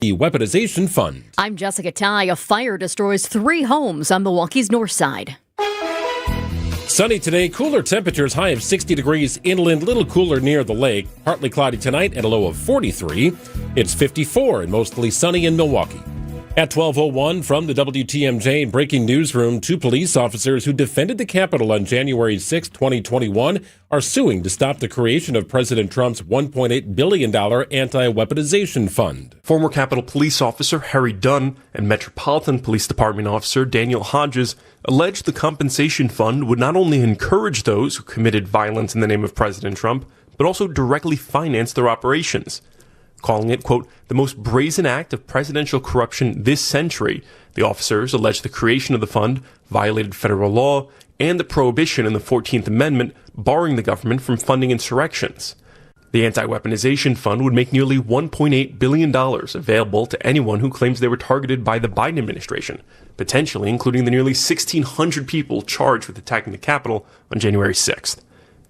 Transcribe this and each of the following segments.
The Weaponization Fund. I'm Jessica Ty. A fire destroys 3 homes on Milwaukee's north side. Sunny today, cooler temperatures, high of 60 degrees inland, little cooler near the lake. Partly cloudy tonight at a low of 43. It's 54 and mostly sunny in Milwaukee. At 12:01 from the WTMJ breaking newsroom, 2 police officers who defended the Capitol on January 6, 2021 are suing to stop the creation of President Trump's $1.8 billion anti-weaponization fund. Former Capitol Police Officer Harry Dunn and Metropolitan Police Department Officer Daniel Hodges alleged the compensation fund would not only encourage those who committed violence in the name of President Trump, but also directly finance their operations. Calling it, quote, the most brazen act of presidential corruption this century, the officers alleged the creation of the fund violated federal law and the prohibition in the 14th Amendment barring the government from funding insurrections. The anti-weaponization fund would make nearly $1.8 billion available to anyone who claims they were targeted by the Biden administration, potentially including the nearly 1,600 people charged with attacking the Capitol on January 6th.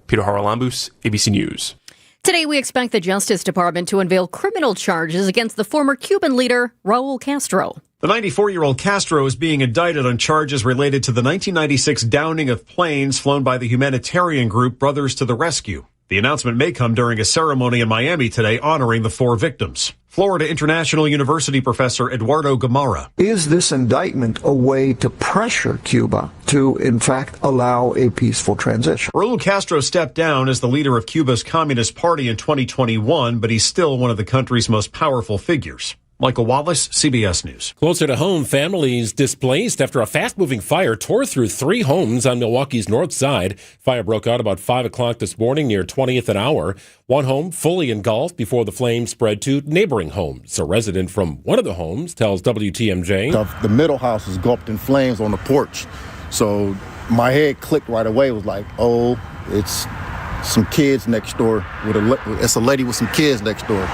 Peter Haralambous, ABC News. Today, we expect the Justice Department to unveil criminal charges against the former Cuban leader, Raul Castro. The 94-year-old Castro is being indicted on charges related to the 1996 downing of planes flown by the humanitarian group Brothers to the Rescue. The announcement may come during a ceremony in Miami today honoring the 4 victims. Florida International University professor Eduardo Gamarra. Is this indictment a way to pressure Cuba to, in fact, allow a peaceful transition? Raul Castro stepped down as the leader of Cuba's Communist Party in 2021, but he's still one of the country's most powerful figures. Michael Wallace, CBS News. Closer to home, families displaced after a fast-moving fire tore through 3 homes on Milwaukee's north side. Fire broke out about 5 o'clock this morning near 20th and Hour. One home fully engulfed before the flames spread to neighboring homes. A resident from one of the homes tells WTMJ. The middle house is engulfed in flames on the porch. So my head clicked right away. It was like, oh, it's some kids next door. It's a lady with some kids next door.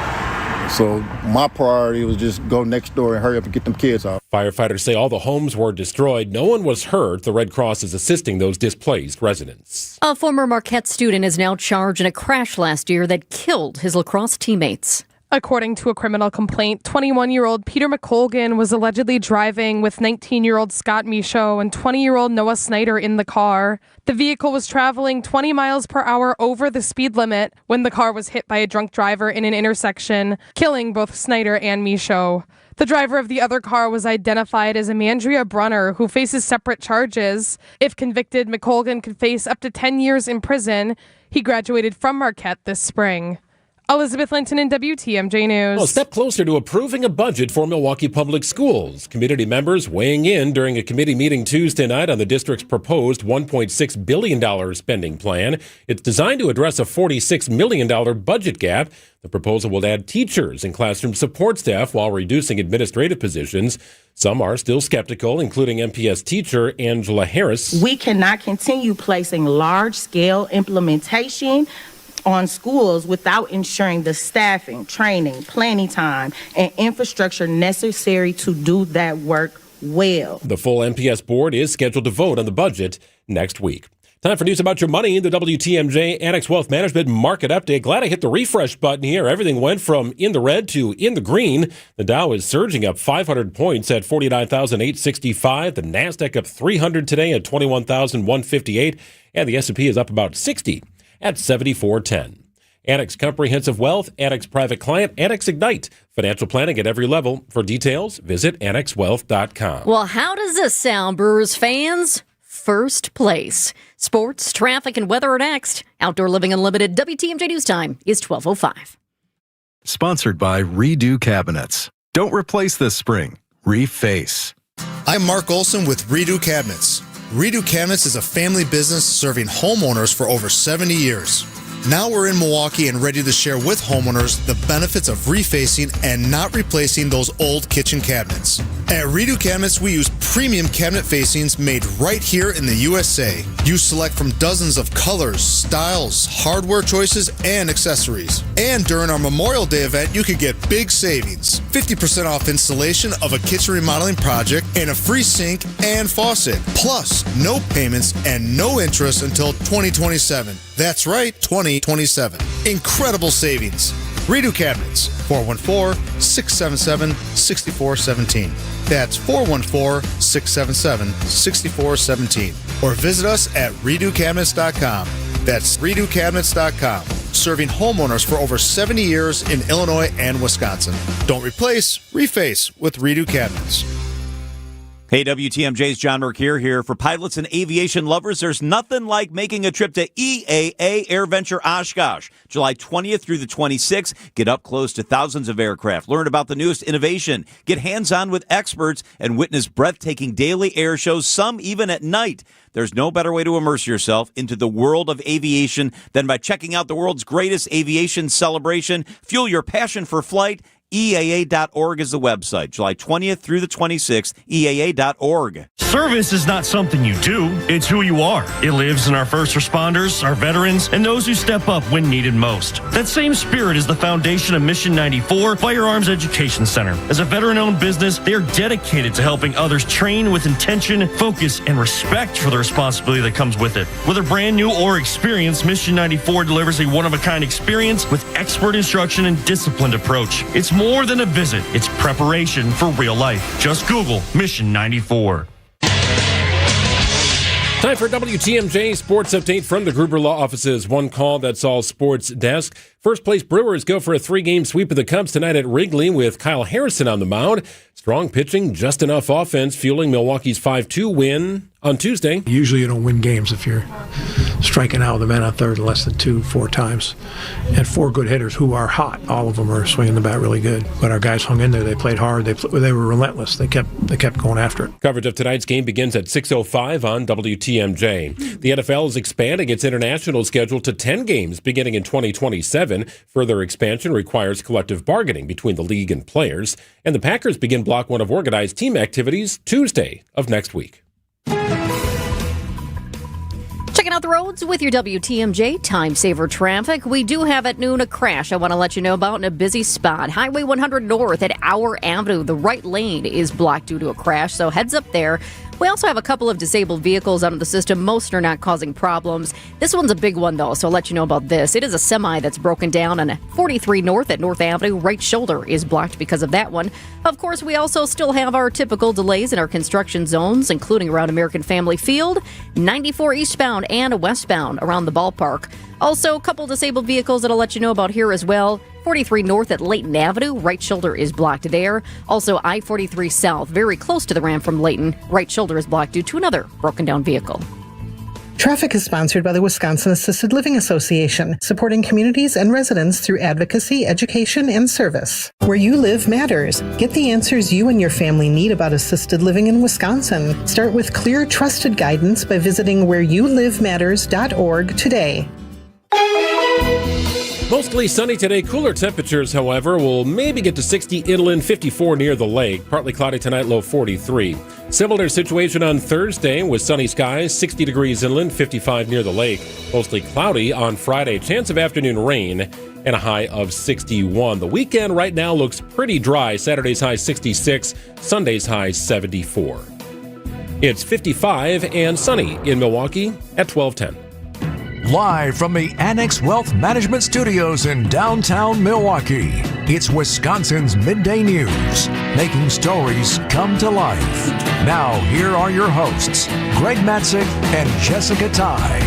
So my priority was just go next door and hurry up and get them kids out. Firefighters say all the homes were destroyed. No one was hurt. The Red Cross is assisting those displaced residents. A former Marquette student is now charged in a crash last year that killed his lacrosse teammates. According to a criminal complaint, 21-year-old Peter McColgan was allegedly driving with 19-year-old Scott Michaud and 20-year-old Noah Snyder in the car. The vehicle was traveling 20 miles per hour over the speed limit when the car was hit by a drunk driver in an intersection, killing both Snyder and Michaud. The driver of the other car was identified as Amandria Brunner, who faces separate charges. If convicted, McColgan could face up to 10 years in prison. He graduated from Marquette this spring. Elizabeth Linton in WTMJ News. Well, a step closer to approving a budget for Milwaukee Public Schools. Community members weighing in during a committee meeting Tuesday night on the district's proposed $1.6 billion spending plan. It's designed to address a $46 million budget gap. The proposal will add teachers and classroom support staff while reducing administrative positions. Some are still skeptical, including MPS teacher Angela Harris. We cannot continue placing large-scale implementation on schools without ensuring the staffing, training, planning time, and infrastructure necessary to do that work well. The full MPS board is scheduled to vote on the budget next week. Time for news about your money. The WTMJ Annex Wealth Management Market Update. Glad I hit the refresh button here. Everything went from in the red to in the green. The Dow is surging up 500 points at 49,865. The NASDAQ up 300 today at 21,158. And the S&P is up about 60 at 7410. Annex Comprehensive Wealth, Annex Private Client, Annex Ignite. Financial planning at every level. For details, visit annexwealth.com. Well, how does this sound, Brewers fans? First place. Sports, traffic, and weather are next. Outdoor Living Unlimited WTMJ News Time is 12:05. Sponsored by Redo Cabinets. Don't replace this spring. Reface. I'm Mark Olson with Redo Cabinets. Redo Cabinets is a family business serving homeowners for over 70 years. Now we're in Milwaukee and ready to share with homeowners the benefits of refacing and not replacing those old kitchen cabinets. At Redo Cabinets, we use premium cabinet facings made right here in the USA. You select from dozens of colors, styles, hardware choices, and accessories. And during our Memorial Day event, you could get big savings. 50% off installation of a kitchen remodeling project and a free sink and faucet. Plus, no payments and no interest until 2027. That's right, 2027. Incredible savings. Redo Cabinets, 414-677-6417. That's 414-677-6417. Or visit us at redocabinets.com. That's redocabinets.com. Serving homeowners for over 70 years in Illinois and Wisconsin. Don't replace, reface with Redo Cabinets. Hey, WTMJ's John Mercure here. For pilots and aviation lovers, there's nothing like making a trip to EAA AirVenture Oshkosh. July 20th through the 26th, get up close to thousands of aircraft, learn about the newest innovation, get hands-on with experts, and witness breathtaking daily air shows, some even at night. There's no better way to immerse yourself into the world of aviation than by checking out the world's greatest aviation celebration. Fuel your passion for flight. EAA.org is the website. July 20th through the 26th, EAA.org. Service is not something you do, it's who you are. It lives in our first responders, our veterans, and those who step up when needed most. That same spirit is the foundation of Mission 94 Firearms Education Center. As a veteran-owned business, they are dedicated to helping others train with intention, focus, and respect for the responsibility that comes with it. Whether brand new or experienced, Mission 94 delivers a one-of-a-kind experience with expert instruction and disciplined approach. It's more than a visit, it's preparation for real life. Just Google Mission 94. Time for WTMJ Sports Update from the Gruber Law Office's One Call That's All Sports desk. First place Brewers go for a 3-game sweep of the Cubs tonight at Wrigley with Kyle Harrison on the mound. Strong pitching, just enough offense, fueling Milwaukee's 5-2 win on Tuesday. Usually you don't win games if you're striking out with the man on third less than 2-4 times. And 4 good hitters who are hot. All of them are swinging the bat really good. But our guys hung in there. They played hard. They were relentless. They kept going after it. Coverage of tonight's game begins at 6:05 on WTMJ. The NFL is expanding its international schedule to 10 games beginning in 2027. Further expansion requires collective bargaining between the league and players. And the Packers begin Block 1 of organized team activities Tuesday of next week. Checking out the roads with your WTMJ Time Saver traffic. We do have at noon a crash I want to let you know about in a busy spot. Highway 100 North at Our Avenue. The right lane is blocked due to a crash, so heads up there. We also have a couple of disabled vehicles out of the system. Most are not causing problems. This one's a big one, though, so I'll let you know about this. It is a semi that's broken down on 43 North at North Avenue. Right shoulder is blocked because of that one. Of course, we also still have our typical delays in our construction zones, including around American Family Field, 94 eastbound and westbound around the ballpark. Also, a couple disabled vehicles that I'll let you know about here as well. 43 North at Layton Avenue, right shoulder is blocked there. Also, I-43 South, very close to the ramp from Layton, right shoulder is blocked due to another broken down vehicle. Traffic is sponsored by the Wisconsin Assisted Living Association, supporting communities and residents through advocacy, education, and service. Where you live matters. Get the answers you and your family need about assisted living in Wisconsin. Start with clear, trusted guidance by visiting whereyouLiveMatters.org today. Mostly sunny today. Cooler temperatures, however, will maybe get to 60 inland, 54 near the lake. Partly cloudy tonight, low 43. Similar situation on Thursday with sunny skies, 60 degrees inland, 55 near the lake. Mostly cloudy on Friday. Chance of afternoon rain and a high of 61. The weekend right now looks pretty dry. Saturday's high 66, Sunday's high 74. It's 55 and sunny in Milwaukee at 12:10. Live from the Annex Wealth Management Studios in downtown Milwaukee, it's Wisconsin's Midday News, making stories come to life. Now, here are your hosts, Greg Matzik and Jessica Ty.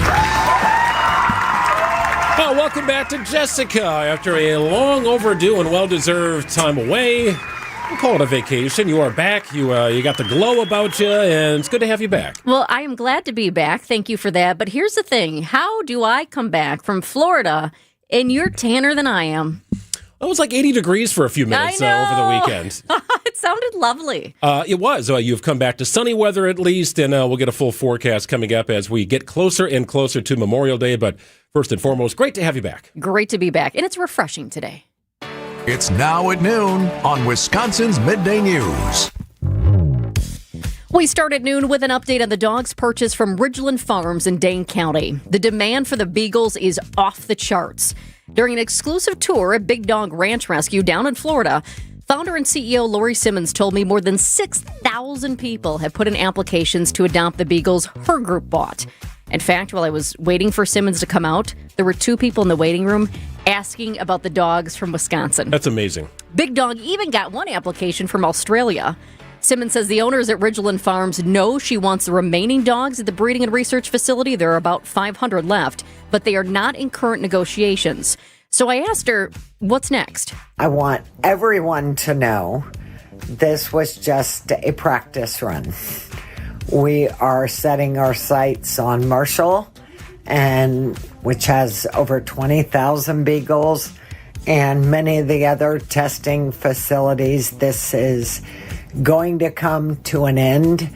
Well, welcome back to Jessica. After a long overdue and well-deserved time away, we'll call it a vacation. You are back. You got the glow about you, and it's good to have you back. Well, I am glad to be back. Thank you for that. But here's the thing. How do I come back from Florida and you're tanner than I am? It was like 80 degrees for a few minutes over the weekend. It sounded lovely. It was. You've come back to sunny weather at least, and we'll get a full forecast coming up as we get closer and closer to Memorial Day. But first and foremost, great to have you back. Great to be back. And it's refreshing today. It's now at noon on Wisconsin's Midday News. We start at noon with an update on the dogs purchased from Ridgeland Farms in Dane County. The demand for the beagles is off the charts. During an exclusive tour at Big Dog Ranch Rescue down in Florida, founder and CEO Lori Simmons told me more than 6,000 people have put in applications to adopt the beagles her group bought. In fact, while I was waiting for Simmons to come out, there were 2 people in the waiting room, asking about the dogs from Wisconsin. That's amazing. Big Dog even got one application from Australia. Simmons says the owners at Ridgeland Farms know she wants the remaining dogs at the breeding and research facility. There are about 500 left, but they are not in current negotiations. So I asked her, what's next? I want everyone to know this was just a practice run. We are setting our sights on Marshall, which has over 20,000 beagles, and many of the other testing facilities. This is going to come to an end.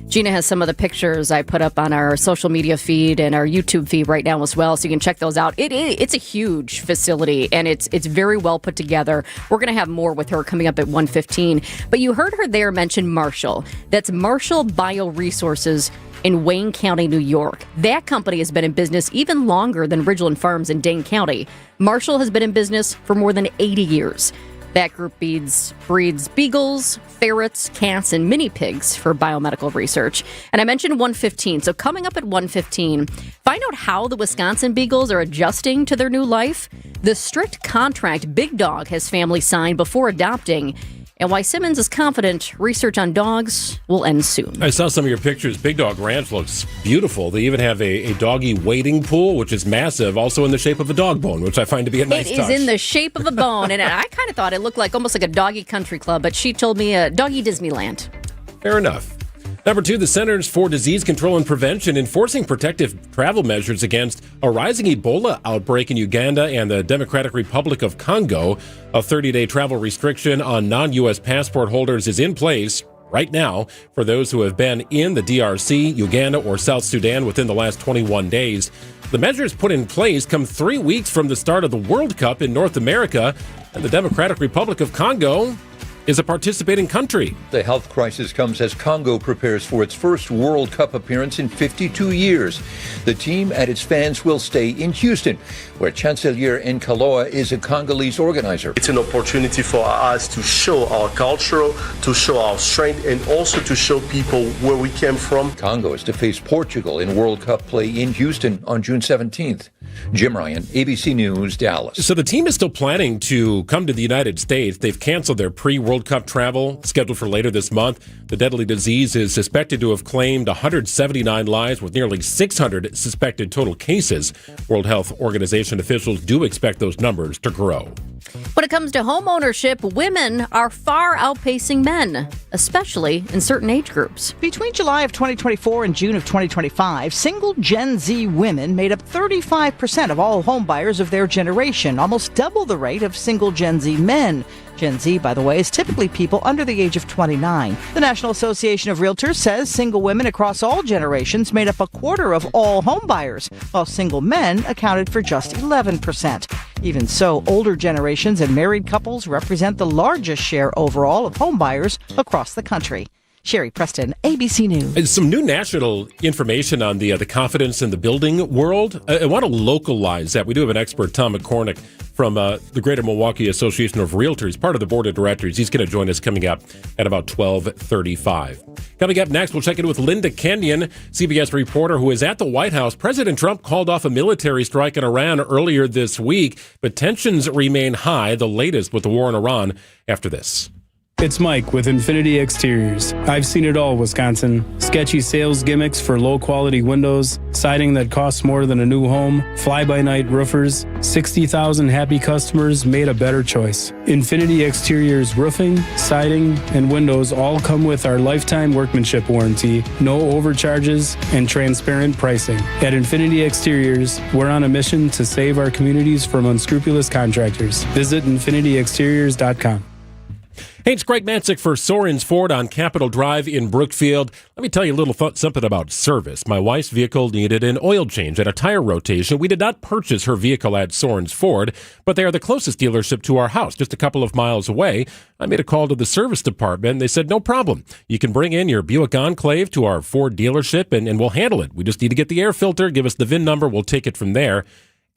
Gina has some of the pictures I put up on our social media feed and our YouTube feed right now as well, so you can check those out. It's a huge facility, and it's very well put together. We're going to have more with her coming up at 1:15. But you heard her there mention Marshall. That's Marshall Bioresources in Wayne County, New York. That company has been in business even longer than Ridgeland Farms in Dane County. Marshall has been in business for more than 80 years. That group breeds beagles, ferrets, cats, and mini pigs for biomedical research. And I mentioned 1:15. So coming up at 1:15, find out how the Wisconsin Beagles are adjusting to their new life, the strict contract Big Dog has family signed before adopting, and why Simmons is confident research on dogs will end soon. I saw some of your pictures. Big Dog Ranch looks beautiful. They even have a doggy wading pool, which is massive, also in the shape of a dog bone, which I find to be a nice touch. It is in the shape of a bone, and I kind of thought it looked like almost like a doggy country club, but she told me a doggy Disneyland. Fair enough. Number 2, the Centers for Disease Control and Prevention enforcing protective travel measures against a rising Ebola outbreak in Uganda and the Democratic Republic of Congo. A 30-day travel restriction on non-U.S. passport holders is in place right now for those who have been in the DRC, Uganda, or South Sudan within the last 21 days. The measures put in place come 3 weeks from the start of the World Cup in North America, and the Democratic Republic of Congo is a participating country. The health crisis comes as Congo prepares for its first World Cup appearance in 52 years. The team and its fans will stay in Houston, where Chancellor Nkaloa is a Congolese organizer. It's an opportunity for us to show our culture, to show our strength, and also to show people where we came from. Congo is to face Portugal in World Cup play in Houston on June 17th. Jim Ryan, ABC News, Dallas. So the team is still planning to come to the United States. They've canceled their pre-World Cup travel scheduled for later this month. The deadly disease is suspected to have claimed 179 lives with nearly 600 suspected total cases. World Health Organization officials do expect those numbers to grow. When it comes to home ownership, women are far outpacing men, especially in certain age groups. Between July of 2024 and June of 2025, single Gen Z women made up 35% of all home buyers of their generation, almost double the rate of single Gen Z men. Gen Z, by the way, is typically people under the age of 29. The National Association of Realtors says single women across all generations made up a quarter of all home buyers, while single men accounted for just 11%. Even so, older generations and married couples represent the largest share overall of home buyers across the country. Sherry Preston, ABC News. Some new national information on the confidence in the building world. I want to localize that. We do have an expert, Tom McCormick, from the Greater Milwaukee Association of Realtors, part of the board of directors. He's going to join us coming up at about 12:35. Coming up next, we'll check in with Linda Kenyon, CBS reporter who is at the White House. President Trump called off a military strike in Iran earlier this week, but tensions remain high, the latest with the war in Iran after this. It's Mike with Infinity Exteriors. I've seen it all, Wisconsin. Sketchy sales gimmicks for low-quality windows, siding that costs more than a new home, fly-by-night roofers. 60,000 happy customers made a better choice. Infinity Exteriors roofing, siding, and windows all come with our lifetime workmanship warranty, no overcharges, and transparent pricing. At Infinity Exteriors, we're on a mission to save our communities from unscrupulous contractors. Visit infinityexteriors.com. Hey, it's Greg Matzik for Soren's Ford on Capitol Drive in Brookfield. Let me tell you a little something about service. My wife's vehicle needed an oil change and a tire rotation. We did not purchase her vehicle at Soren's Ford, but they are the closest dealership to our house, just a couple of miles away. I made a call to the service department. They said, no problem. You can bring in your Buick Enclave to our Ford dealership, and we'll handle it. We just need to get the air filter, give us the VIN number, we'll take it from there.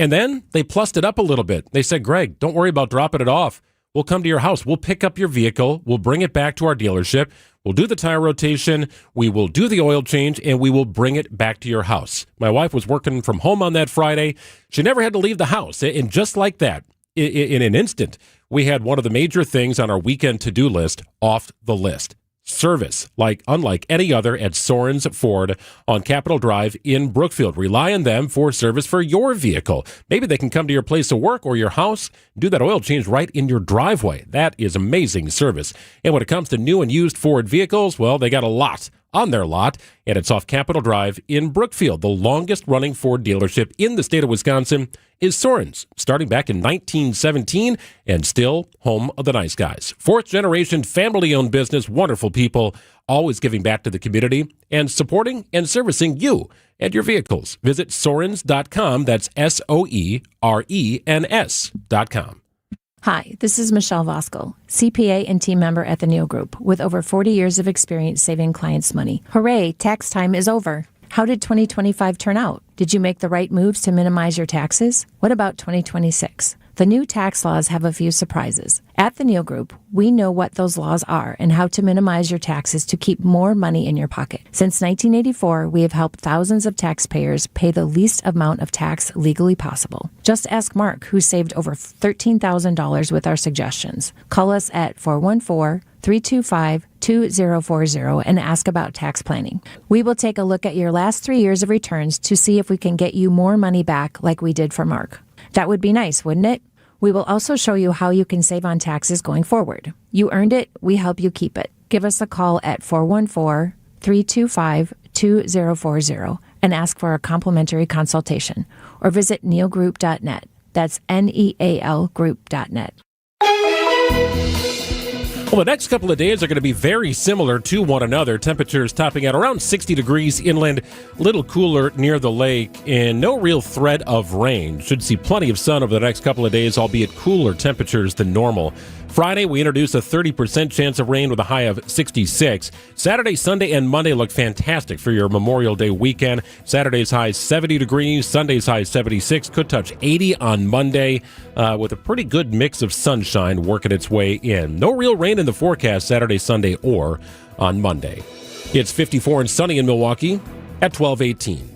And then they plussed it up a little bit. They said, Greg, don't worry about dropping it off. We'll come to your house. We'll pick up your vehicle. We'll bring it back to our dealership. We'll do the tire rotation, we will do the oil change, and we will bring it back to your house. My wife was working from home on that Friday. She never had to leave the house. And just like that, in an instant, we had one of the major things on our weekend to-do list off the list. Service, unlike any other at Soren's Ford on Capitol Drive in Brookfield. Rely on them for service for your vehicle. Maybe they can come to your place of work or your house, do that oil change right in your driveway. That is amazing service. And when it comes to new and used Ford vehicles, well, they got a lot on their lot, and it's off Capitol Drive in Brookfield. The longest running Ford dealership in the state of Wisconsin is Soren's, starting back in 1917 and still home of the nice guys. Fourth generation family-owned business, wonderful people, always giving back to the community and supporting and servicing you and your vehicles. Visit Sorens.com. That's SOERENS.com. Hi, this is Michelle Voskel, CPA and team member at the Neal Group, with over 40 years of experience saving clients money. Hooray, tax time is over. How did 2025 turn out? Did you make the right moves to minimize your taxes? What about 2026? The new tax laws have a few surprises. At the Neal Group, we know what those laws are and how to minimize your taxes to keep more money in your pocket. Since 1984, we have helped thousands of taxpayers pay the least amount of tax legally possible. Just ask Mark, who saved over $13,000 with our suggestions. Call us at 414-325-2040 and ask about tax planning. We will take a look at your last 3 years of returns to see if we can get you more money back like we did for Mark. That would be nice, wouldn't it? We will also show you how you can save on taxes going forward. You earned it, we help you keep it. Give us a call at 414-325-2040 and ask for a complimentary consultation, or visit nealgroup.net. That's NEAL group.net. Well, the next couple of days are going to be very similar to one another. Temperatures topping at around 60 degrees inland, a little cooler near the lake, and no real threat of rain. Should see plenty of sun over the next couple of days, albeit cooler temperatures than normal. Friday, we introduced a 30% chance of rain with a high of 66. Saturday, Sunday, and Monday look fantastic for your Memorial Day weekend. Saturday's high 70 degrees, Sunday's high 76, could touch 80 on Monday, with a pretty good mix of sunshine working its way in. No real rain in the forecast Saturday, Sunday, or on Monday. It's 54 and sunny in Milwaukee at 12:18.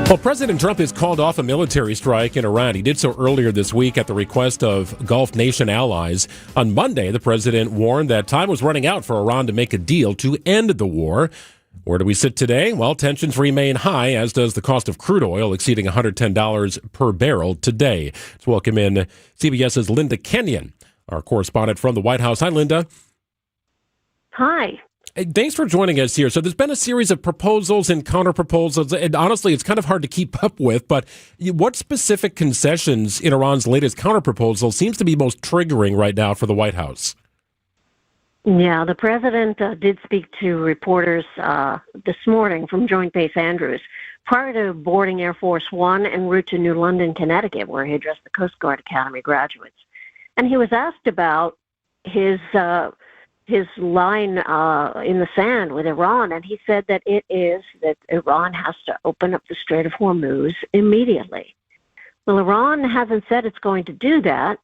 Well, President Trump has called off a military strike in Iran. He did so earlier this week at the request of Gulf nation allies. On Monday, the president warned that time was running out for Iran to make a deal to end the war. Where do we sit today? Well, tensions remain high, as does the cost of crude oil, exceeding $110 per barrel today. Let's welcome in CBS's Linda Kenyon, our correspondent from the White House. Hi, Linda. Hi. Thanks for joining us here. So there's been a series of proposals and counter-proposals, and honestly, it's kind of hard to keep up with, but what specific concessions in Iran's latest counter-proposal seems to be most triggering right now for the White House? Yeah, the president did speak to reporters this morning from Joint Base Andrews prior to boarding Air Force One en route to New London, Connecticut, where he addressed the Coast Guard Academy graduates. And he was asked about his line in the sand with Iran, and he said that it is that Iran has to open up the Strait of Hormuz immediately. Well, Iran hasn't said it's going to do that,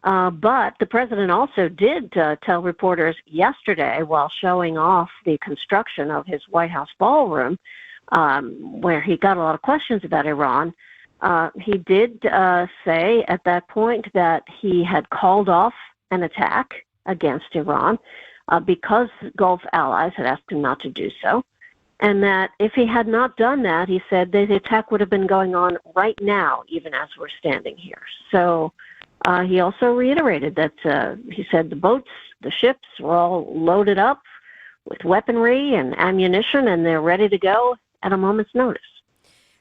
but the president also did tell reporters yesterday while showing off the construction of his White House ballroom, where he got a lot of questions about Iran. He did say at that point that he had called off an attack against Iran, because Gulf allies had asked him not to do so, and that if he had not done that, he said that the attack would have been going on right now, even as we're standing here. So he also reiterated that he said the boats, the ships were all loaded up with weaponry and ammunition, and they're ready to go at a moment's notice.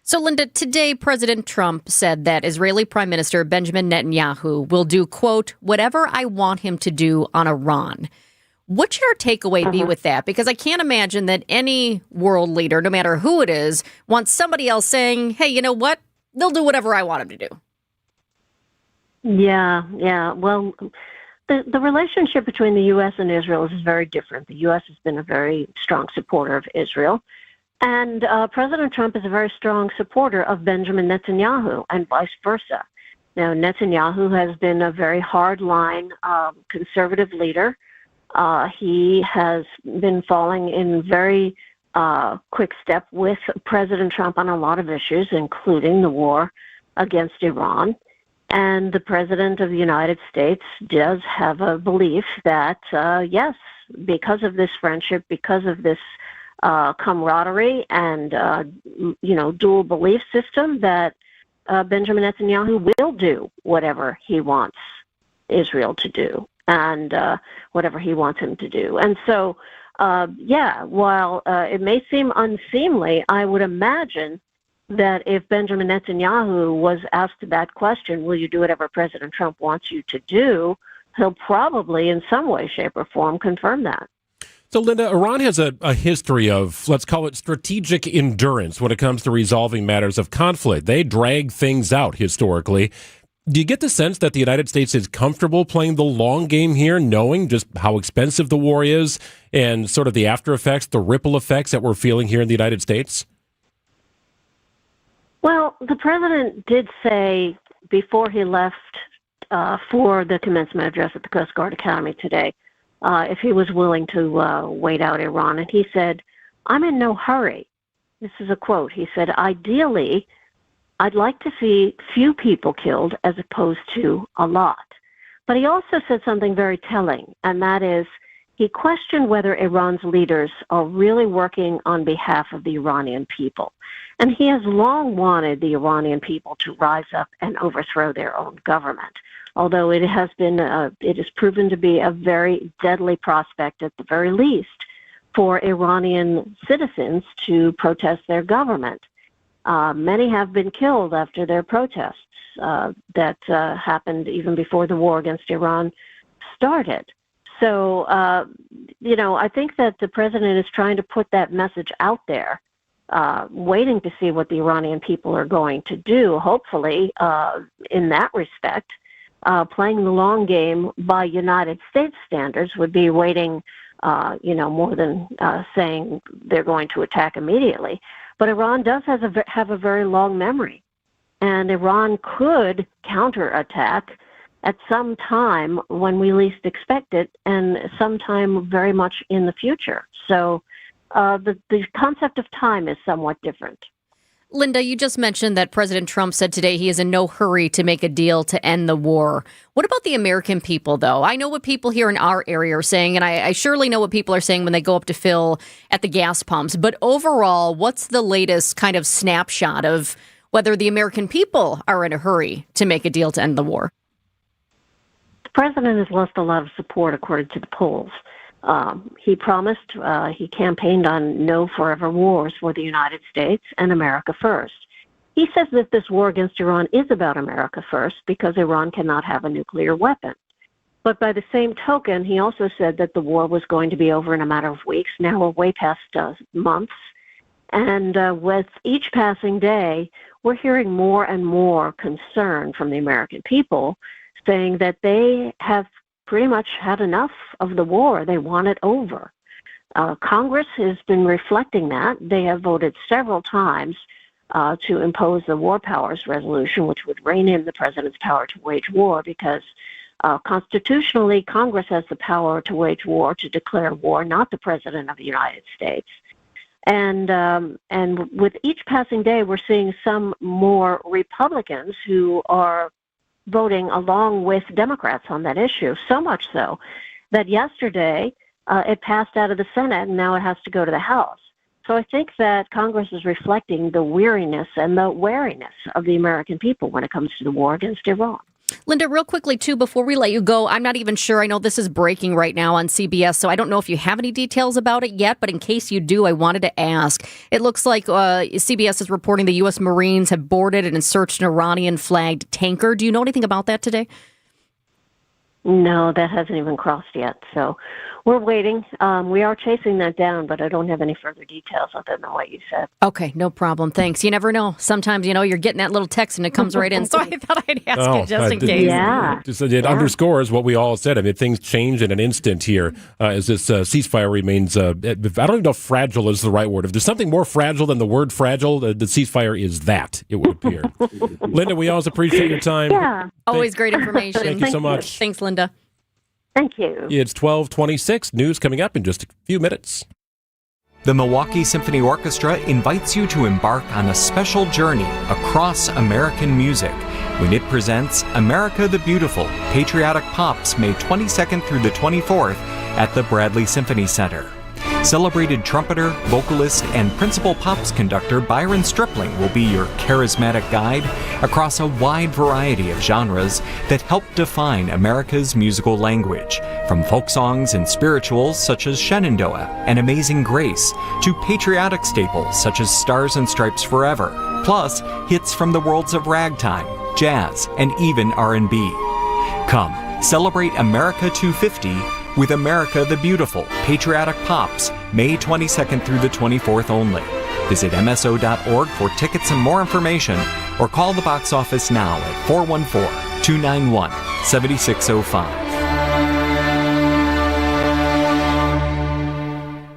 So, Linda, today President Trump said that Israeli Prime Minister Benjamin Netanyahu will do, quote, whatever I want him to do on Iran. What should our takeaway be with that? Because I can't imagine that any world leader, no matter who it is, wants somebody else saying, hey, you know what? They'll do whatever I want them to do. Yeah. Well, the relationship between the U.S. and Israel is very different. The U.S. has been a very strong supporter of Israel. And President Trump is a very strong supporter of Benjamin Netanyahu and vice versa. Now, Netanyahu has been a very hardline conservative leader. He has been falling in very quick step with President Trump on a lot of issues, including the war against Iran. And the President of the United States does have a belief that, yes, because of this friendship, because of this camaraderie and, dual belief system, that Benjamin Netanyahu will do whatever he wants Israel to do and whatever he wants him to do. And so, while it may seem unseemly, I would imagine that if Benjamin Netanyahu was asked that question, will you do whatever President Trump wants you to do, he'll probably in some way, shape, or form confirm that. So, Linda, Iran has a history of, let's call it strategic endurance when it comes to resolving matters of conflict. They drag things out historically. Do you get the sense that the United States is comfortable playing the long game here, knowing just how expensive the war is and sort of the after effects, the ripple effects that we're feeling here in the United States? Well, the president did say before he left for the commencement address at the Coast Guard Academy today, if he was willing to wait out Iran. And he said, I'm in no hurry. This is a quote. He said, ideally, I'd like to see few people killed as opposed to a lot. But he also said something very telling, and that is he questioned whether Iran's leaders are really working on behalf of the Iranian people. And he has long wanted the Iranian people to rise up and overthrow their own government. Although it has proven to be a very deadly prospect at the very least for Iranian citizens to protest their government. Many have been killed after their protests that happened even before the war against Iran started. So, I think that the president is trying to put that message out there, waiting to see what the Iranian people are going to do, hopefully, in that respect. Playing the long game by United States standards would be waiting, more than saying they're going to attack immediately. But Iran does have a very long memory, and Iran could counterattack at some time when we least expect it, and sometime very much in the future. So the concept of time is somewhat different. Linda, you just mentioned that President Trump said today he is in no hurry to make a deal to end the war. What about the American people, though? I know what people here in our area are saying, and I surely know what people are saying when they go up to fill at the gas pumps. But overall, what's the latest kind of snapshot of whether the American people are in a hurry to make a deal to end the war? The president has lost a lot of support, according to the polls. He promised, he campaigned on no forever wars for the United States and America first. He says that this war against Iran is about America first because Iran cannot have a nuclear weapon. But by the same token, he also said that the war was going to be over in a matter of weeks. Now we're way past months. And with each passing day, we're hearing more and more concern from the American people, saying that they have pretty much had enough of the war. They want it over. Congress has been reflecting that. They have voted several times to impose the War Powers Resolution, which would rein in the president's power to wage war, because constitutionally, Congress has the power to wage war, to declare war, not the president of the United States. And with each passing day, we're seeing some more Republicans who are voting along with Democrats on that issue, so much so that yesterday it passed out of the Senate and now it has to go to the House. So I think that Congress is reflecting the weariness and the wariness of the American people when it comes to the war against Iran. Linda, real quickly, too, before we let you go, I'm not even sure. I know this is breaking right now on CBS, so I don't know if you have any details about it yet, but in case you do, I wanted to ask. It looks like CBS is reporting the U.S. Marines have boarded and searched an Iranian-flagged tanker. Do you know anything about that today? No, that hasn't even crossed yet. So We're waiting. We are chasing that down, but I don't have any further details other than what you said. Okay, no problem. Thanks. You never know. Sometimes, you're getting that little text and it comes right in. So I thought I'd ask it just in case. Yeah. It underscores what we all said. I mean, things change in an instant here as this ceasefire remains, I don't even know if fragile is the right word. If there's something more fragile than the word fragile, the ceasefire is that, it would appear. Linda, we always appreciate your time. Yeah. Always great information. Thank you so much. Thanks, Linda. Thank you. It's 12:26. News coming up in just a few minutes. The Milwaukee Symphony Orchestra invites you to embark on a special journey across American music when it presents America the Beautiful, Patriotic Pops, May 22nd through the 24th at the Bradley Symphony Center. Celebrated trumpeter, vocalist, and principal pops conductor Byron Stripling will be your charismatic guide across a wide variety of genres that help define America's musical language, from folk songs and spirituals such as Shenandoah and Amazing Grace to patriotic staples such as Stars and Stripes Forever, plus hits from the worlds of ragtime, jazz, and even R&B. Come, celebrate America 250 with America the Beautiful, Patriotic Pops, May 22nd through the 24th only. Visit MSO.org for tickets and more information, or call the box office now at 414-291-7605.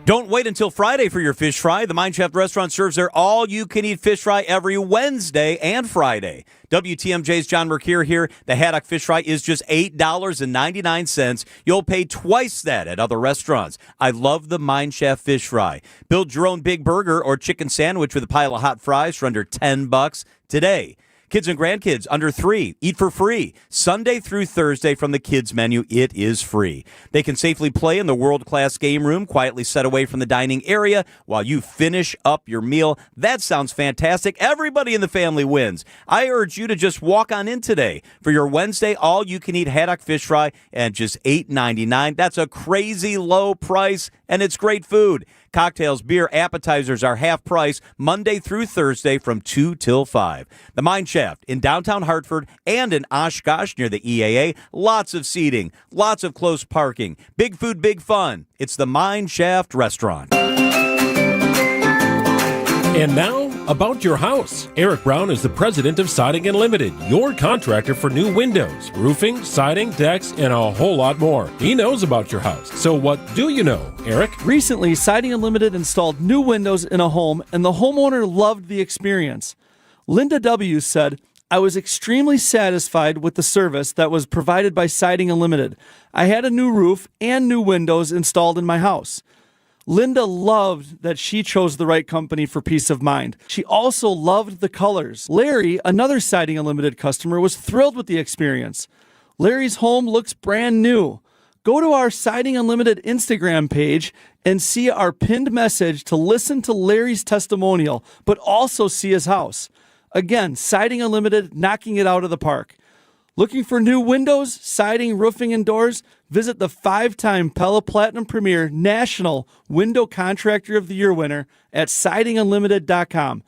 Don't wait until Friday for your fish fry. The Mine Shaft restaurant serves their all-you-can-eat fish fry every Wednesday and Friday. WTMJ's John Mercure here. The haddock fish fry is just $8.99. You'll pay twice that at other restaurants. I love the Mine Shaft fish fry. Build your own big burger or chicken sandwich with a pile of hot fries for under $10 today. Kids and grandkids under 3, eat for free. Sunday through Thursday from the kids menu, it is free. They can safely play in the world-class game room, quietly set away from the dining area while you finish up your meal. That sounds fantastic. Everybody in the family wins. I urge you to just walk on in today for your Wednesday all-you-can-eat haddock fish fry at just $8.99. That's a crazy low price, and it's great food. Cocktails, beer, appetizers are half price Monday through Thursday from 2 till 5. The Mine Shaft in downtown Hartford and in Oshkosh near the EAA. Lots of seating, lots of close parking. Big food, big fun. It's the Mine Shaft Restaurant. And now, about your house. Eric Brown is the president of Siding Unlimited, your contractor for new windows, roofing, siding, decks, and a whole lot more. He knows about your house. So what do you know, Eric? Recently, Siding Unlimited installed new windows in a home, and the homeowner loved the experience. Linda W. said, I was extremely satisfied with the service that was provided by Siding Unlimited. I had a new roof and new windows installed in my house. Linda loved that she chose the right company for peace of mind. She also loved the colors. Larry, another Siding Unlimited customer, was thrilled with the experience. Larry's home looks brand new. Go to our Siding Unlimited Instagram page and see our pinned message to listen to Larry's testimonial, but also see his house. Again, Siding Unlimited, knocking it out of the park. Looking for new windows, siding, roofing, and doors? Visit the 5-time Pella Platinum Premier National Window Contractor of the Year winner at sidingunlimited.com.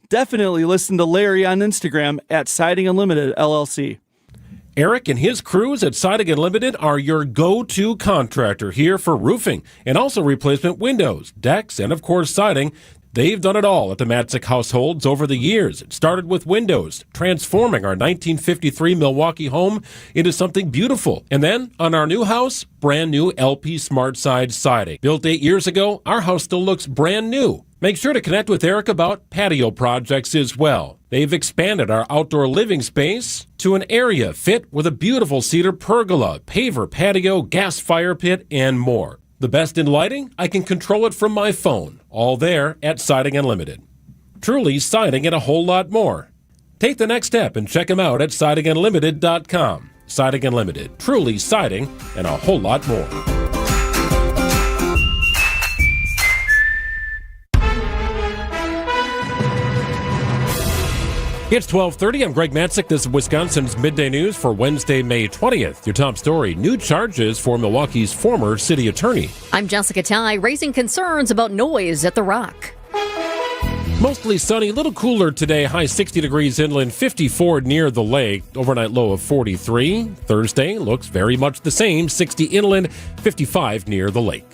Definitely listen to Larry on Instagram at Siding Unlimited LLC. Eric and his crews at Siding Unlimited are your go-to contractor here for roofing and also replacement windows, decks, and of course siding. They've done it all at the Matzik households over the years. It started with windows, transforming our 1953 Milwaukee home into something beautiful. And then, on our new house, brand new LP SmartSide siding. Built 8 years ago, our house still looks brand new. Make sure to connect with Eric about patio projects as well. They've expanded our outdoor living space to an area fit with a beautiful cedar pergola, paver patio, gas fire pit, and more. The best in lighting? I can control it from my phone. All there at Siding Unlimited. Truly siding and a whole lot more. Take the next step and check them out at sidingunlimited.com. Siding Unlimited. Truly siding and a whole lot more. It's 12:30. I'm Greg Matzik. This is Wisconsin's Midday News for Wednesday, May 20th. Your top story, new charges for Milwaukee's former city attorney. I'm Jessica Ty, raising concerns about noise at the Rock. Mostly sunny, a little cooler today. High 60 degrees inland, 54 near the lake. Overnight low of 43. Thursday looks very much the same. 60 inland, 55 near the lake.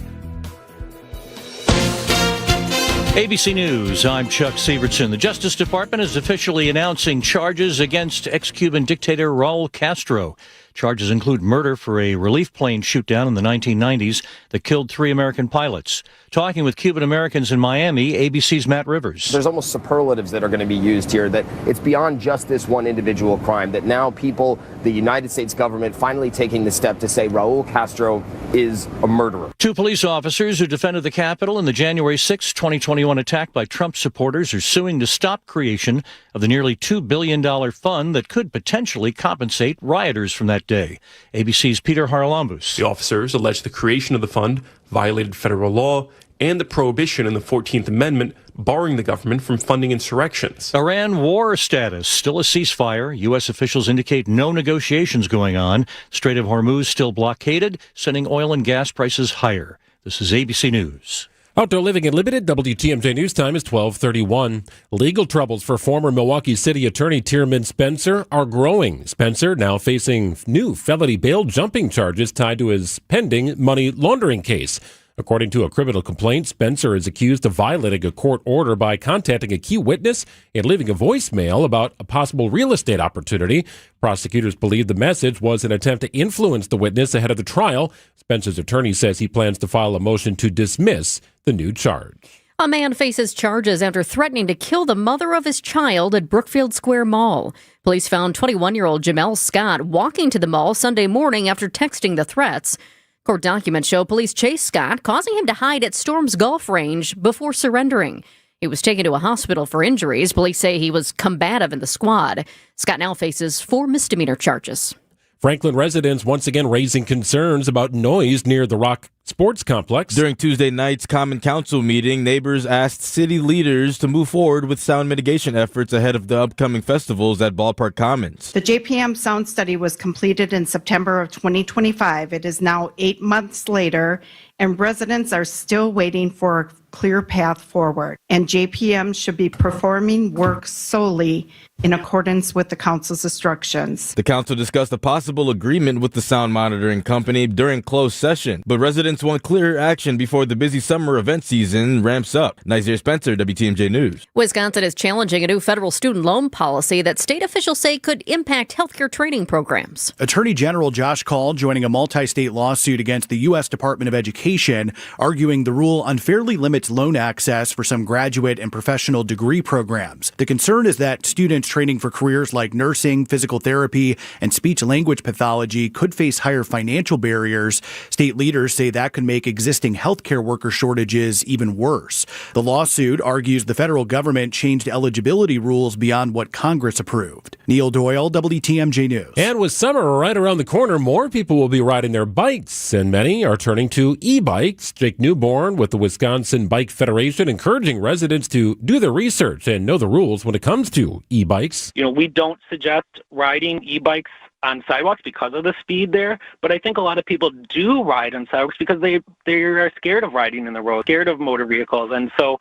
ABC News, I'm Chuck Sievertson. The Justice Department is officially announcing charges against ex-Cuban dictator Raul Castro. Charges include murder for a relief plane shoot-down in the 1990s that killed 3 American pilots. Talking with Cuban Americans in Miami, ABC's Matt Rivers. There's almost superlatives that are going to be used here, that it's beyond just this one individual crime, that now people, the United States government, finally taking the step to say Raul Castro is a murderer. 2 police officers who defended the Capitol in the January 6, 2021 attack by Trump supporters are suing to stop creation of the nearly $2 billion fund that could potentially compensate rioters from that day. ABC's Peter Haralambous. The officers allege the creation of the fund violated federal law and the prohibition in the 14th Amendment barring the government from funding insurrections. Iran war status, still a ceasefire. U.S. officials indicate no negotiations going on. Strait of Hormuz still blockaded, sending oil and gas prices higher. This is ABC News. Outdoor Living Unlimited, WTMJ News Time is 12:31. Legal troubles for former Milwaukee City Attorney Tierman Spencer are growing. Spencer now facing new felony bail jumping charges tied to his pending money laundering case. According to a criminal complaint, Spencer is accused of violating a court order by contacting a key witness and leaving a voicemail about a possible real estate opportunity. Prosecutors believe the message was an attempt to influence the witness ahead of the trial. Spencer's attorney says he plans to file a motion to dismiss the new charge. A man faces charges after threatening to kill the mother of his child at Brookfield Square Mall. Police found 21-year-old Jamel Scott walking to the mall Sunday morning after texting the threats. Court documents show police chased Scott, causing him to hide at Storms Golf Range before surrendering. He was taken to a hospital for injuries. Police say he was combative in the squad. Scott now faces 4 misdemeanor charges. Franklin residents once again raising concerns about noise near the Rock Sports Complex. During Tuesday night's Common Council meeting, neighbors asked city leaders to move forward with sound mitigation efforts ahead of the upcoming festivals at Ballpark Commons. The JPM sound study was completed in September of 2025. It is now 8 months later, and residents are still waiting for a clear path forward. And JPM should be performing work solely in accordance with the council's instructions. The council discussed a possible agreement with the sound monitoring company during closed session, but residents want clear action before the busy summer event season ramps up. Nazir Spencer, WTMJ News. Wisconsin is challenging a new federal student loan policy that state officials say could impact healthcare training programs. Attorney General Josh Call joining a multi-state lawsuit against the U.S. Department of Education, arguing the rule unfairly limits loan access for some graduate and professional degree programs. The concern is that students training for careers like nursing, physical therapy, and speech-language pathology could face higher financial barriers. State leaders say that could make existing healthcare worker shortages even worse. The lawsuit argues the federal government changed eligibility rules beyond what Congress approved. Neil Doyle, WTMJ News. And with summer right around the corner, more people will be riding their bikes, and many are turning to e-bikes. Jake Newborn with the Wisconsin Bike Federation encouraging residents to do their research and know the rules when it comes to e-bikes. You know, we don't suggest riding e-bikes on sidewalks because of the speed there, but I think a lot of people do ride on sidewalks because they are scared of riding in the road, scared of motor vehicles, and so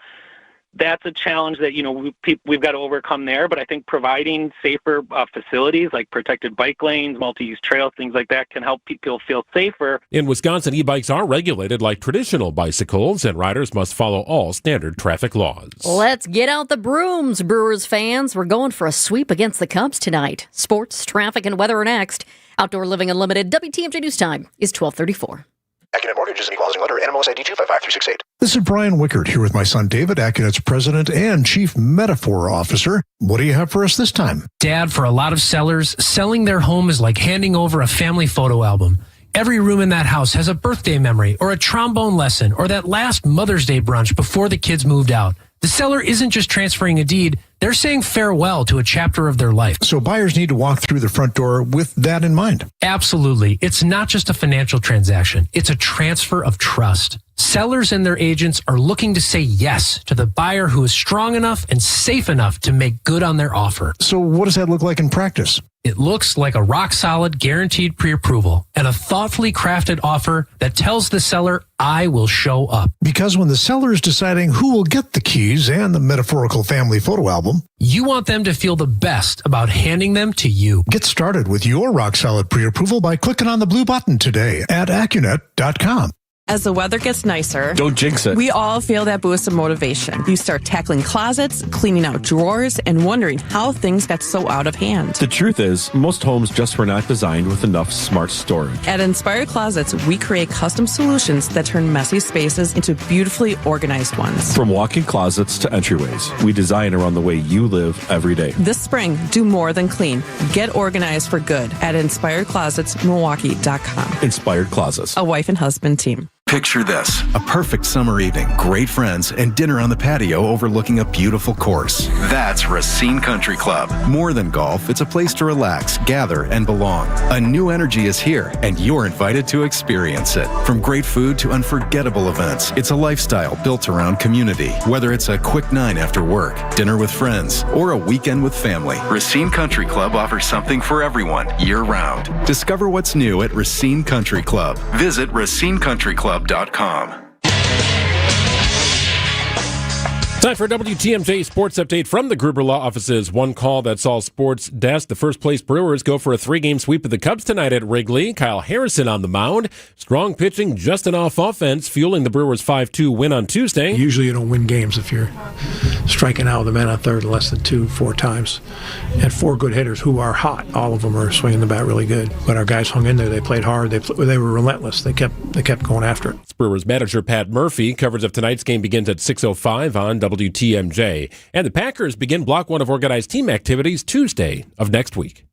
that's a challenge that, you know, we've got to overcome there. But I think providing safer facilities like protected bike lanes, multi-use trails, things like that can help people feel safer. In Wisconsin, e-bikes are regulated like traditional bicycles, and riders must follow all standard traffic laws. Let's get out the brooms, Brewers fans. We're going for a sweep against the Cubs tonight. Sports, traffic, and weather are next. Outdoor Living Unlimited, WTMJ News Time is 12:34. Accunet Mortgages and Equalizing Lender, NMLS ID 255368. This is Brian Wickert here with my son David, Accunet's president and chief metaphor officer. What do you have for us this time? Dad, for a lot of sellers, selling their home is like handing over a family photo album. Every room in that house has a birthday memory or a trombone lesson or that last Mother's Day brunch before the kids moved out. The seller isn't just transferring a deed, they're saying farewell to a chapter of their life. So buyers need to walk through the front door with that in mind. Absolutely. It's not just a financial transaction. It's a transfer of trust. Sellers and their agents are looking to say yes to the buyer who is strong enough and safe enough to make good on their offer. So what does that look like in practice? It looks like a rock-solid, guaranteed pre-approval and a thoughtfully crafted offer that tells the seller, I will show up. Because when the seller is deciding who will get the keys and the metaphorical family photo album, you want them to feel the best about handing them to you. Get started with your rock-solid pre-approval by clicking on the blue button today at Accunet.com. As the weather gets nicer, Don't jinx it. we all feel that boost of motivation. You start tackling closets, cleaning out drawers, and wondering how things got so out of hand. The truth is, most homes just were not designed with enough smart storage. At Inspired Closets, we create custom solutions that turn messy spaces into beautifully organized ones. From walk-in closets to entryways, we design around the way you live every day. This spring, do more than clean. Get organized for good at InspiredClosetsMilwaukee.com. Inspired Closets. A wife and husband team. Picture this, a perfect summer evening, great friends, and dinner on the patio overlooking a beautiful course. That's Racine Country Club. More than golf, it's a place to relax, gather, and belong. A new energy is here, and you're invited to experience it. From great food to unforgettable events, it's a lifestyle built around community. Whether it's a quick 9 after work, dinner with friends, or a weekend with family, Racine Country Club offers something for everyone, year-round. Discover what's new at Racine Country Club. Visit RacineCountryClub.com. Time for a WTMJ Sports Update from the Gruber Law Office's One Call That's All Sports desk. The first place Brewers go for a 3-game sweep of the Cubs tonight at Wrigley. Kyle Harrison on the mound. Strong pitching, just enough offense, fueling the Brewers' 5-2 win on Tuesday. Usually you don't win games if you're striking out with a man on third less than 2-4 times. And 4 good hitters who are hot. All of them are swinging the bat really good. But our guys hung in there. They played hard. They were relentless. They kept going after it. Brewers manager Pat Murphy. Coverage of tonight's game begins at 6:05 on WTMJ. And the Packers begin block 1 of organized team activities Tuesday of next week.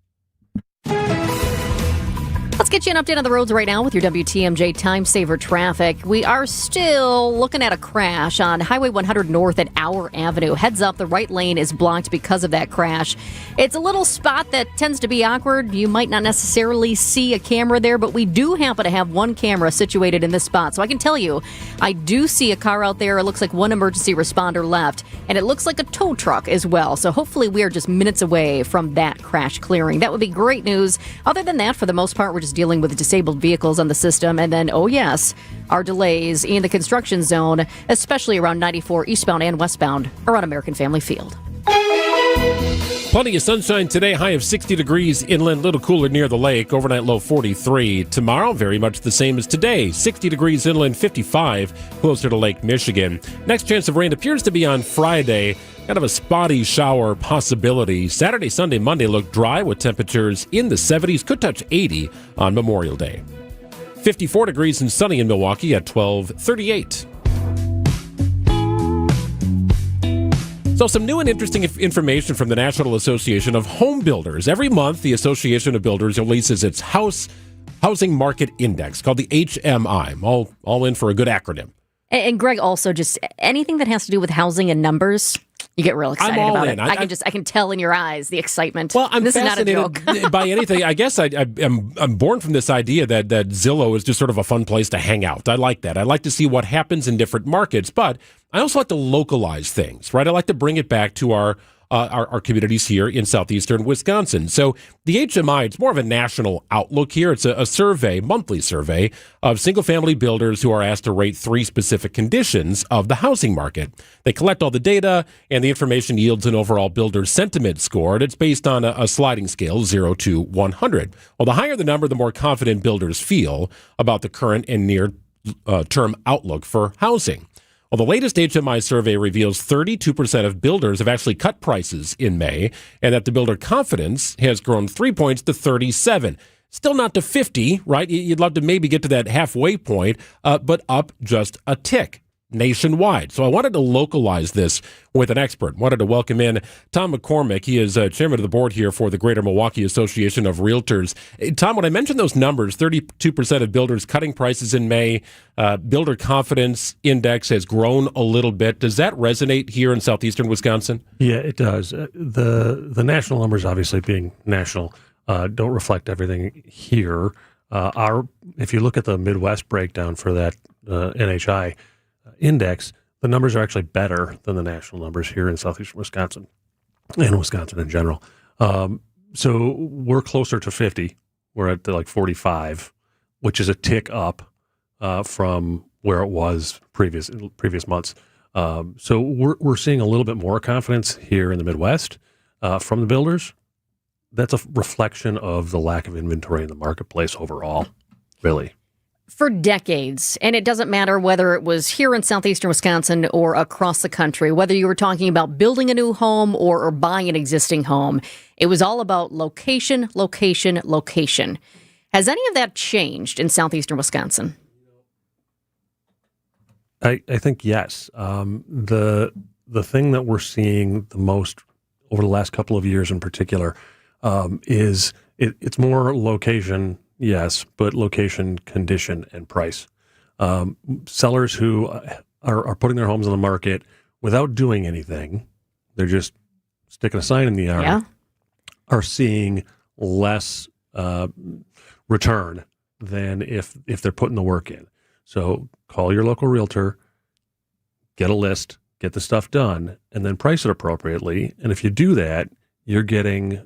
Let's get you an update on the roads right now with your WTMJ Time Saver traffic. We are still looking at a crash on Highway 100 North at Auer Avenue. Heads up, the right lane is blocked because of that crash. It's a little spot that tends to be awkward. You might not necessarily see a camera there, but we do happen to have one camera situated in this spot. So I can tell you, I do see a car out there. It looks like one emergency responder left, and it looks like a tow truck as well. So hopefully we are just minutes away from that crash clearing. That would be great news. Other than that, for the most part, we're just dealing with disabled vehicles on the system. And then, oh yes, our delays in the construction zone, especially around 94 eastbound and westbound around American Family Field. Plenty of sunshine today, high of 60 degrees inland, little cooler near the lake, overnight low 43. Tomorrow, very much the same as today, 60 degrees inland, 55 closer to Lake Michigan. Next chance of rain appears to be on Friday, kind of a spotty shower possibility. Saturday, Sunday, Monday look dry with temperatures in the 70s, could touch 80 on Memorial Day. 54 degrees and sunny in Milwaukee at 12:38. So some new and interesting information from the National Association of Home Builders. Every month, the Association of Builders releases its Housing Market Index called the HMI. I'm all in for a good acronym. And Greg, also just anything that has to do with housing and numbers, you get real excited about it. I can tell in your eyes the excitement. Well, I'm this fascinated is not a joke. by anything. I guess I'm born from this idea that Zillow is just sort of a fun place to hang out. I like that. I like to see what happens in different markets, but I also like to localize things, right? I like to bring it back to our communities here in southeastern Wisconsin. So the HMI, it's more of a national outlook here. It's a survey, monthly survey, of single-family builders who are asked to rate 3 specific conditions of the housing market. They collect all the data, and the information yields an overall builder sentiment score, and it's based on a sliding scale, 0 to 100. Well, the higher the number, the more confident builders feel about the current and near-term outlook for housing. Well, the latest HMI survey reveals 32% of builders have actually cut prices in May, and that the builder confidence has grown 3 points to 37. Still not to 50, right? You'd love to maybe get to that halfway point, but up just a tick nationwide. So I wanted to localize this with an expert. Wanted to welcome in Tom McCormick. He is chairman of the board here for the Greater Milwaukee Association of Realtors. Tom, when I mentioned those numbers, 32% of builders cutting prices in May, builder confidence index has grown a little bit. Does that resonate here in southeastern Wisconsin? Yeah, it does. The national numbers, obviously being national, don't reflect everything here. If you look at the Midwest breakdown for that NHI index, the numbers are actually better than the national numbers here in southeastern Wisconsin and Wisconsin in general. So we're closer to 50. We're at like 45, which is a tick up from where it was previous months. So we're seeing a little bit more confidence here in the Midwest from the builders. That's a reflection of the lack of inventory in the marketplace overall, really. For decades, and it doesn't matter whether it was here in southeastern Wisconsin or across the country, whether you were talking about building a new home or buying an existing home, it was all about location, location, location. Has any of that changed in southeastern Wisconsin? I think yes. The thing that we're seeing the most over the last couple of years in particular is it's more location. Yes, but location, condition, and price. Sellers who are putting their homes on the market without doing anything, they're just sticking a sign in the yard, are seeing less return than if they're putting the work in. So call your local realtor, get a list, get the stuff done, and then price it appropriately. And if you do that, you're getting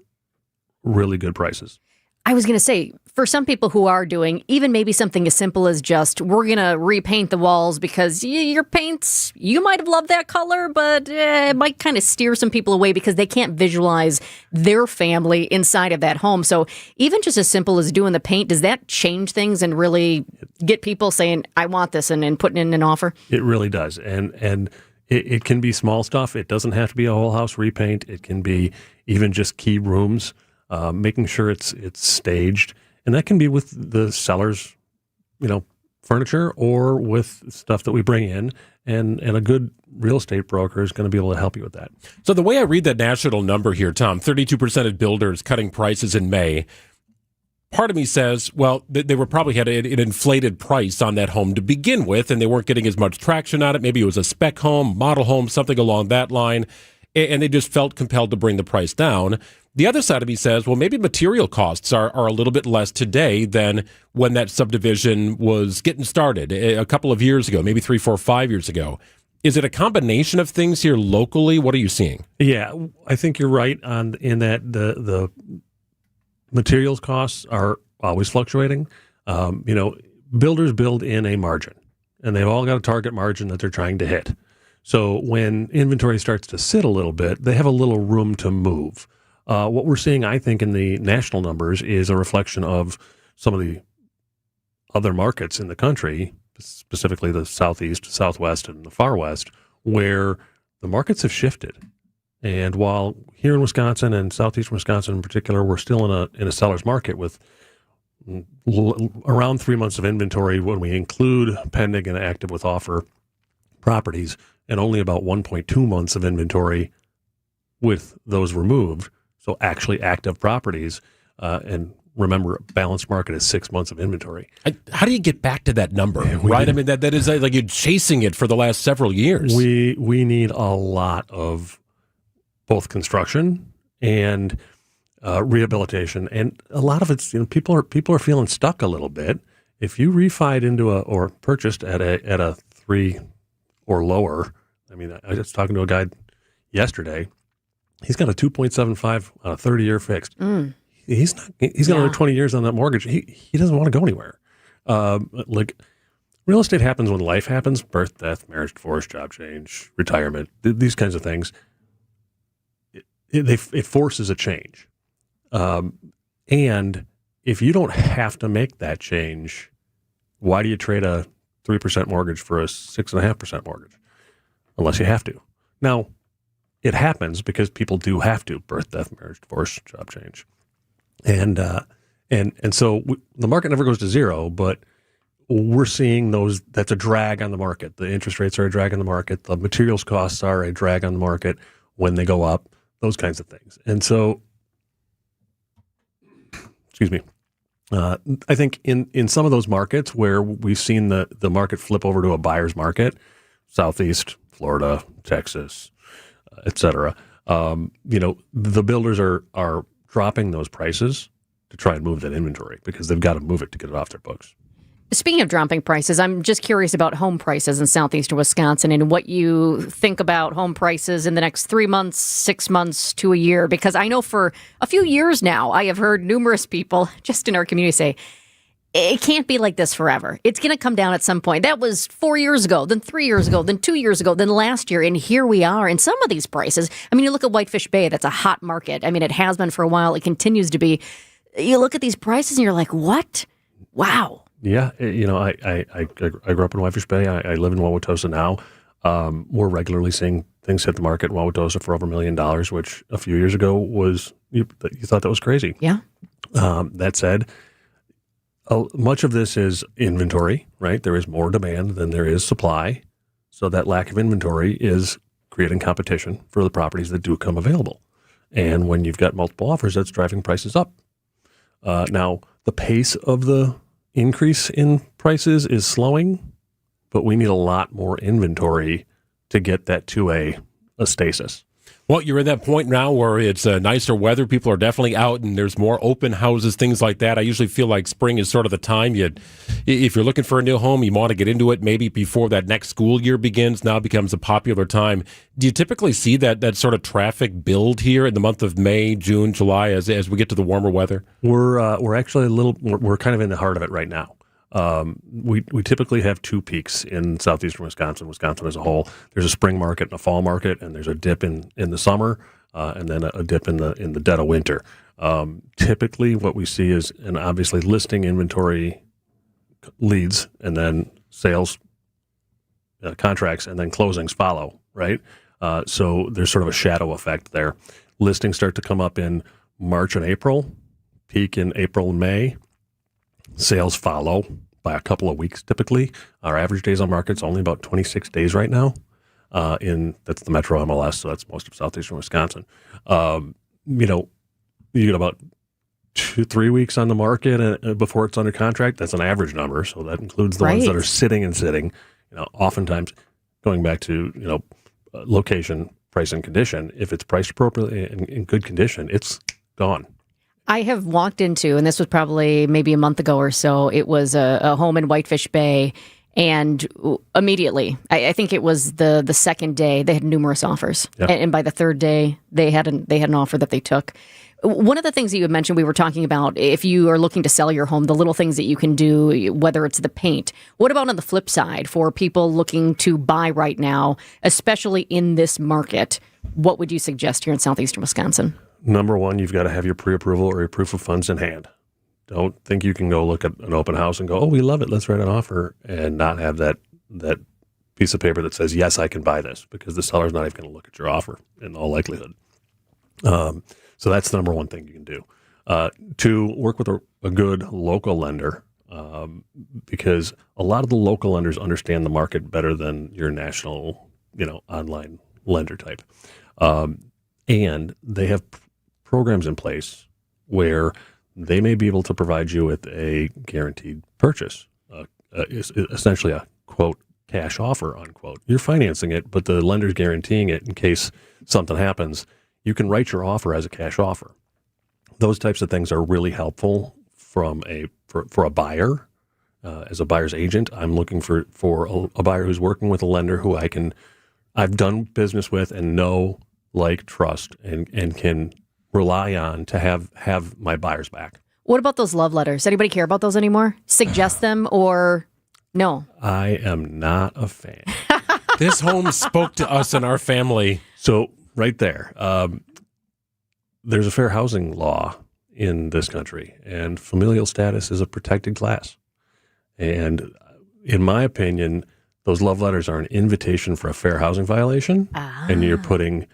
really good prices. I was going to say, for some people who are doing even maybe something as simple as just, we're going to repaint the walls because your paints, you might have loved that color, but it might kind of steer some people away because they can't visualize their family inside of that home. So even just as simple as doing the paint, does that change things and really get people saying, I want this and putting in an offer? It really does. And it can be small stuff. It doesn't have to be a whole house repaint. It can be even just key rooms. Making sure it's staged, and that can be with the seller's, furniture or with stuff that we bring in, and a good real estate broker is going to be able to help you with that. So the way I read that national number here, Tom, 32% of builders cutting prices in May. Part of me says, well, they were probably had an inflated price on that home to begin with, and they weren't getting as much traction on it. Maybe it was a spec home, model home, something along that line, and they just felt compelled to bring the price down. The other side of me says, well, maybe material costs are a little bit less today than when that subdivision was getting started a couple of years ago, maybe 3, 4, 5 years ago. Is it a combination of things here locally? What are you seeing? Yeah, I think you're right in that the materials costs are always fluctuating. Builders build in a margin, and they've all got a target margin that they're trying to hit. So when inventory starts to sit a little bit, they have a little room to move. What we're seeing, I think, in the national numbers is a reflection of some of the other markets in the country, specifically the Southeast, Southwest, and the Far West, where the markets have shifted. And while here in Wisconsin and Southeastern Wisconsin in particular, we're still in a seller's market with around 3 months of inventory when we include pending and active with offer properties, and only about 1.2 months of inventory with those removed. So actually active properties, and remember, a balanced market is 6 months of inventory. How do you get back to that number, right? I mean, that is like you're chasing it for the last several years. We need a lot of both construction and rehabilitation, and a lot of it's people are feeling stuck a little bit. If you refied into or purchased at a 3 or lower, I mean, I was talking to a guy yesterday. He's got a 2.75 on a 30-year fixed. He's got another 20 years on that mortgage. He doesn't want to go anywhere. Like real estate happens when life happens: birth, death, marriage, divorce, job change, retirement. These kinds of things. It forces a change, and if you don't have to make that change, why do you trade a 3% mortgage for a 6.5% mortgage? Unless you have to. Now, it happens because people do have to: birth, death, marriage, divorce, job change, and so the market never goes to zero. But we're seeing those. That's a drag on the market. The interest rates are a drag on the market. The materials costs are a drag on the market when they go up. Those kinds of things. And so, excuse me. I think in some of those markets where we've seen the market flip over to a buyer's market, Southeast, Florida, Texas, et cetera, the builders are dropping those prices to try and move that inventory because they've got to move it to get it off their books. Speaking of dropping prices, I'm just curious about home prices in southeastern Wisconsin and what you think about home prices in the next 3 months, 6 months to a year. Because I know for a few years now, I have heard numerous people just in our community say, it can't be like this forever. It's going to come down at some point. That was 4 years ago, then 3 years ago, then 2 years ago, then last year. And here we are. And some of these prices, I mean, you look at Whitefish Bay, that's a hot market. I mean, it has been for a while. It continues to be. You look at these prices and you're like, what? Wow. Yeah, I grew up in Whitefish Bay. I live in Wauwatosa now. We're regularly seeing things hit the market in Wauwatosa for over $1 million, which a few years ago was, you thought that was crazy. Yeah. That said, much of this is inventory, right? There is more demand than there is supply. So that lack of inventory is creating competition for the properties that do come available. And when you've got multiple offers, that's driving prices up. Now, the pace of the increase in prices is slowing, but we need a lot more inventory to get that to a stasis. Well, you're at that point now where it's nicer weather. People are definitely out, and there's more open houses, things like that. I usually feel like spring is sort of the time. If you're looking for a new home, you want to get into it maybe before that next school year begins. Now becomes a popular time. Do you typically see that sort of traffic build here in the month of May, June, July as we get to the warmer weather? We're actually we're kind of in the heart of it right now. We typically have two peaks in southeastern Wisconsin as a whole. There's a spring market and a fall market, and there's a dip in the summer, and then a dip in the dead of winter. Typically, what we see is, and obviously listing inventory leads, and then sales contracts, and then closings follow, right? So there's sort of a shadow effect there. Listings start to come up in March and April, peak in April and May. Sales follow by a couple of weeks typically. Our average days on market's only about 26 days right now. That's the Metro MLS, so that's most of southeastern Wisconsin. You get about 2-3 weeks on the market before it's under contract. That's an average number, so that includes the ones that are sitting. Oftentimes going back to location, price, and condition. If it's priced appropriately and in good condition, it's gone. I have walked into, and this was probably maybe a month ago or so, it was a home in Whitefish Bay, and immediately, I think it was the second day, they had numerous offers. Yep. And by the third day, they had an offer that they took. One of the things that you had mentioned, we were talking about, if you are looking to sell your home, the little things that you can do, whether it's the paint. What about on the flip side for people looking to buy right now, especially in this market? What would you suggest here in southeastern Wisconsin? Number one, you've got to have your pre-approval or your proof of funds in hand. Don't think you can go look at an open house and go, oh, we love it, let's write an offer, and not have that piece of paper that says, yes, I can buy this, because the seller's not even going to look at your offer in all likelihood. So that's the number one thing you can do. Two, work with a good local lender, because a lot of the local lenders understand the market better than your national, online lender type. And they have programs in place where they may be able to provide you with a guaranteed purchase, essentially a, quote, cash offer, unquote. You're financing it, but the lender's guaranteeing it in case something happens. You can write your offer as a cash offer. Those types of things are really helpful for a buyer. As a buyer's agent, I'm looking for a buyer who's working with a lender who I've done business with and know, like, trust, and can rely on to have my buyers back. What about those love letters? Anybody care about those anymore? Suggest them or no? I am not a fan. This home spoke to us and our family. So right there, there's a fair housing law in this country, and familial status is a protected class. And in my opinion, those love letters are an invitation for a fair housing violation, and you're putting...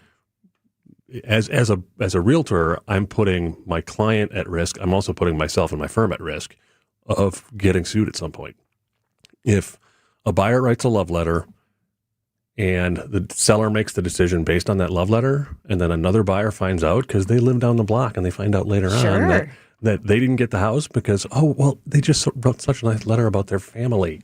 As a realtor, I'm putting my client at risk. I'm also putting myself and my firm at risk of getting sued at some point. If a buyer writes a love letter and the seller makes the decision based on that love letter, and then another buyer finds out because they live down the block and they find out later on that they didn't get the house because, they just wrote such a nice letter about their family.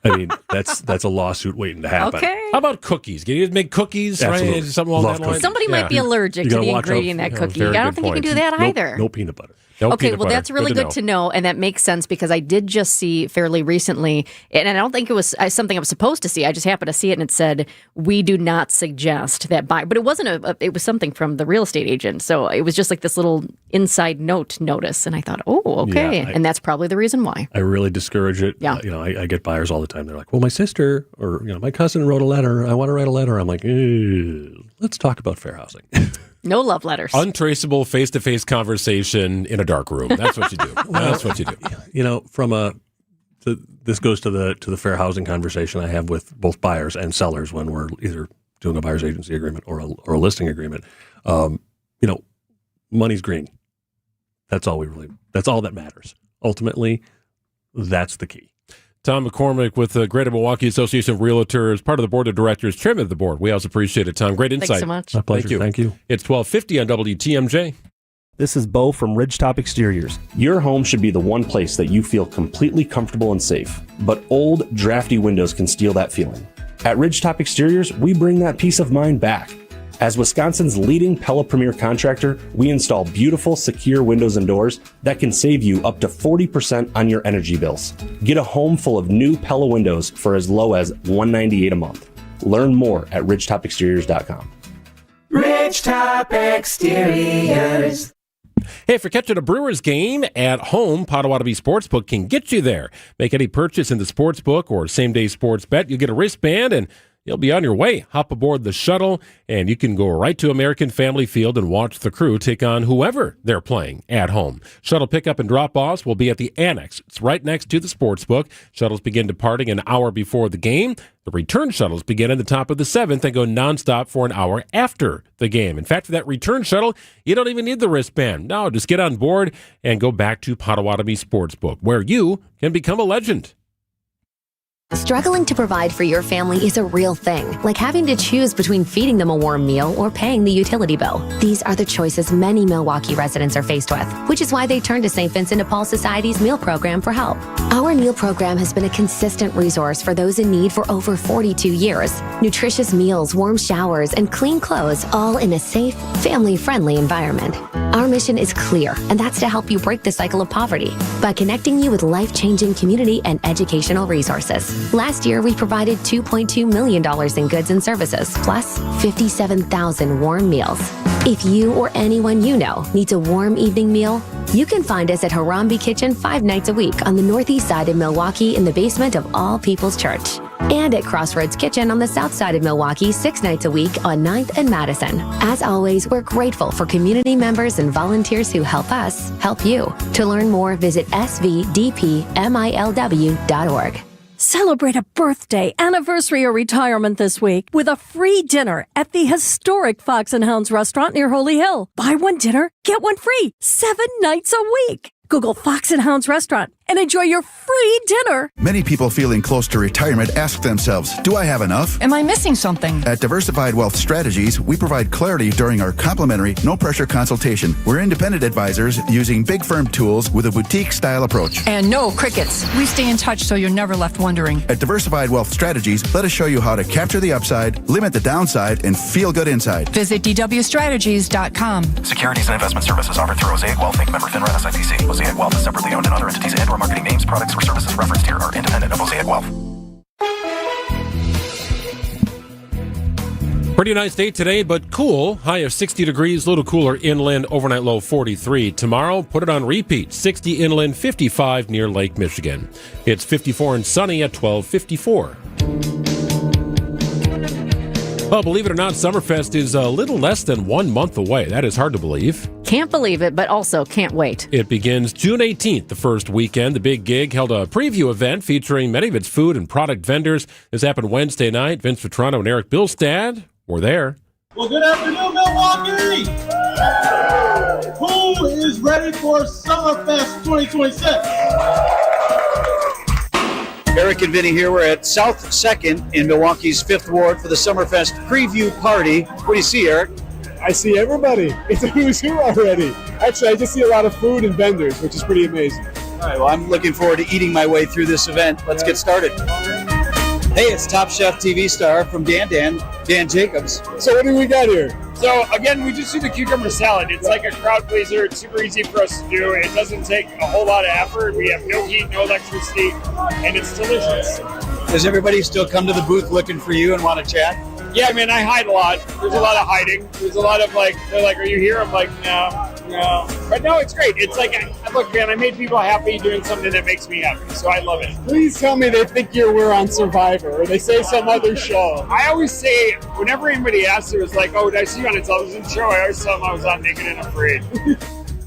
I mean, that's a lawsuit waiting to happen. Okay. How about cookies? Can you make cookies? Absolutely. Right? Something along Love that line. Somebody might be allergic to the ingredient in that cookie. I don't think you can do that either. No peanut butter. No Okay, peanut well, butter. that's really good to know, and that makes sense because I did just see fairly recently, and I don't think it was something I was supposed to see. I just happened to see it, and it said, "We do not suggest that buy." But it wasn't it was something from the real estate agent, so it was just like this little inside notice, and I thought, oh, okay, Yeah, and that's probably the reason why. I really discourage it. Yeah. I get buyers all the time. They're like, well, my sister or my cousin wrote a letter. I want to write a letter. I'm like, let's talk about fair housing. No love letters. Untraceable face-to-face conversation in a dark room. That's what you do. That's what you do. This goes to the fair housing conversation I have with both buyers and sellers when we're either doing a buyer's agency agreement or a listing agreement. Money's green. That's all that matters. Ultimately, that's the key. Tom McCormick with the Greater Milwaukee Association of Realtors, part of the board of directors, chairman of the board. We always appreciate it, Tom. Great insight. Thanks so much. My pleasure. Thank you. It's 12:50 on WTMJ. This is Bo from Ridgetop Exteriors. Your home should be the one place that you feel completely comfortable and safe, but old, drafty windows can steal that feeling. At Ridgetop Exteriors, we bring that peace of mind back. As Wisconsin's leading Pella Premier contractor, we install beautiful, secure windows and doors that can save you up to 40% on your energy bills. Get a home full of new Pella windows for as low as $198 a month. Learn more at ridgetopexteriors.com. Ridgetop Exteriors. Hey, if you're catching a Brewers game at home, Potawatomi Sportsbook can get you there. Make any purchase in the sportsbook or same-day sports bet. You get a wristband and you'll be on your way. Hop aboard the shuttle, and you can go right to American Family Field and watch the crew take on whoever they're playing at home. Shuttle pickup and drop-offs will be at the Annex. It's right next to the sportsbook. Shuttles begin departing an hour before the game. The return shuttles begin at the top of the 7th and go nonstop for an hour after the game. In fact, for that return shuttle, you don't even need the wristband. No, just get on board and go back to Potawatomi Sportsbook, where you can become a legend. Struggling to provide for your family is a real thing, like having to choose between feeding them a warm meal or paying the utility bill. These are the choices many Milwaukee residents are faced with, which is why they turn to St. Vincent de Paul Society's meal program for help. Our meal program has been a consistent resource for those in need for over 42 years. Nutritious meals, warm showers, and clean clothes, all in a safe, family-friendly environment. Our mission is clear, and that's to help you break the cycle of poverty by connecting you with life-changing community and educational resources. Last year, we provided $2.2 million in goods and services, plus 57,000 warm meals. If you or anyone you know needs a warm evening meal, you can find us at Harambe Kitchen 5 nights a week on the northeast side of Milwaukee in the basement of All People's Church. And at Crossroads Kitchen on the south side of Milwaukee 6 nights a week on 9th and Madison. As always, we're grateful for community members and volunteers who help us help you. To learn more, visit svdpmilw.org. Celebrate a birthday, anniversary, or retirement this week with a free dinner at the historic Fox and Hounds restaurant near Holy Hill. Buy one dinner, get one free, 7 nights a week. Google Fox and Hounds restaurant and enjoy your free dinner. Many people feeling close to retirement ask themselves, do I have enough? Am I missing something? At Diversified Wealth Strategies, we provide clarity during our complimentary, no-pressure consultation. We're independent advisors using big firm tools with a boutique-style approach. And no crickets. We stay in touch so you're never left wondering. At Diversified Wealth Strategies, let us show you how to capture the upside, limit the downside, and feel good inside. Visit dwstrategies.com. Securities and investment services offered through Mosaic Wealth Inc. Member FINRA SIPC. Mosaic Wealth is separately owned, and other entities and/or marketing names, products, or services referenced here are independent of Mosaic Wealth. Pretty nice day today, but cool. High of 60 degrees, a little cooler inland, overnight low 43. Tomorrow, put it on repeat. 60 inland, 55 near Lake Michigan. It's 54 and sunny at 12:54. Well, believe it or not, Summerfest is a little less than 1 month away. That is hard to believe. Can't believe it, but also can't wait. It begins June 18th, the first weekend. The Big Gig held a preview event featuring many of its food and product vendors. This happened Wednesday night. Vince Vitrano and Eric Bilstad were there. Well, good afternoon, Milwaukee! Who is ready for Summerfest 2026? Eric and Vinny here. We're at South 2nd in Milwaukee's 5th Ward for the Summerfest preview party. What do you see, Eric? I see everybody. It's a who's who already. Actually, I just see a lot of food and vendors, which is pretty amazing. All right, well, I'm looking forward to eating my way through this event. Let's get started. Hey, it's Top Chef TV star from Dan Jacobs. So what do we got here? So again, we just do the cucumber salad. It's like a crowd pleaser. It's super easy for us to do. It doesn't take a whole lot of effort. We have no heat, no electricity, and it's delicious. Does everybody still come to the booth looking for you and want to chat? Yeah, I mean, I hide a lot. There's a lot of hiding. There's a lot of they're like, are you here? I'm like, no. But no, it's great. It's like, look, man, I made people happy doing something that makes me happy, so I love it. Please tell me they think we're on Survivor, or they say some other show. I always say, whenever anybody asks, it was like, oh, did I see you on a television show? I always tell them I was on Naked and Afraid.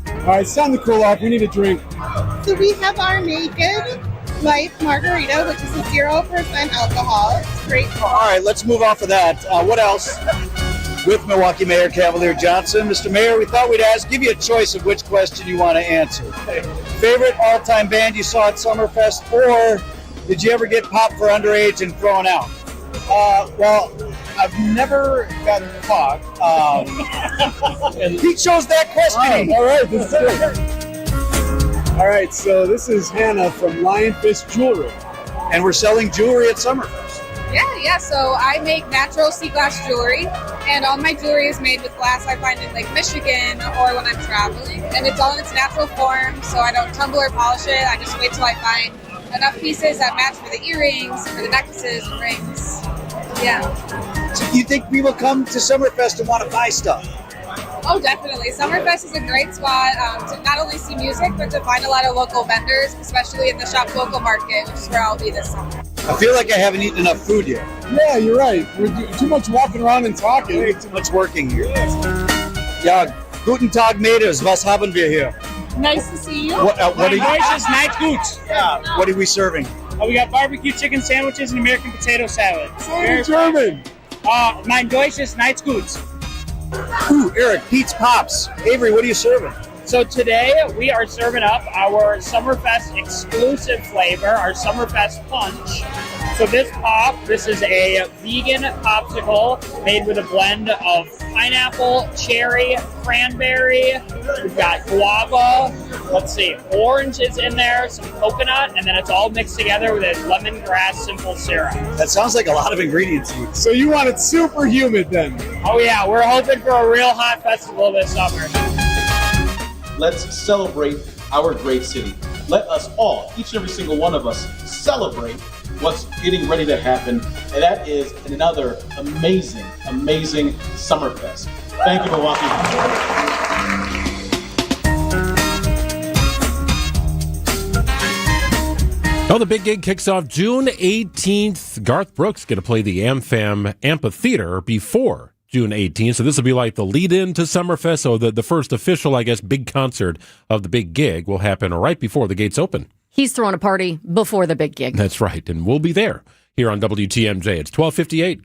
All right, it's time to cool off. We need a drink. So we have our Naked Life Margarita, which is a 0% alcohol. It's great. All right, let's move off of that. What else? With Milwaukee Mayor Cavalier Johnson. Mr. Mayor, we thought we'd give you a choice of which question you want to answer. Favorite all-time band you saw at Summerfest, or did you ever get popped for underage and thrown out? Well, I've never gotten caught. He chose that question. All right, this is good. All right, so this is Hannah from Lion Fist Jewelry. And we're selling jewelry at Summerfest. Yeah. So I make natural sea glass jewelry, and all my jewelry is made with glass I find in Lake Michigan or when I'm traveling. And it's all in its natural form, so I don't tumble or polish it. I just wait till I find enough pieces that match for the earrings, for the necklaces and rings. Yeah. So do you think people come to Summerfest and want to buy stuff? Oh, definitely. Summerfest is a great spot to not only see music, but to find a lot of local vendors, especially in the Shop Local Market, which is where I'll be this summer. I feel like I haven't eaten enough food yet. Yeah, you're right. We're too much walking around and talking. Way too much working here. Ja, guten Tag, Mädels. Was haben wir hier? Nice to see you. What are you? Delicious night goods. Yeah. What are we serving? We got barbecue chicken sandwiches and American potato salad. Very German. Mein Deutsch ist night goods. Ooh, Eric, Pete's Pops. Avery, what are you serving? So today we are serving up our Summerfest exclusive flavor, our Summerfest Punch. So this is a vegan popsicle made with a blend of pineapple, cherry, cranberry. We've got guava. Orange is in there, some coconut, and then it's all mixed together with a lemongrass simple syrup. That sounds like a lot of ingredients. So you want it super humid then? Oh yeah, we're hoping for a real hot festival this summer. Let's celebrate our great city. Let us all, each and every single one of us, celebrate what's getting ready to happen. And that is another amazing, amazing Summerfest. Thank you, Milwaukee. Oh, the big gig kicks off June 18th. Garth Brooks going to play the AmFam Amphitheater before June 18th. So this will be like the lead-in to Summerfest. So the first official, I guess, big concert of the big gig will happen right before the gates open. He's throwing a party before the big gig. That's right. And we'll be there here on WTMJ. It's 12:58.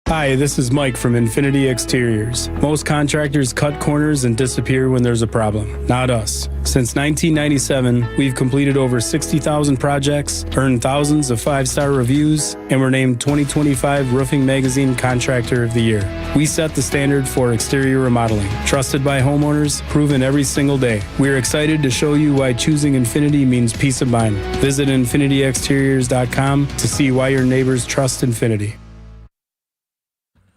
Hi, this is Mike from Infinity Exteriors. Most contractors cut corners and disappear when there's a problem. Not us. Since 1997, we've completed over 60,000 projects, earned thousands of 5-star reviews, and were named 2025 Roofing Magazine Contractor of the Year. We set the standard for exterior remodeling. Trusted by homeowners, proven every single day. We're excited to show you why choosing Infinity means peace of mind. Visit infinityexteriors.com to see why your neighbors trust Infinity.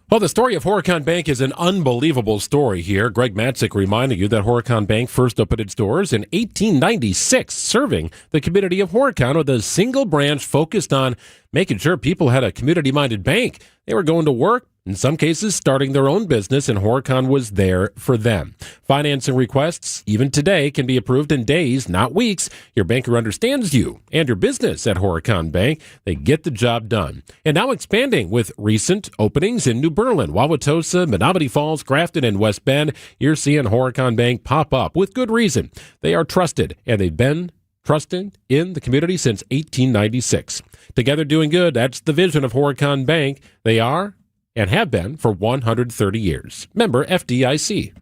Well, the story of Horicon Bank is an unbelievable story here. Greg Matzik reminding you that Horicon Bank first opened its doors in 1896, serving the community of Horicon with a single branch focused on making sure people had a community-minded bank. They were going to work, in some cases starting their own business, and Horicon was there for them. Financing requests, even today, can be approved in days, not weeks. Your banker understands you and your business at Horicon Bank. They get the job done. And now expanding with recent openings in New Berlin, Wauwatosa, Menominee Falls, Grafton, and West Bend. You're seeing Horicon Bank pop up with good reason. They are trusted, and they've been trusted in the community since 1896. Together doing good, that's the vision of Horicon Bank. They are and have been for 130 years. Member FDIC.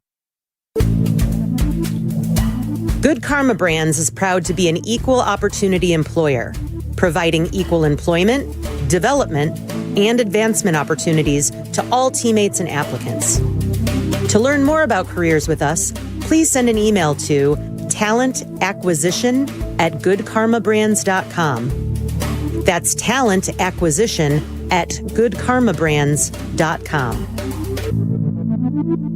Good Karma Brands is proud to be an equal opportunity employer, providing equal employment, development, and advancement opportunities to all teammates and applicants. To learn more about careers with us, please send an email to talentacquisition@goodkarmabrands.com. That's talentacquisition@goodkarmabrands.com.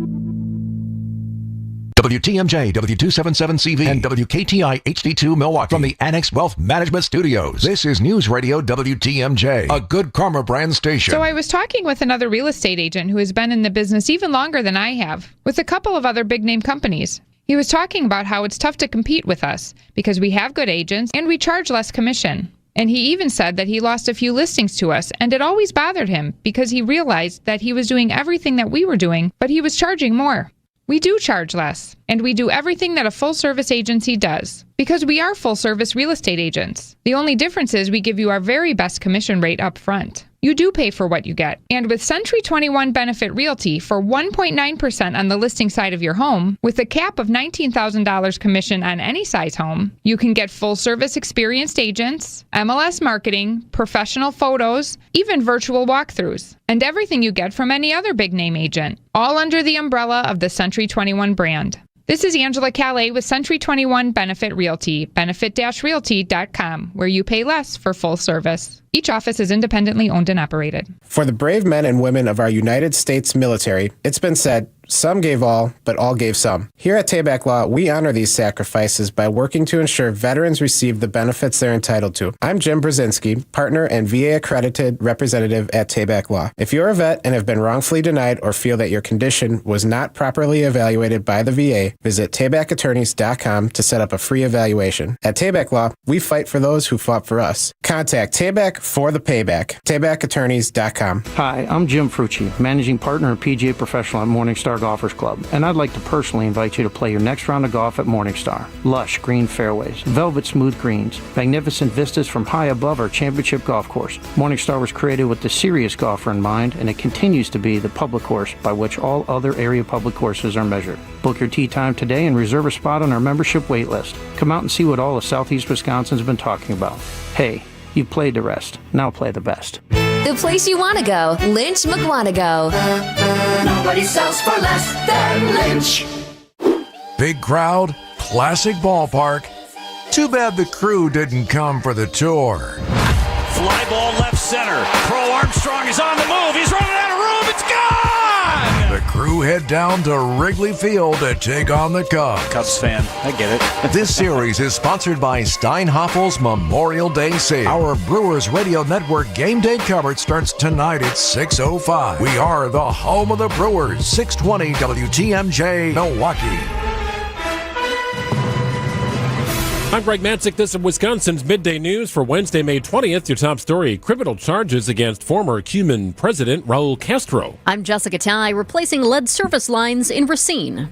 WTMJ, W277CV, and WKTI HD2 Milwaukee from the Annex Wealth Management Studios. This is News Radio WTMJ, a Good Karma brand station. So I was talking with another real estate agent who has been in the business even longer than I have, with a couple of other big name companies. He was talking about how it's tough to compete with us because we have good agents and we charge less commission. And he even said that he lost a few listings to us, and it always bothered him because he realized that he was doing everything that we were doing, but he was charging more. We do charge less, and we do everything that a full-service agency does, because we are full-service real estate agents. The only difference is we give you our very best commission rate up front. You do pay for what you get. And with Century 21 Benefit Realty for 1.9% on the listing side of your home, with a cap of $19,000 commission on any size home, you can get full-service experienced agents, MLS marketing, professional photos, even virtual walkthroughs, and everything you get from any other big-name agent, all under the umbrella of the Century 21 brand. This is Angela Calais with Century 21 Benefit Realty, benefit-realty.com, where you pay less for full service. Each office is independently owned and operated. For the brave men and women of our United States military, it's been said, some gave all, but all gave some. Here at Tabak Law, we honor these sacrifices by working to ensure veterans receive the benefits they're entitled to. I'm Jim Brzezinski, partner and VA-accredited representative at Tabak Law. If you're a vet and have been wrongfully denied or feel that your condition was not properly evaluated by the VA, visit tabakattorneys.com to set up a free evaluation. At Tabak Law, we fight for those who fought for us. Contact Tabak for the payback. tabakattorneys.com. Hi, I'm Jim Frucci, managing partner and PGA professional at Morningstar Golfers Club, and I'd like to personally invite you to play your next round of golf at Morningstar. Lush green fairways, velvet smooth greens, magnificent vistas from high above our championship golf course. Morningstar was created with the serious golfer in mind, and it continues to be the public course by which all other area public courses are measured. Book your tee time today and reserve a spot on our membership wait list. Come out and see what all of Southeast Wisconsin's been talking about. Hey, you've played the rest. Now play the best. The place you want to go, Lynch McWanago. Nobody sells for less than Lynch. Big crowd, classic ballpark. Too bad the crew didn't come for the tour. Fly ball left center. Crow Armstrong is on the move. He's running out of room. It's gone! The crew head down to Wrigley Field to take on the Cubs. Cubs fan, I get it. This series is sponsored by Steinhaffel's Memorial Day Sale. Our Brewers Radio Network game day coverage starts tonight at 6:05. We are the home of the Brewers, 620 WTMJ, Milwaukee. I'm Greg Matzik. This is Wisconsin's Midday News for Wednesday, May 20th. Your top story, criminal charges against former Cuban President Raul Castro. I'm Jessica Ty, replacing lead service lines in Racine.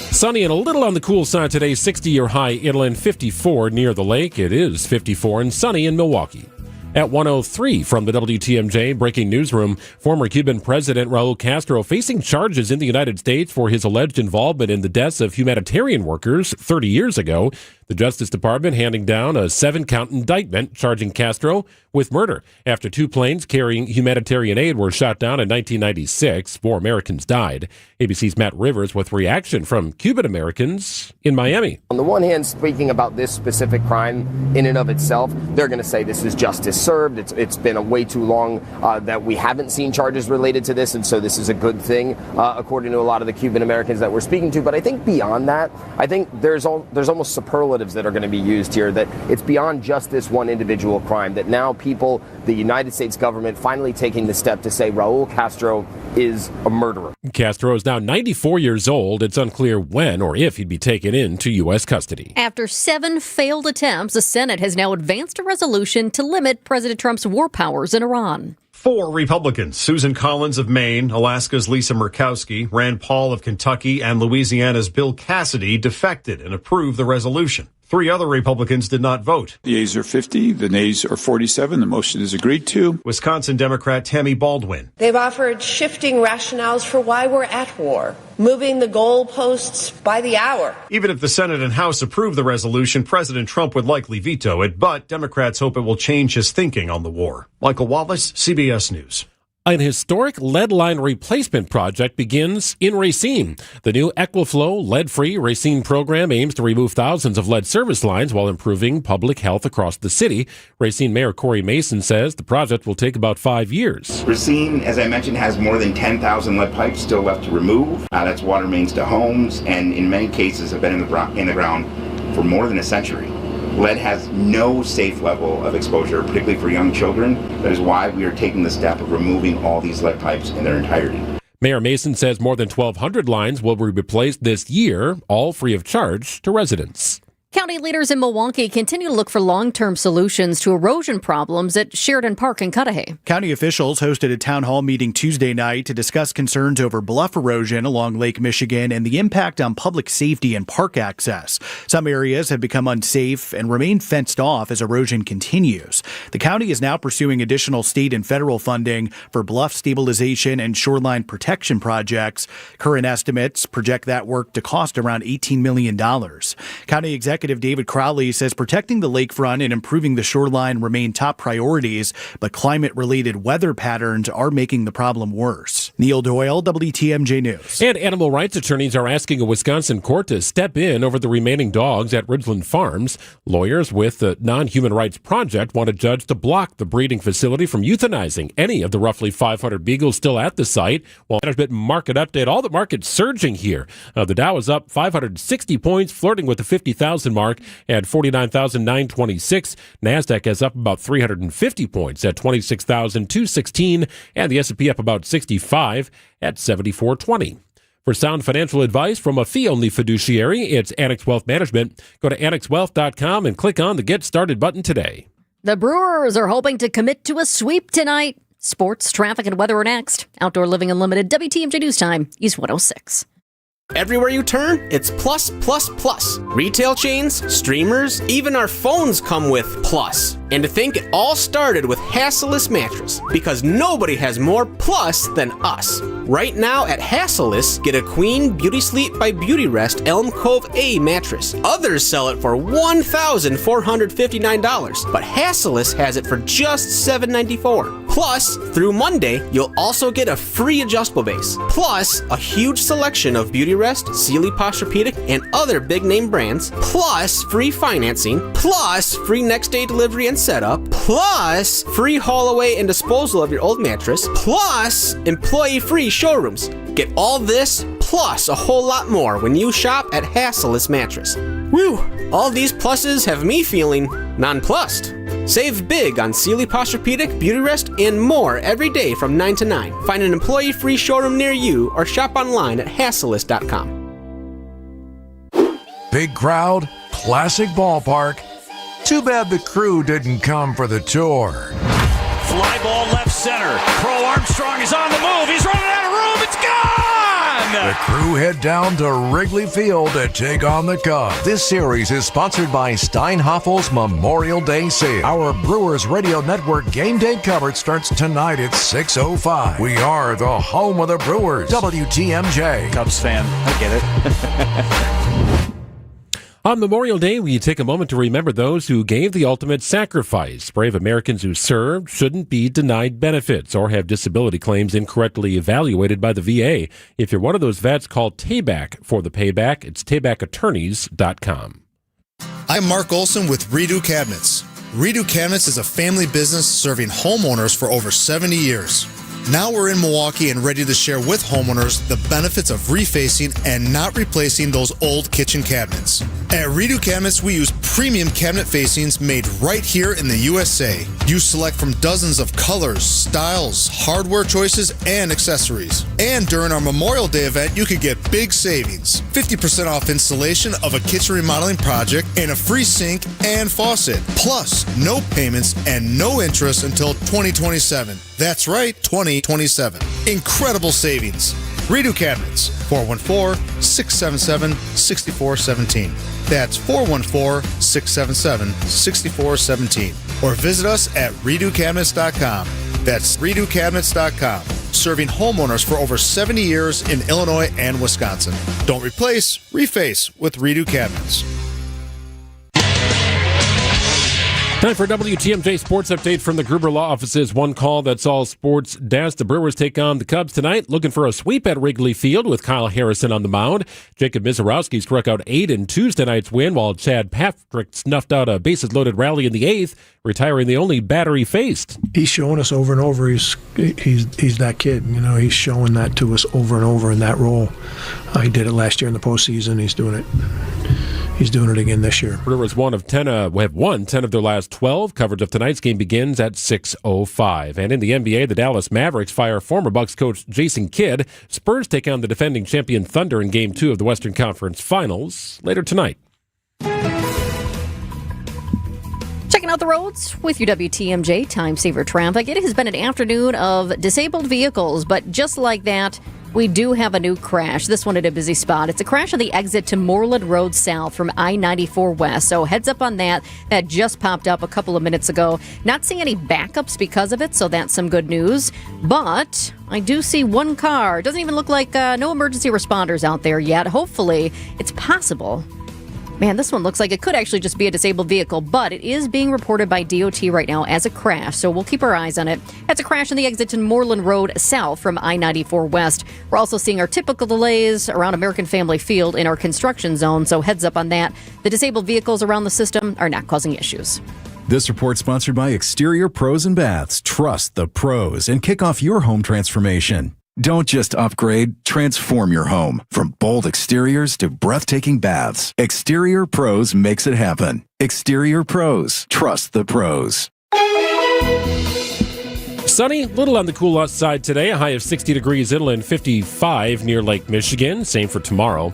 Sunny and a little on the cool side today, 60-year high inland, 54 near the lake. It is 54 and sunny in Milwaukee. At 1:03 from the WTMJ Breaking Newsroom, former Cuban President Raul Castro facing charges in the United States for his alleged involvement in the deaths of humanitarian workers 30 years ago. The Justice Department handing down a 7-count indictment charging Castro with murder after 2 planes carrying humanitarian aid were shot down in 1996. 4 Americans died. ABC's Matt Rivers with reaction from Cuban Americans in Miami. On the one hand, speaking about this specific crime in and of itself, they're going to say this is justice served. It's been a way too long that we haven't seen charges related to this, and so this is a good thing, according to a lot of the Cuban Americans that we're speaking to. But I think beyond that, I think there's almost superlatives that are going to be used here, that it's beyond just this one individual crime, that now people, the United States government, finally taking the step to say Raul Castro is a murderer. Castro is now 94 years old. It's unclear when or if he'd be taken into U.S. custody. After 7 failed attempts, the Senate has now advanced a resolution to limit President Trump's war powers in Iran. 4 Republicans, Susan Collins of Maine, Alaska's Lisa Murkowski, Rand Paul of Kentucky, and Louisiana's Bill Cassidy defected and approved the resolution. 3 other Republicans did not vote. The yeas are 50, the nays are 47. The motion is agreed to. Wisconsin Democrat Tammy Baldwin. They've offered shifting rationales for why we're at war, moving the goalposts by the hour. Even if the Senate and House approve the resolution, President Trump would likely veto it, but Democrats hope it will change his thinking on the war. Michael Wallace, CBS News. An historic lead line replacement project begins in Racine. The new Equiflow lead-free Racine program aims to remove thousands of lead service lines while improving public health across the city. Racine Mayor Corey Mason says the project will take about 5 years. Racine, as I mentioned, has more than 10,000 lead pipes still left to remove. That's water mains to homes, and in many cases have been in the ground for more than a century. Lead has no safe level of exposure, particularly for young children. That is why we are taking the step of removing all these lead pipes in their entirety. Mayor Mason says more than 1,200 lines will be replaced this year, all free of charge to residents. County leaders in Milwaukee continue to look for long-term solutions to erosion problems at Sheridan Park in Cudahy. County officials hosted a town hall meeting Tuesday night to discuss concerns over bluff erosion along Lake Michigan and the impact on public safety and park access. Some areas have become unsafe and remain fenced off as erosion continues. The county is now pursuing additional state and federal funding for bluff stabilization and shoreline protection projects. Current estimates project that work to cost around $18 million. County Executive David Crowley says protecting the lakefront and improving the shoreline remain top priorities, but climate-related weather patterns are making the problem worse. Neil Doyle, WTMJ News. And animal rights attorneys are asking a Wisconsin court to step in over the remaining dogs at Ridgeland Farms. Lawyers with the Non-Human Rights Project want a judge to block the breeding facility from euthanizing any of the roughly 500 beagles still at the site. Well, management market update, all the markets surging here. The Dow is up 560 points, flirting with the 50,000 mark at 49,926. NASDAQ is up about 350 points at 26,216, and the S&P up about 65 at 7420. For sound financial advice from a fee-only fiduciary, it's Annex Wealth Management. Go to annexwealth.com and click on the Get Started button today. The Brewers are hoping to commit to a sweep tonight. Sports, traffic, and weather are next. Outdoor Living Unlimited, WTMJ News Time, East 106. Everywhere you turn, it's plus, plus, plus. Retail chains, streamers, even our phones come with plus. And to think it all started with Hassellus Mattress, because nobody has more plus than us. Right now at Hassellus, get a Queen Beauty Sleep by Beauty Rest Elm Cove A mattress. Others sell it for $1,459, but Hassellus has it for just $794. Plus, through Monday, you'll also get a free adjustable base. Plus, a huge selection of Beauty Rest, Sealy Posturepedic, and other big name brands. Plus, free financing. Plus, free next day delivery and setup. Plus, free haul away and disposal of your old mattress. Plus, employee free showrooms. Get all this plus a whole lot more when you shop at Hassellus Mattress. Woo! All these pluses have me feeling nonplussed. Save big on Sealy Posturepedic, Beauty Rest, and more every day from 9 to 9. Find an employee-free showroom near you or shop online at Hassellus.com. Big crowd, classic ballpark. Too bad the crew didn't come for the tour. Fly ball left center. Crow Armstrong is on the move. He's running out of room. It's gone! The crew head down to Wrigley Field to take on the Cubs. This series is sponsored by Steinhaffel's Memorial Day Sale. Our Brewers Radio Network game day coverage starts tonight at 6:05. We are the home of the Brewers. WTMJ. Cubs fan, I get it. On Memorial Day, we take a moment to remember those who gave the ultimate sacrifice. Brave Americans who served shouldn't be denied benefits or have disability claims incorrectly evaluated by the VA. If you're one of those vets, call Tayback for the payback. It's taybackattorneys.com. I'm Mark Olson with Redo Cabinets. Redo Cabinets is a family business serving homeowners for over 70 years. Now we're in Milwaukee and ready to share with homeowners the benefits of refacing and not replacing those old kitchen cabinets. At Redo Cabinets, we use premium cabinet facings made right here in the USA. You select from dozens of colors, styles, hardware choices, and accessories. And during our Memorial Day event, you could get big savings. 50% off installation of a kitchen remodeling project and a free sink and faucet. Plus, no payments and no interest until 2027. That's right, 2027. Incredible savings. Redo Cabinets, 414-677-6417. That's 414-677-6417. Or visit us at redocabinets.com. That's redocabinets.com. Serving homeowners for over 70 years in Illinois and Wisconsin. Don't replace, reface with Redo Cabinets. Time for a WTMJ Sports Update from the Gruber Law Office's One Call That's All Sports Desk. The Brewers take on the Cubs tonight, looking for a sweep at Wrigley Field with Kyle Harrison on the mound. Jacob Mizorowski struck out 8 in Tuesday night's win, while Chad Patrick snuffed out a bases-loaded rally in the 8th, retiring the only batter he faced. He's showing us over and over he's that kid. You know, he's showing that to us over and over in that role. He did it last year in the postseason. He's doing it. He's doing it again this year. Brewers have won 10 of their last 12. Coverage of tonight's game begins at 6:05. And in the NBA, the Dallas Mavericks fire former Bucks coach Jason Kidd. Spurs take on the defending champion Thunder in Game 2 of the Western Conference Finals later tonight. Checking out the roads with your WTMJ Time Saver Traffic. It has been an afternoon of disabled vehicles, but just like that, we do have a new crash. This one at a busy spot. It's a crash on the exit to Moreland Road South from I-94 West. So heads up on that. That just popped up a couple of minutes ago. Not seeing any backups because of it, so that's some good news. But I do see one car. It doesn't even look like no emergency responders out there yet. Hopefully, it's possible. Man, this one looks like it could actually just be a disabled vehicle, but it is being reported by DOT right now as a crash, so we'll keep our eyes on it. That's a crash on the exit to Moreland Road South from I-94 West. We're also seeing our typical delays around American Family Field in our construction zone, so heads up on that. The disabled vehicles around the system are not causing issues. This report sponsored by Exterior Pros and Baths. Trust the pros and kick off your home transformation. Don't just upgrade, transform your home. From bold exteriors to breathtaking baths, Exterior Pros makes it happen. Exterior Pros, trust the pros. Sunny, little on the cool side today. A high of 60 degrees inland, 55 near Lake Michigan. Same for tomorrow.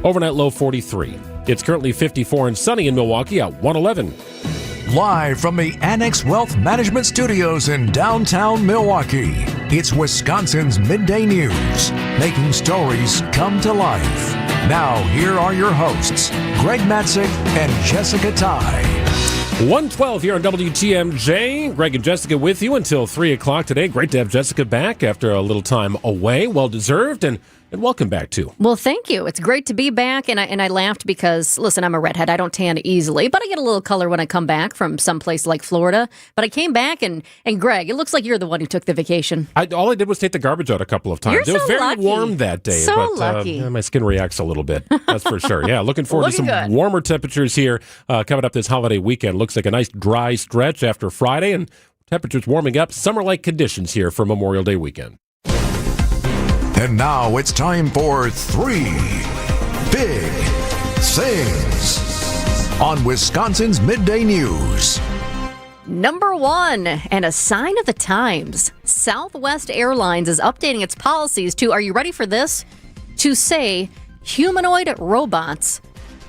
Overnight low 43. It's currently 54 and sunny in Milwaukee at 111. Live from the Annex Wealth Management Studios in downtown Milwaukee, it's Wisconsin's Midday News, making stories come to life. Now, here are your hosts, Greg Matzik and Jessica Ty. 112 here on WTMJ. Greg and Jessica with you until 3 o'clock today. Great to have Jessica back after a little time away. Well-deserved, and welcome back, too. Well, thank you. It's great to be back, and I laughed because, listen, I'm a redhead. I don't tan easily, but I get a little color when I come back from someplace like Florida. But I came back, and Greg, it looks like you're the one who took the vacation. All I did was take the garbage out a couple of times. You're it was so very lucky. warm that day. So but, lucky. My skin reacts a little bit, that's for sure. Yeah, looking forward to some good. warmer temperatures here coming up this holiday weekend. Looks like a nice dry stretch after Friday, and temperatures warming up. Summer-like conditions here for Memorial Day weekend. And now it's time for 3 Big Things on Wisconsin's Midday News. Number 1, and a sign of the times. Southwest Airlines is updating its policies to, are you ready for this? To say humanoid robots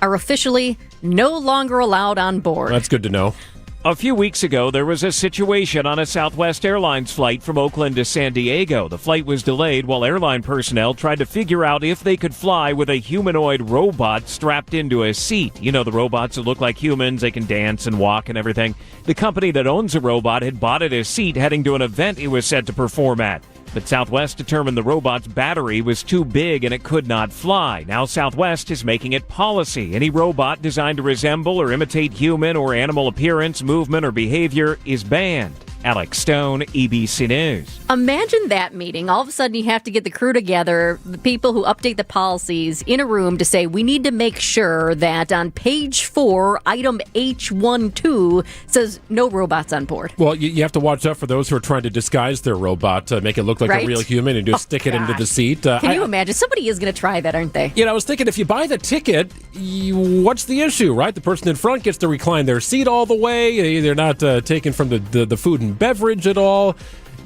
are officially no longer allowed on board. That's good to know. A few weeks ago, there was a situation on a Southwest Airlines flight from Oakland to San Diego. The flight was delayed while airline personnel tried to figure out if they could fly with a humanoid robot strapped into a seat. You know, the robots that look like humans, they can dance and walk and everything. The company that owns the robot had bought it a seat heading to an event it was set to perform at. But Southwest determined the robot's battery was too big and it could not fly. Now Southwest is making it policy. Any robot designed to resemble or imitate human or animal appearance, movement, or behavior is banned. Alex Stone, EBC News. Imagine that meeting. All of a sudden, you have to get the crew together, the people who update the policies, in a room to say, we need to make sure that on page 4, item H12 says no robots on board. Well, you have to watch out for those who are trying to disguise their robot, make it look like Right? a real human and just stick it into the seat. Can you imagine? Somebody is going to try that, aren't they? You know, I was thinking, if you buy the ticket, what's the issue, right? The person in front gets to recline their seat all the way. They're not taken from the food and beverage at all.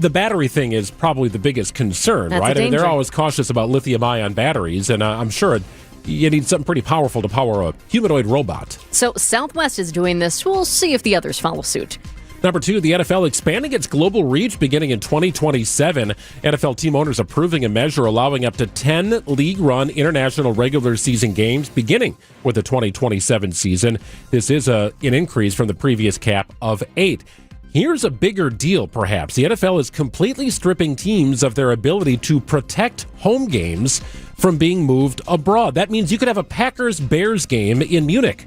The battery thing is probably the biggest concern, That's right? a I mean, they're danger. always cautious about lithium-ion batteries, and I'm sure you need something pretty powerful to power a humanoid robot. So Southwest is doing this. We'll see if the others follow suit. Number 2, the NFL expanding its global reach beginning in 2027. NFL team owners approving a measure allowing up to 10 league-run international regular season games beginning with the 2027 season. This is an increase from the previous cap of 8. Here's a bigger deal, perhaps. The NFL is completely stripping teams of their ability to protect home games from being moved abroad. That means you could have a Packers-Bears game in Munich.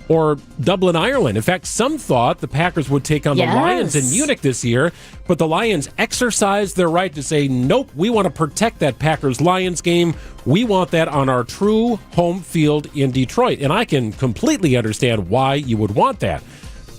or Dublin, Ireland. In fact, some thought the Packers would take on the Lions in Munich this year, but the Lions exercised their right to say, nope, we want to protect that Packers-Lions game. We want that on our true home field in Detroit. And I can completely understand why you would want that.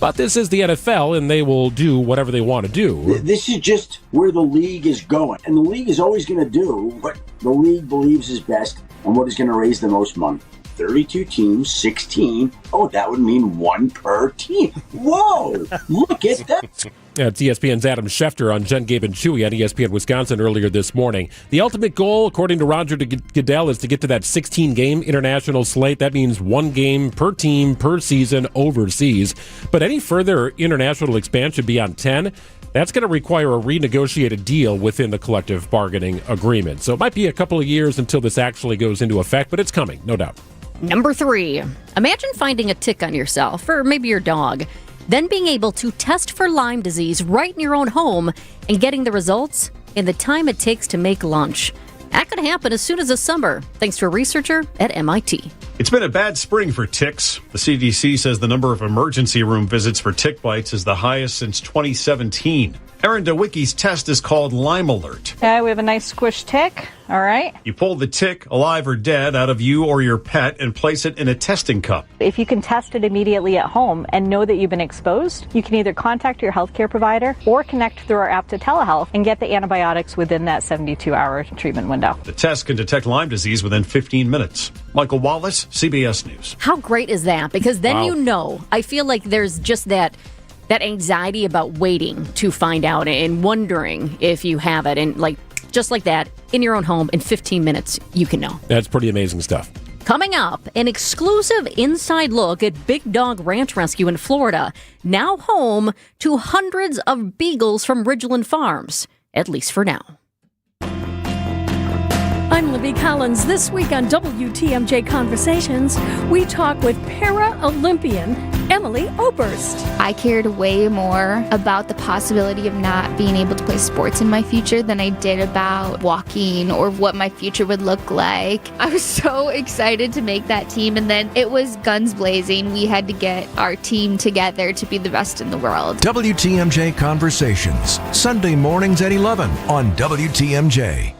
But this is the NFL, and they will do whatever they want to do. This is just where the league is going. And the league is always going to do what the league believes is best and what is going to raise the most money. 32 teams, 16. Oh, that would mean one per team. Whoa, look at that. It's ESPN's Adam Schefter on Jen, Gabe, and Chewy on ESPN Wisconsin earlier this morning. The ultimate goal, according to Roger Goodell, is to get to that 16-game international slate. That means one game per team per season overseas. But any further international expansion beyond 10, that's going to require a renegotiated deal within the collective bargaining agreement. So it might be a couple of years until this actually goes into effect, but it's coming, no doubt. Number 3, imagine finding a tick on yourself or maybe your dog, then being able to test for Lyme disease right in your own home and getting the results in the time it takes to make lunch. That could happen as soon as the summer, thanks to a researcher at MIT. It's been a bad spring for ticks. The CDC says the number of emergency room visits for tick bites is the highest since 2017. Erin DeWicki's test is called Lyme Alert. Okay, we have a nice squish tick. All right. You pull the tick, alive or dead, out of you or your pet and place it in a testing cup. If you can test it immediately at home and know that you've been exposed, you can either contact your healthcare provider or connect through our app to telehealth and get the antibiotics within that 72-hour treatment window. The test can detect Lyme disease within 15 minutes. Michael Wallace, CBS News. How great is that? Because then you know, I feel like there's just that anxiety about waiting to find out and wondering if you have it. And just like that, in your own home, in 15 minutes, you can know. That's pretty amazing stuff. Coming up, an exclusive inside look at Big Dog Ranch Rescue in Florida, now home to hundreds of beagles from Ridgeland Farms, at least for now. I'm Libby Collins. This week on WTMJ Conversations, we talk with para-Olympian Emily Oberst. I cared way more about the possibility of not being able to play sports in my future than I did about walking or what my future would look like. I was so excited to make that team, and then it was guns blazing. We had to get our team together to be the best in the world. WTMJ Conversations, Sunday mornings at 11 on WTMJ.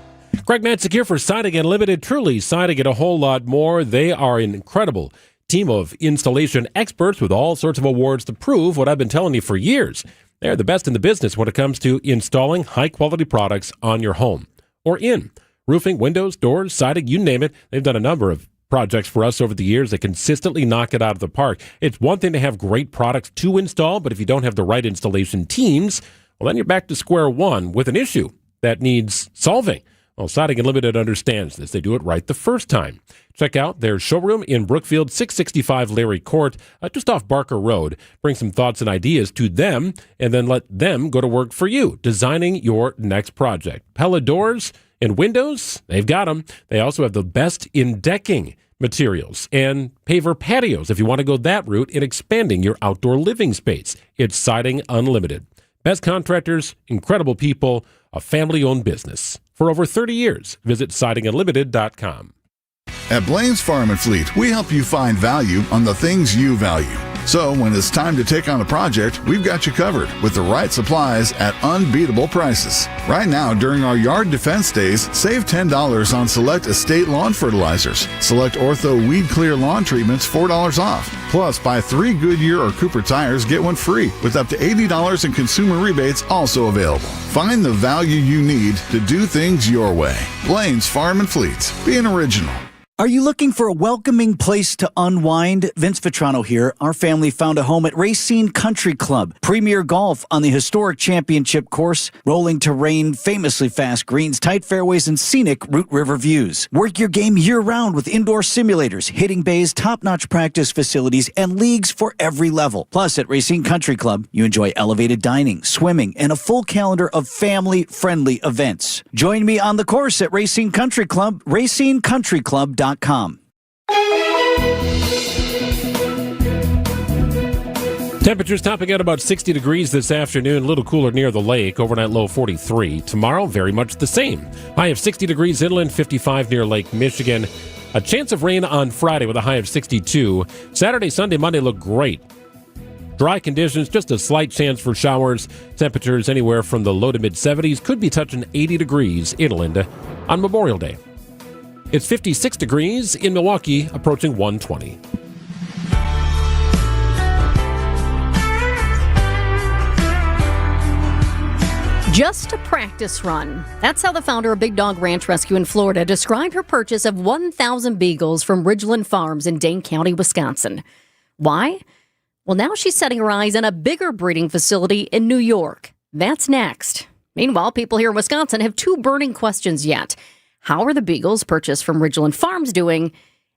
Greg Matzik here for Siding Unlimited. Truly, Siding and a whole lot more. They are an incredible team of installation experts with all sorts of awards to prove what I've been telling you for years. They're the best in the business when it comes to installing high-quality products on your home or in. Roofing, windows, doors, siding, you name it. They've done a number of projects for us over the years that consistently knock it out of the park. It's one thing to have great products to install, but if you don't have the right installation teams, well, then you're back to square one with an issue that needs solving. Well, Siding Unlimited understands this. They do it right the first time. Check out their showroom in Brookfield, 665 Larry Court, just off Barker Road. Bring some thoughts and ideas to them, and then let them go to work for you, designing your next project. Pella doors and windows, they've got them. They also have the best in decking materials and paver patios if you want to go that route in expanding your outdoor living space. It's Siding Unlimited. Best contractors, incredible people, a family-owned business. For over 30 years, visit sidingunlimited.com. At Blaine's Farm and Fleet, we help you find value on the things you value. So when it's time to take on a project, we've got you covered with the right supplies at unbeatable prices. Right now, during our Yard Defense Days, save $10 on select estate lawn fertilizers. Select Ortho Weed Clear lawn treatments, $4 off. Plus, buy 3 Goodyear or Cooper tires, get one free, with up to $80 in consumer rebates also available. Find the value you need to do things your way. Blaine's Farm and Fleet. Be an original. Are you looking for a welcoming place to unwind? Vince Vitrano here. Our family found a home at Racine Country Club. Premier golf on the historic championship course. Rolling terrain, famously fast greens, tight fairways, and scenic Root River views. Work your game year-round with indoor simulators, hitting bays, top-notch practice facilities, and leagues for every level. Plus, at Racine Country Club, you enjoy elevated dining, swimming, and a full calendar of family-friendly events. Join me on the course at Racine Country Club, racinecountryclub.com. Temperatures topping out about 60 degrees this afternoon, a little cooler near the lake, overnight low 43. Tomorrow, very much the same. High of 60 degrees inland, 55 near Lake Michigan. A chance of rain on Friday with a high of 62. Saturday, Sunday, Monday look great. Dry conditions, just a slight chance for showers. Temperatures anywhere from the low to mid 70s. Could be touching 80 degrees inland on Memorial Day. It's 56 degrees in Milwaukee, approaching 120. Just a practice run. That's how the founder of Big Dog Ranch Rescue in Florida described her purchase of 1,000 beagles from Ridgeland Farms in Dane County, Wisconsin. Why? Well, now she's setting her eyes on a bigger breeding facility in New York. That's next. Meanwhile, people here in Wisconsin have two burning questions yet. How are the beagles purchased from Ridgeland Farms doing?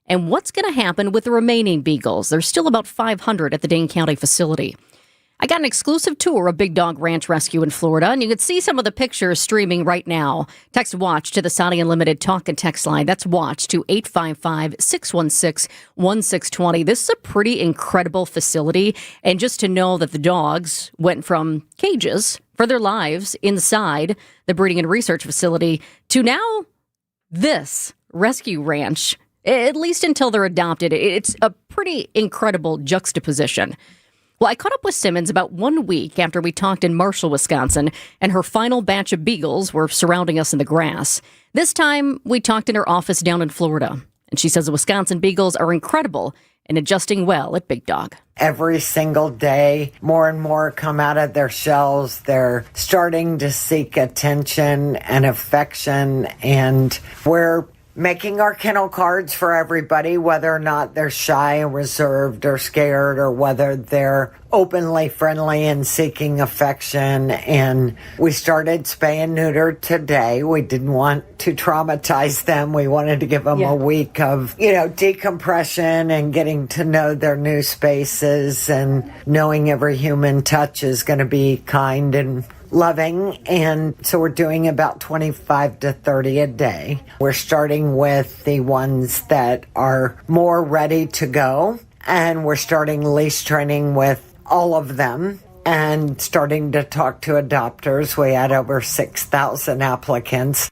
And what's going to happen with the remaining beagles? There's still about 500 at the Dane County facility. I got an exclusive tour of Big Dog Ranch Rescue in Florida, and you can see some of the pictures streaming right now. Text WATCH to the Saudi Unlimited talk and text line. That's WATCH to 855-616-1620. This is a pretty incredible facility, and just to know that the dogs went from cages for their lives inside the breeding and research facility to now this rescue ranch, at least until they're adopted. It's a pretty incredible juxtaposition. Well, I caught up with Simmons about 1 week after we talked in Marshall, Wisconsin, and her final batch of beagles were surrounding us in the grass. This time, we talked in her office down in Florida, and she says the Wisconsin beagles are incredible and adjusting well at Big Dog. Every single day, more and more come out of their shells. They're starting to seek attention and affection, and we're making our kennel cards for everybody, whether or not they're shy and reserved or scared, or whether they're openly friendly and seeking affection. And we started spay and neuter today. We didn't want to traumatize them. We wanted to give them a week of, decompression and getting to know their new spaces, and knowing every human touch is going to be kind and loving. And so we're doing about 25 to 30 a day. We're starting with the ones that are more ready to go, and we're starting leash training with all of them and starting to talk to adopters. We had over 6,000 applicants.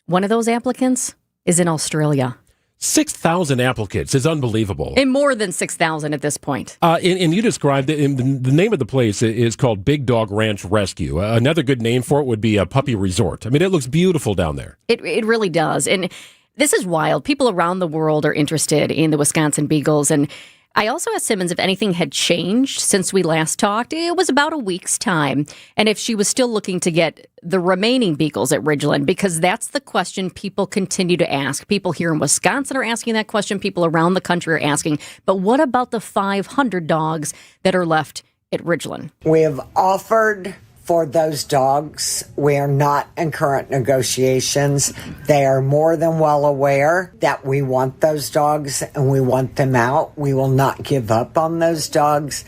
One of those applicants is in Australia. 6,000 applicants is unbelievable. And more than 6,000 at this point. And you described it, the name of the place is called Big Dog Ranch Rescue. Another good name for it would be a puppy resort. I mean, it looks beautiful down there. It really does. And this is wild. People around the world are interested in the Wisconsin Beagles. And I also asked Simmons if anything had changed since we last talked. It was about a week's time. And if she was still looking to get the remaining beagles at Ridgeland, because that's the question people continue to ask. People here in Wisconsin are asking that question. People around the country are asking. But what about the 500 dogs that are left at Ridgeland? We have offered for those dogs. We are not in current negotiations. They are more than well aware that we want those dogs and we want them out. We will not give up on those dogs.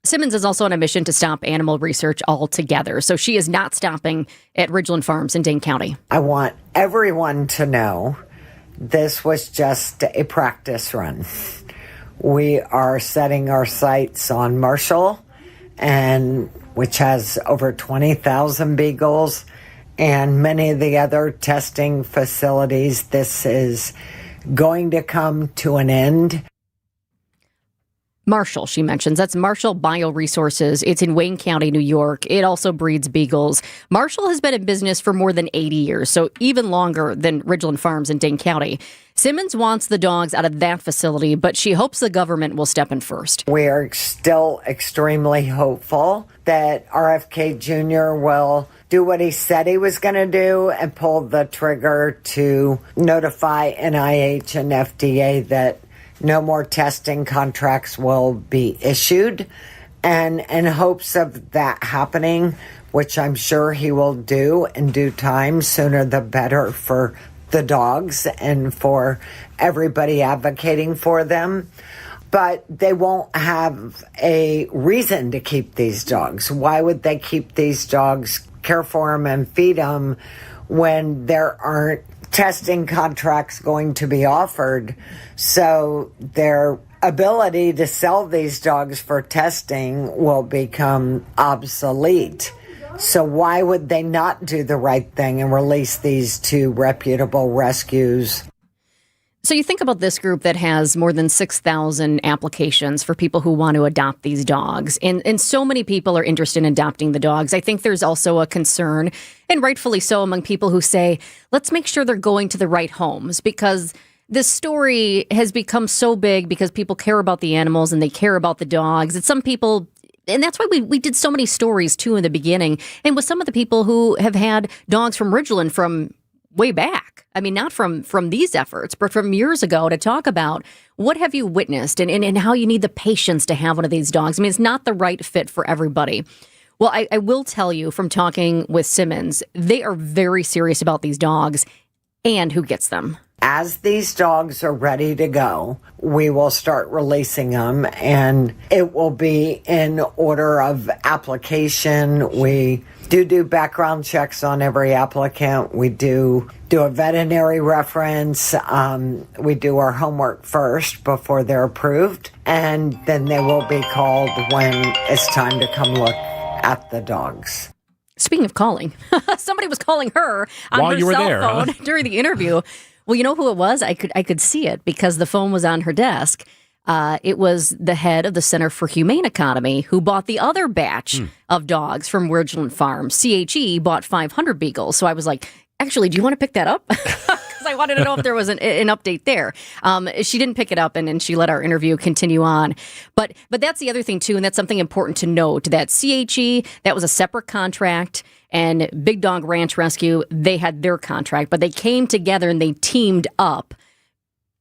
Simmons is also on a mission to stop animal research altogether, so she is not stopping at Ridgeland Farms in Dane County. I want everyone to know this was just a practice run. We are setting our sights on Marshall, and which has over 20,000 beagles, and many of the other testing facilities. This is going to come to an end. Marshall, she mentions. That's Marshall Bioresources. It's in Wayne County, New York. It also breeds beagles. Marshall has been in business for more than 80 years, so even longer than Ridgeland Farms in Dane County. Simmons wants the dogs out of that facility, but she hopes the government will step in first. We are still extremely hopeful that RFK Jr. will do what he said he was going to do and pull the trigger to notify NIH and FDA that no more testing contracts will be issued. And in hopes of that happening, which I'm sure he will do in due time, sooner the better for the dogs and for everybody advocating for them. But they won't have a reason to keep these dogs. Why would they keep these dogs, care for them, and feed them when there aren't testing contracts going to be offered? So their ability to sell these dogs for testing will become obsolete. So why would they not do the right thing and release these two reputable rescues? So you think about this group that has more than 6,000 applications for people who want to adopt these dogs. And so many people are interested in adopting the dogs. I think there's also a concern, and rightfully so, among people who say, let's make sure they're going to the right homes, because this story has become so big because people care about the animals and they care about the dogs. And some people, and that's why we did so many stories too in the beginning. And with some of the people who have had dogs from Ridgeland from way back. I mean, not from these efforts, but from years ago, to talk about what have you witnessed and how you need the patience to have one of these dogs. I mean, it's not the right fit for everybody. Well, I will tell you from talking with Simmons, they are very serious about these dogs and who gets them. As these dogs are ready to go, we will start releasing them, and it will be in order of application. We do background checks on every applicant. We do a veterinary reference. We do our homework first before they're approved, and then they will be called when it's time to come look at the dogs. Speaking of calling, somebody was calling her on while her you were cell there, phone huh? during the interview. Well, you know who it was? I could see it because the phone was on her desk. It was the head of the Center for Humane Economy who bought the other batch of dogs from Ridgeland Farm. CHE bought 500 beagles. So I was like, actually, do you want to pick that up? Because I wanted to know if there was an update there. She didn't pick it up, and she let our interview continue on. But that's the other thing, too, and that's something important to note, that CHE, that was a separate contract, and Big Dog Ranch Rescue, they had their contract, but they came together and they teamed up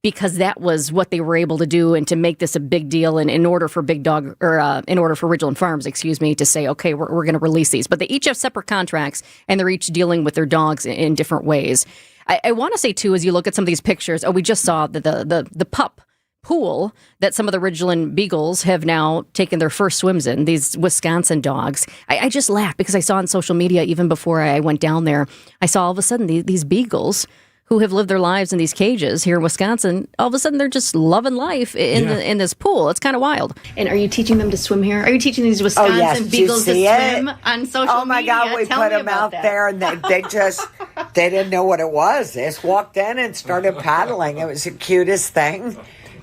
because that was what they were able to do, and to make this a big deal. And in order for Ridgeland Farms, to say, okay, we're going to release these. But they each have separate contracts, and they're each dealing with their dogs in different ways. I want to say, too, as you look at some of these pictures, we just saw the pup pool that some of the Ridgeland Beagles have now taken their first swims in, these Wisconsin dogs. I just laughed because I saw on social media, even before I went down there, I saw all of a sudden these Beagles who have lived their lives in these cages here in Wisconsin, all of a sudden they're just loving life in this pool. It's kind of wild. And are you teaching them to swim here? Are you teaching these Wisconsin Beagles to swim on social media? Oh my God, we put them out there, and they didn't know what it was. They just walked in and started paddling. It was the cutest thing.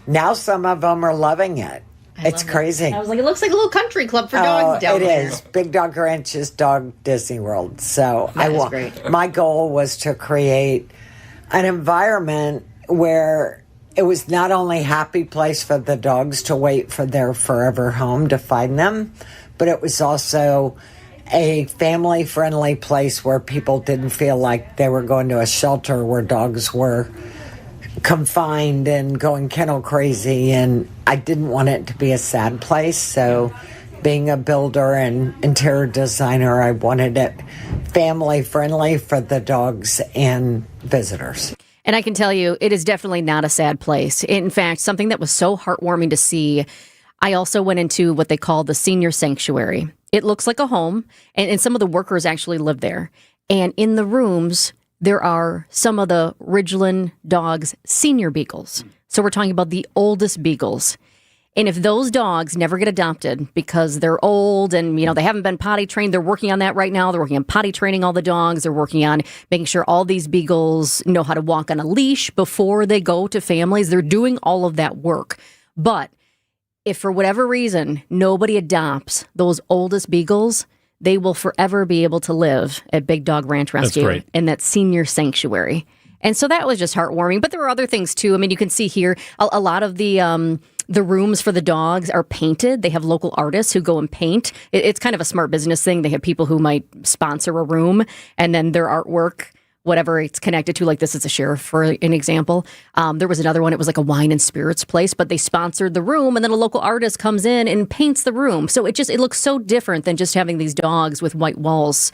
Now some of them are loving it. It's crazy. I was like, it looks like a little country club for dogs down there. It is. Big Dog Ranch is Dog Disney World. So great. My goal was to create an environment where it was not only a happy place for the dogs to wait for their forever home to find them, but it was also a family-friendly place where people didn't feel like they were going to a shelter where dogs were confined and going kennel crazy. And I didn't want it to be a sad place. So being a builder and interior designer, I wanted it family-friendly for the dogs and visitors. And I can tell you, it is definitely not a sad place. In fact, something that was so heartwarming to see, I also went into what they call the senior sanctuary. It looks like a home, and some of the workers actually live there. And in the rooms, there are some of the Ridgeland dogs' senior beagles. So we're talking about the oldest beagles. And if those dogs never get adopted because they're old and, they haven't been potty trained, they're working on that right now. They're working on potty training all the dogs. They're working on making sure all these beagles know how to walk on a leash before they go to families. They're doing all of that work. But if for whatever reason nobody adopts those oldest beagles, they will forever be able to live at Big Dog Ranch Rescue in that senior sanctuary. And so that was just heartwarming. But there were other things, too. I mean, you can see here a lot of the rooms for the dogs are painted. They have local artists who go and paint. It's kind of a smart business thing. They have people who might sponsor a room, and then their artwork, whatever it's connected to, like this is a sheriff, for an example. There was another one. It was like a wine and spirits place, but they sponsored the room, and then a local artist comes in and paints the room. So it looks so different than just having these dogs with white walls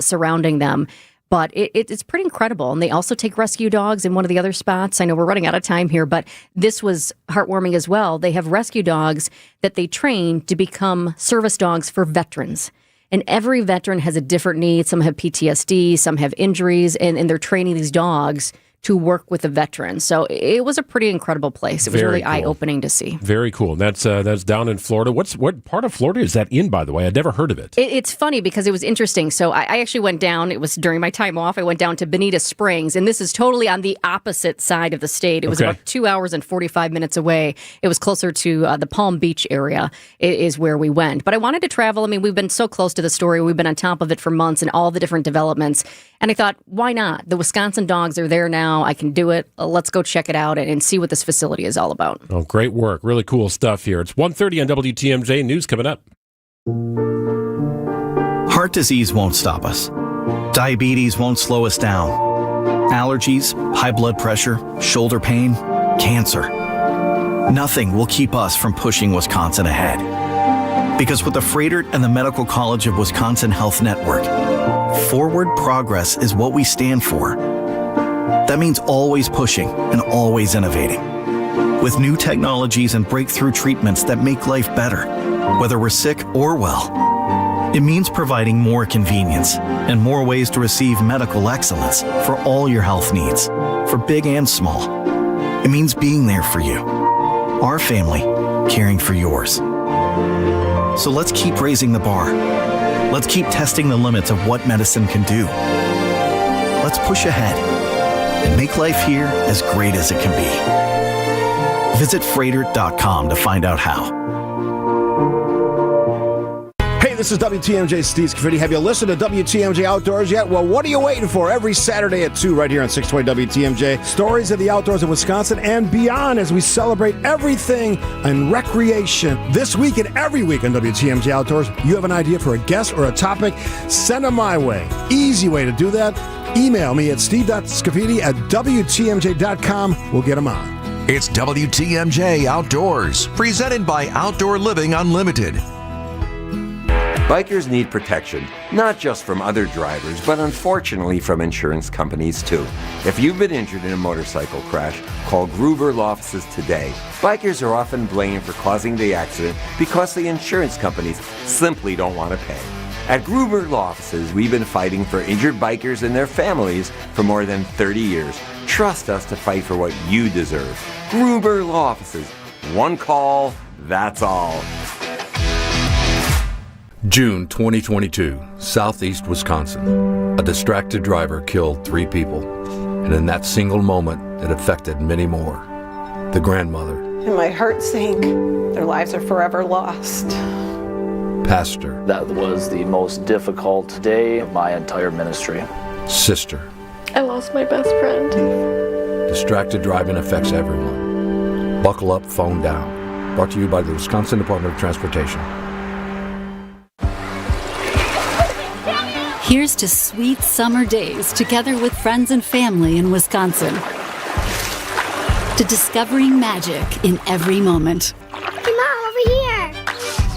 surrounding them. But it's pretty incredible. And they also take rescue dogs in one of the other spots. I know we're running out of time here, but this was heartwarming as well. They have rescue dogs that they train to become service dogs for veterans. And every veteran has a different need. Some have PTSD, some have injuries, and they're training these dogs to work with the veterans. So it was a pretty incredible place. It was really eye-opening to see. Very cool. That's down in Florida. What part of Florida is that in, by the way? I'd never heard of it. It's funny because it was interesting. So I actually went down. It was during my time off. I went down to Bonita Springs, and this is totally on the opposite side of the state. It was about 2 hours and 45 minutes away. It was closer to the Palm Beach area is where we went. But I wanted to travel. I mean, we've been so close to the story. We've been on top of it for months and all the different developments. And I thought, why not? The Wisconsin Dogs are there now. I can do it. Let's go check it out and see what this facility is all about. Oh, great work. Really cool stuff here. It's 1:30 on WTMJ. News coming up. Heart disease won't stop us. Diabetes won't slow us down. Allergies, high blood pressure, shoulder pain, cancer. Nothing will keep us from pushing Wisconsin ahead. Because with the Freighter and the Medical College of Wisconsin Health Network, forward progress is what we stand for. That means always pushing and always innovating. With new technologies and breakthrough treatments that make life better, whether we're sick or well. It means providing more convenience and more ways to receive medical excellence for all your health needs, for big and small. It means being there for you, our family, caring for yours. So let's keep raising the bar. Let's keep testing the limits of what medicine can do. Let's push ahead and make life here as great as it can be. Visit Freighter.com to find out how. Hey, this is WTMJ Steve Scafidi. Have you listened to WTMJ Outdoors yet? Well, what are you waiting for? Every Saturday at 2 right here on 620 WTMJ. Stories of the outdoors in Wisconsin and beyond as we celebrate everything in recreation. This week and every week on WTMJ Outdoors, you have an idea for a guest or a topic, send them my way. Easy way to do that. Email me at steve.scafidi@WTMJ.com. We'll get them on. It's WTMJ Outdoors, presented by Outdoor Living Unlimited. Bikers need protection, not just from other drivers, but unfortunately from insurance companies too. If you've been injured in a motorcycle crash, call Gruber Law Offices today. Bikers are often blamed for causing the accident because the insurance companies simply don't want to pay. At Gruber Law Offices, we've been fighting for injured bikers and their families for more than 30 years. Trust us to fight for what you deserve. Gruber Law Offices. One call, that's all. June 2022, Southeast Wisconsin. A distracted driver killed 3 people, and in that single moment, it affected many more. The grandmother, And my heart sank. Their lives are forever lost. pastor, That was the most difficult day of my entire ministry. sister. I lost my best friend. Distracted driving affects everyone. Buckle up, phone down. Brought to you by the Wisconsin Department of Transportation. Here's to sweet summer days together with friends and family in Wisconsin. To discovering magic in every moment. Hey, Mom, over here.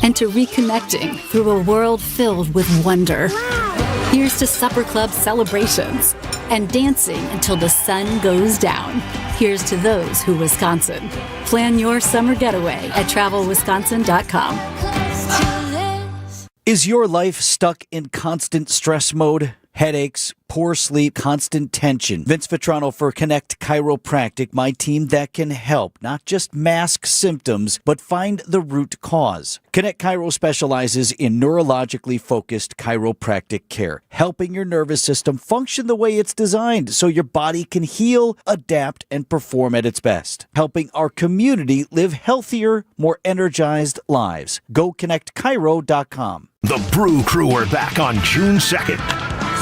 And to reconnecting through a world filled with wonder. Wow. Here's to supper club celebrations and dancing until the sun goes down. Here's to those who Wisconsin. Plan your summer getaway at travelwisconsin.com. Is your life stuck in constant stress mode? Headaches, poor sleep, constant tension. Vince Vitrano for Connect Chiropractic, my team that can help not just mask symptoms, but find the root cause. Connect Chiro specializes in neurologically focused chiropractic care, helping your nervous system function the way it's designed so your body can heal, adapt, and perform at its best. Helping our community live healthier, more energized lives. Go ConnectChiro.com. The Brew Crew are back on June 2nd.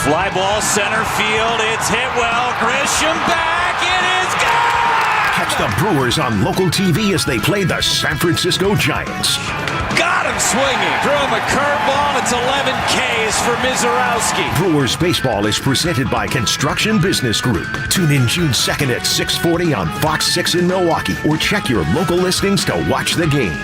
Fly ball center field. It's hit well. Grisham back. It is gone! Catch the Brewers on local TV as they play the San Francisco Giants. Got him swinging. Threw him a curveball. It's 11 Ks for Mizorowski. Brewers baseball is presented by Construction Business Group. Tune in June 2nd at 6:40 on Fox 6 in Milwaukee or check your local listings to watch the game.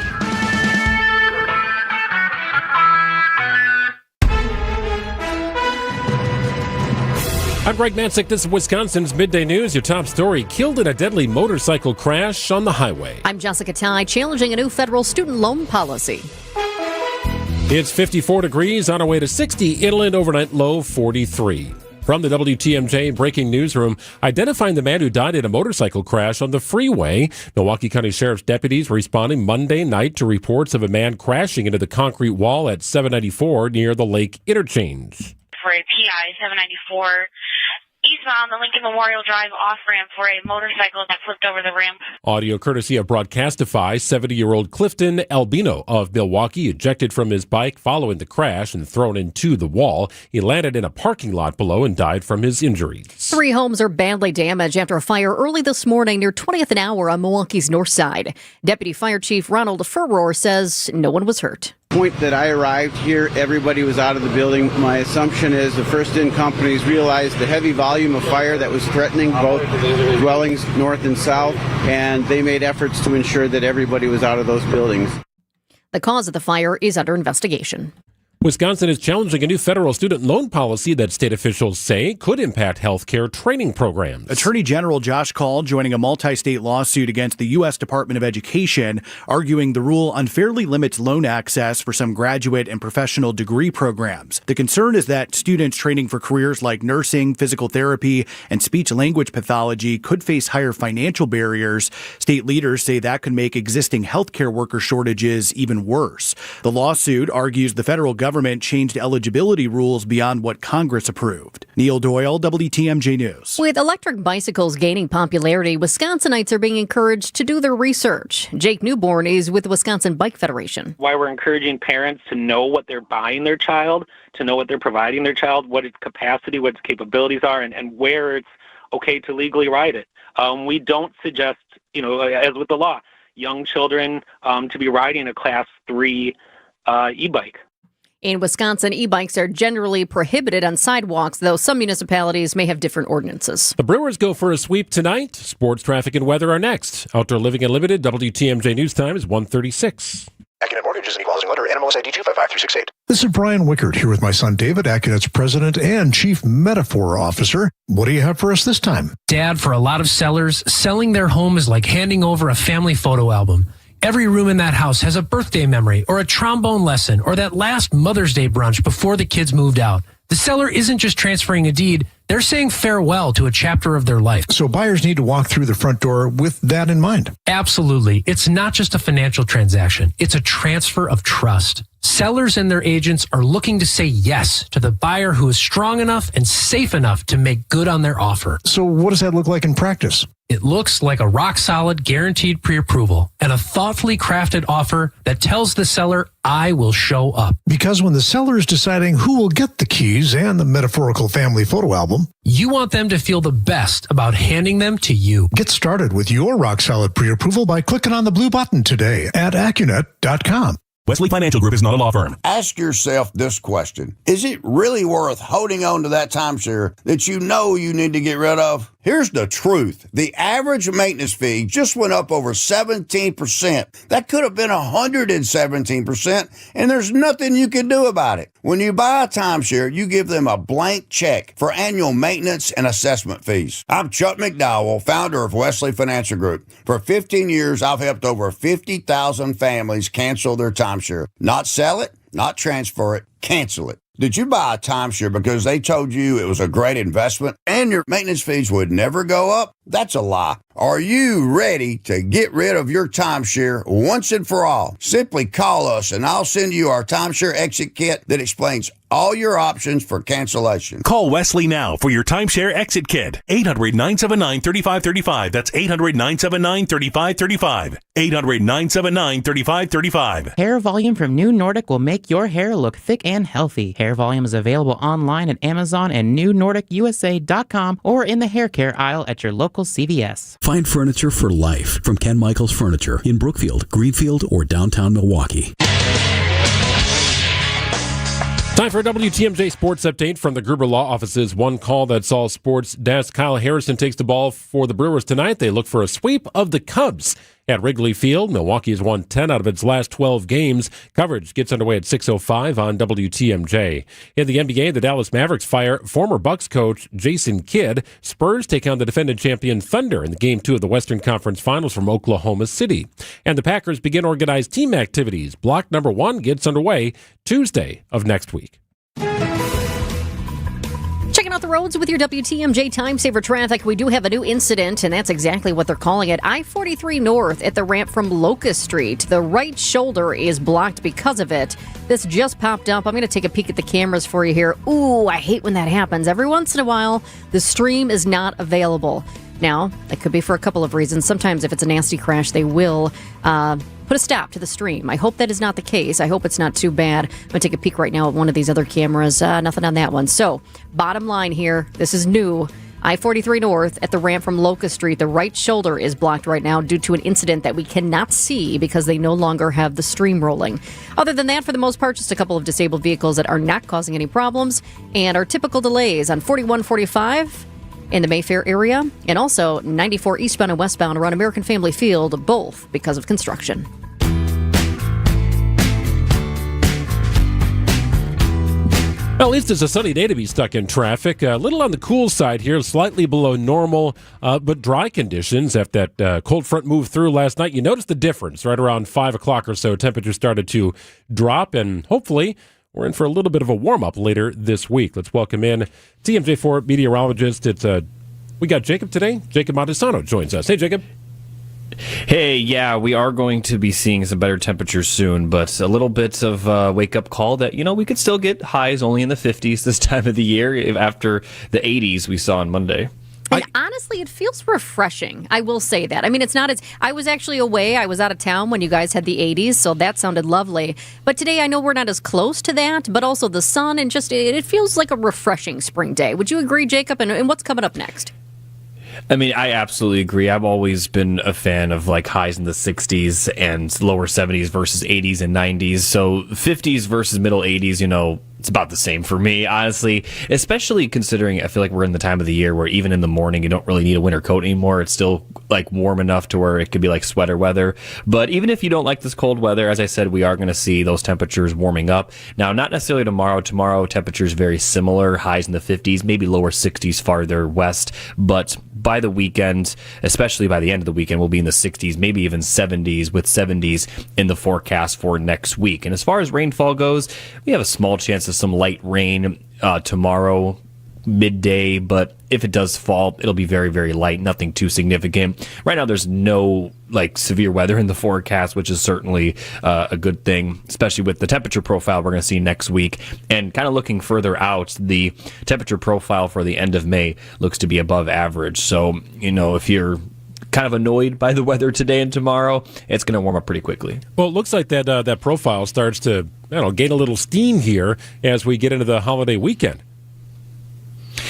I'm Greg Mansick. This is Wisconsin's Midday News. Your top story: killed in a deadly motorcycle crash on the highway. I'm Jessica Ty, challenging a new federal student loan policy. It's 54 degrees on our way to 60. Inland overnight low 43. From the WTMJ Breaking Newsroom, identifying the man who died in a motorcycle crash on the freeway. Milwaukee County Sheriff's deputies responding Monday night to reports of a man crashing into the concrete wall at 794 near the Lake Interchange. For a PI 794 eastbound the Lincoln Memorial Drive off-ramp for a motorcycle that flipped over the ramp. Audio courtesy of Broadcastify. 70-year-old Clifton Albino of Milwaukee ejected from his bike following the crash and thrown into the wall. He landed in a parking lot below and died from his injuries. 3 homes are badly damaged after a fire early this morning near 20th and Hour on Milwaukee's north side. Deputy Fire Chief Ronald Furrower says no one was hurt. Point that I arrived here, everybody was out of the building. My assumption is the first-in companies realized the heavy volume of fire that was threatening both dwellings north and south, and they made efforts to ensure that everybody was out of those buildings. The cause of the fire is under investigation. Wisconsin is challenging a new federal student loan policy that state officials say could impact health care training programs. Attorney General Josh Call joining a multi-state lawsuit against the U.S. Department of Education, arguing the rule unfairly limits loan access for some graduate and professional degree programs. The concern is that students training for careers like nursing, physical therapy, and speech-language pathology could face higher financial barriers. State leaders say that could make existing healthcare worker shortages even worse. The lawsuit argues the federal government changed eligibility rules beyond what Congress approved. Neil Doyle, WTMJ News. With electric bicycles gaining popularity, Wisconsinites are being encouraged to do their research. Jake Newborn is with the Wisconsin Bike Federation. Why we're encouraging parents to know what they're buying their child, to know what they're providing their child, what its capacity, what its capabilities are, and where it's okay to legally ride it. We don't suggest, as with the law, young children to be riding a Class 3 e-bike. In Wisconsin, e-bikes are generally prohibited on sidewalks, though some municipalities may have different ordinances. The Brewers go for a sweep tonight. Sports, traffic, and weather are next. Outdoor Living Unlimited, WTMJ News Time is 1:36. Accunet Mortgage is an equal housing lender. NMLS ID 255368. This is Brian Wickert here with my son David, Accunet's president and chief metaphor officer. What do you have for us this time? Dad, for a lot of sellers, selling their home is like handing over a family photo album. Every room in that house has a birthday memory or a trombone lesson or that last Mother's Day brunch before the kids moved out. The seller isn't just transferring a deed, they're saying farewell to a chapter of their life. So buyers need to walk through the front door with that in mind. Absolutely. It's not just a financial transaction. It's a transfer of trust. Sellers and their agents are looking to say yes to the buyer who is strong enough and safe enough to make good on their offer. So what does that look like in practice? It looks like a rock-solid, guaranteed pre-approval and a thoughtfully crafted offer that tells the seller, I will show up. Because when the seller is deciding who will get the keys and the metaphorical family photo album, you want them to feel the best about handing them to you. Get started with your rock-solid pre-approval by clicking on the blue button today at Accunet.com. Wesley Financial Group is not a law firm. Ask yourself this question. Is it really worth holding on to that timeshare that you know you need to get rid of? Here's the truth. The average maintenance fee just went up over 17%. That could have been 117%, and there's nothing you can do about it. When you buy a timeshare, you give them a blank check for annual maintenance and assessment fees. I'm Chuck McDowell, founder of Wesley Financial Group. For 15 years, I've helped over 50,000 families cancel their timeshare. Not sell it, not transfer it, cancel it. Did you buy a timeshare because they told you it was a great investment and your maintenance fees would never go up? That's a lie. Are you ready to get rid of your timeshare once and for all? Simply call us and I'll send you our timeshare exit kit that explains all your options for cancellation. Call Wesley now for your timeshare exit kit. 800-979-3535. That's 800-979-3535. 800-979-3535. Hair Volume from New Nordic will make your hair look thick and healthy. Hair Volume is available online at Amazon and newnordicusa.com or in the hair care aisle at your local CVS. Find furniture for life from Ken Michaels Furniture in Brookfield, Greenfield, or downtown Milwaukee. Time for a WTMJ Sports Update from the Gruber Law Office's One Call That's All Sports desk. Kyle Harrison takes the ball for the Brewers tonight. They look for a sweep of the Cubs at Wrigley Field. Milwaukee has won 10 out of its last 12 games. Coverage gets underway at 6:05 on WTMJ. In the NBA, the Dallas Mavericks fire former Bucks coach Jason Kidd. Spurs take on the defending champion Thunder in the Game 2 of the Western Conference Finals from Oklahoma City. And the Packers begin organized team activities. Block number 1 gets underway Tuesday of next week. Checking Checking out the roads with your WTMJ Time Saver Traffic. We do have a new incident, and that's exactly what they're calling it. I-43 North at the ramp from Locust Street. The right shoulder is blocked because of it. This just popped up. I'm going to take a peek at the cameras for you here. Ooh, I hate when that happens. Every once in a while, the stream is not available. Now, that could be for a couple of reasons. Sometimes if it's a nasty crash, they will put a stop to the stream. I hope that is not the case. I hope it's not too bad. I'm going to take a peek right now at one of these other cameras. Nothing on that one. So, bottom line here, this is new. I-43 North at the ramp from Locust Street. The right shoulder is blocked right now due to an incident that we cannot see because they no longer have the stream rolling. Other than that, for the most part, just a couple of disabled vehicles that are not causing any problems, and our typical delays on 4145 in the Mayfair area, and also 94 eastbound and westbound around American Family Field, both because of construction. Well, at least it's a sunny day to be stuck in traffic. A little on the cool side here, slightly below normal, but dry conditions after that cold front moved through last night. You notice the difference right around 5 o'clock or so. Temperatures started to drop, and hopefully we're in for a little bit of a warm-up later this week. Let's welcome in TMJ4 meteorologist. We got Jacob today. Jacob Montesano joins us. Hey, Jacob. Hey, yeah, we are going to be seeing some better temperatures soon, but a little bit of a wake-up call that, we could still get highs only in the 50s this time of the year after the 80s we saw on Monday. And honestly, it feels refreshing. I will say that. I mean, it's not as... I was actually away. I was out of town when you guys had the 80s, so that sounded lovely. But today, I know we're not as close to that, but also the sun, and just it feels like a refreshing spring day. Would you agree, Jacob? And what's coming up next? I mean, I absolutely agree. I've always been a fan of like highs in the 60s and lower 70s versus 80s and 90s. So 50s versus middle 80s, it's about the same for me, honestly, especially considering I feel like we're in the time of the year where even in the morning you don't really need a winter coat anymore. It's still like warm enough to where it could be like sweater weather. But even if you don't like this cold weather, as I said, we are going to see those temperatures warming up. Now, not necessarily tomorrow. Tomorrow, temperatures very similar, highs in the 50s, maybe lower 60s farther west. But by the weekend, especially by the end of the weekend, we'll be in the 60s, maybe even 70s, with 70s in the forecast for next week. And as far as rainfall goes, we have a small chance of some light rain tomorrow, midday, but if it does fall, it'll be very, very light, nothing too significant. Right now, there's no severe weather in the forecast, which is certainly a good thing, especially with the temperature profile we're going to see next week. And kind of looking further out, the temperature profile for the end of May looks to be above average. So, if you're kind of annoyed by the weather today and tomorrow, it's going to warm up pretty quickly. Well, it looks like that profile starts to gain a little steam here as we get into the holiday weekend.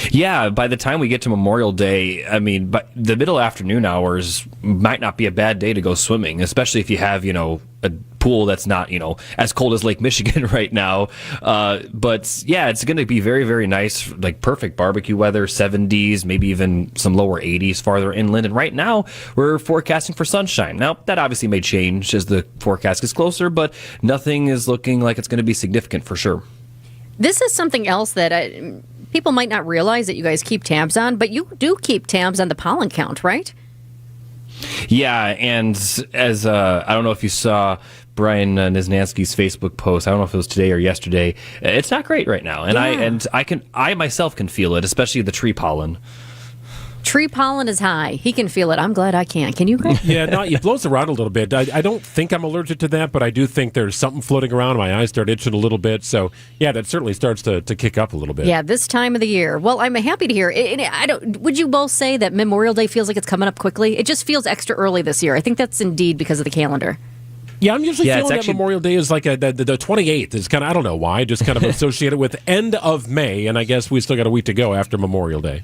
Yeah, by the time we get to Memorial Day, I mean, but the middle afternoon hours might not be a bad day to go swimming, especially if you have, a pool that's not, as cold as Lake Michigan right now. But yeah, it's going to be very, very nice, like perfect barbecue weather, 70s, maybe even some lower 80s farther inland. And right now, we're forecasting for sunshine. Now, that obviously may change as the forecast gets closer, but nothing is looking like it's going to be significant for sure. This is something else that people might not realize that you guys keep tabs on, but you do keep tabs on the pollen count, right? Yeah, and as I don't know if you saw Brian Niznansky's Facebook post, I don't know if it was today or yesterday, it's not great right now. And I myself can feel it, especially the tree pollen. Tree pollen is high. He can feel it. I'm glad I can. Can you, Greg? Yeah, no, it blows around a little bit. I don't think I'm allergic to that, but I do think there's something floating around. My eyes start itching a little bit. So, yeah, that certainly starts to kick up a little bit. Yeah, this time of the year. Well, I'm happy to hear. Would you both say that Memorial Day feels like it's coming up quickly? It just feels extra early this year. I think that's indeed because of the calendar. Yeah, I'm usually feeling that Memorial Day is like the 28th. Is kind of, I don't know why, just kind of associated with end of May, and I guess we still got a week to go after Memorial Day.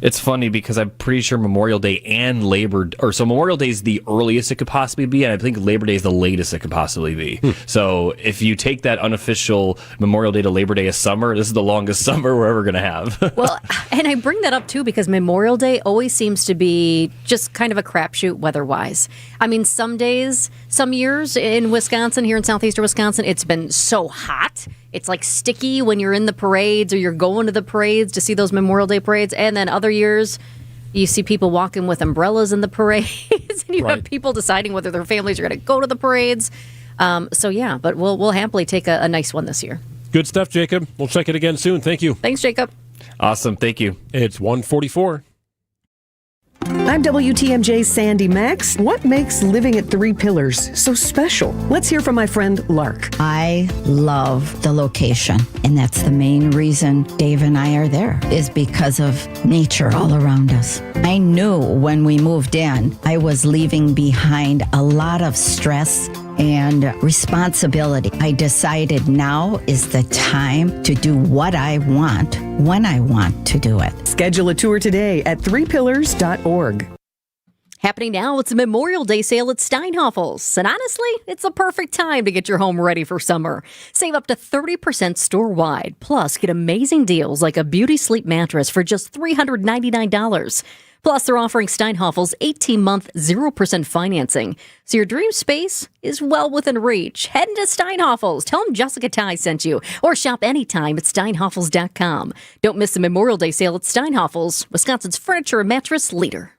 It's funny because I'm pretty sure Memorial Day and Memorial Day is the earliest it could possibly be, and I think Labor Day is the latest it could possibly be. So if you take that unofficial Memorial Day to Labor Day as summer, this is the longest summer we're ever going to have. Well, and I bring that up too because Memorial Day always seems to be just kind of a crapshoot weather-wise. I mean, some days, some years in Wisconsin, here in southeastern Wisconsin, it's been so hot. It's like sticky when you're in the parades or you're going to the parades to see those Memorial Day parades. And then other years, you see people walking with umbrellas in the parades. And you have people deciding whether their families are going to go to the parades. So, yeah, but we'll happily take a nice one this year. Good stuff, Jacob. We'll check it again soon. Thank you. Thanks, Jacob. Awesome. Thank you. It's 1:44. I'm WTMJ's Sandy Max. What makes living at Three Pillars so special? Let's hear from my friend Lark. I love the location, and that's the main reason Dave and I are there, is because of nature all around us. I knew when we moved in, I was leaving behind a lot of stress and responsibility. I decided now is the time to do what I want when I want to do it. Schedule a tour today at threepillars.org. Happening now, it's a Memorial Day sale at Steinhoffel's. And honestly, it's a perfect time to get your home ready for summer. Save up to 30% store-wide. Plus, get amazing deals like a Beauty Sleep mattress for just $399. Plus, they're offering Steinhoffel's 18-month 0% financing. So your dream space is well within reach. Head into Steinhoffel's. Tell them Jessica Ty sent you. Or shop anytime at steinhoffels.com. Don't miss the Memorial Day sale at Steinhoffel's, Wisconsin's furniture and mattress leader.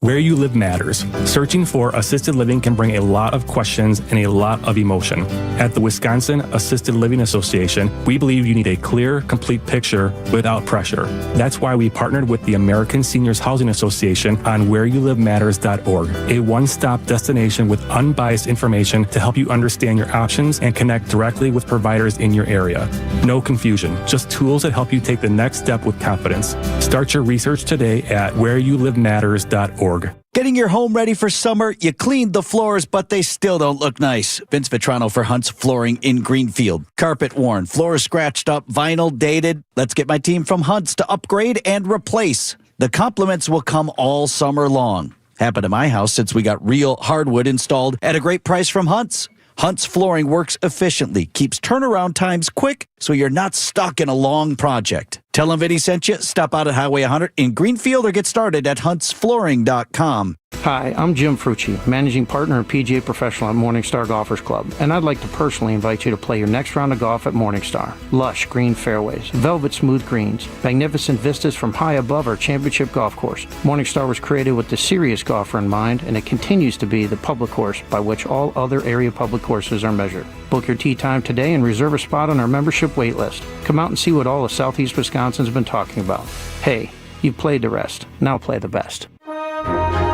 Where you live matters. Searching for assisted living can bring a lot of questions and a lot of emotion. At the Wisconsin Assisted Living Association, we believe you need a clear, complete picture without pressure. That's why we partnered with the American Seniors Housing Association on whereyouLiveMatters.org, a one-stop destination with unbiased information to help you understand your options and connect directly with providers in your area. No confusion, just tools that help you take the next step with confidence. Start your research today at whereyouLiveMatters.org. Getting your home ready for summer, you cleaned the floors, but they still don't look nice. Vince Vitrano for Hunt's Flooring in Greenfield. Carpet worn, floors scratched up, vinyl dated. Let's get my team from Hunt's to upgrade and replace. The compliments will come all summer long. Happened to my house since we got real hardwood installed at a great price from Hunt's. Hunt's Flooring works efficiently, keeps turnaround times quick, so you're not stuck in a long project. Tell them Vinny sent you. Stop out at Highway 100 in Greenfield or get started at huntsflooring.com. Hi, I'm Jim Frucci, Managing Partner and PGA Professional at Morningstar Golfers Club, and I'd like to personally invite you to play your next round of golf at Morningstar. Lush green fairways, velvet smooth greens, magnificent vistas from high above our championship golf course. Morningstar was created with the serious golfer in mind, and it continues to be the public course by which all other area public courses are measured. Book your tee time today and reserve a spot on our membership wait list. Come out and see what all of Southeast Wisconsin's been talking about. Hey, you've played the rest. Now play the best.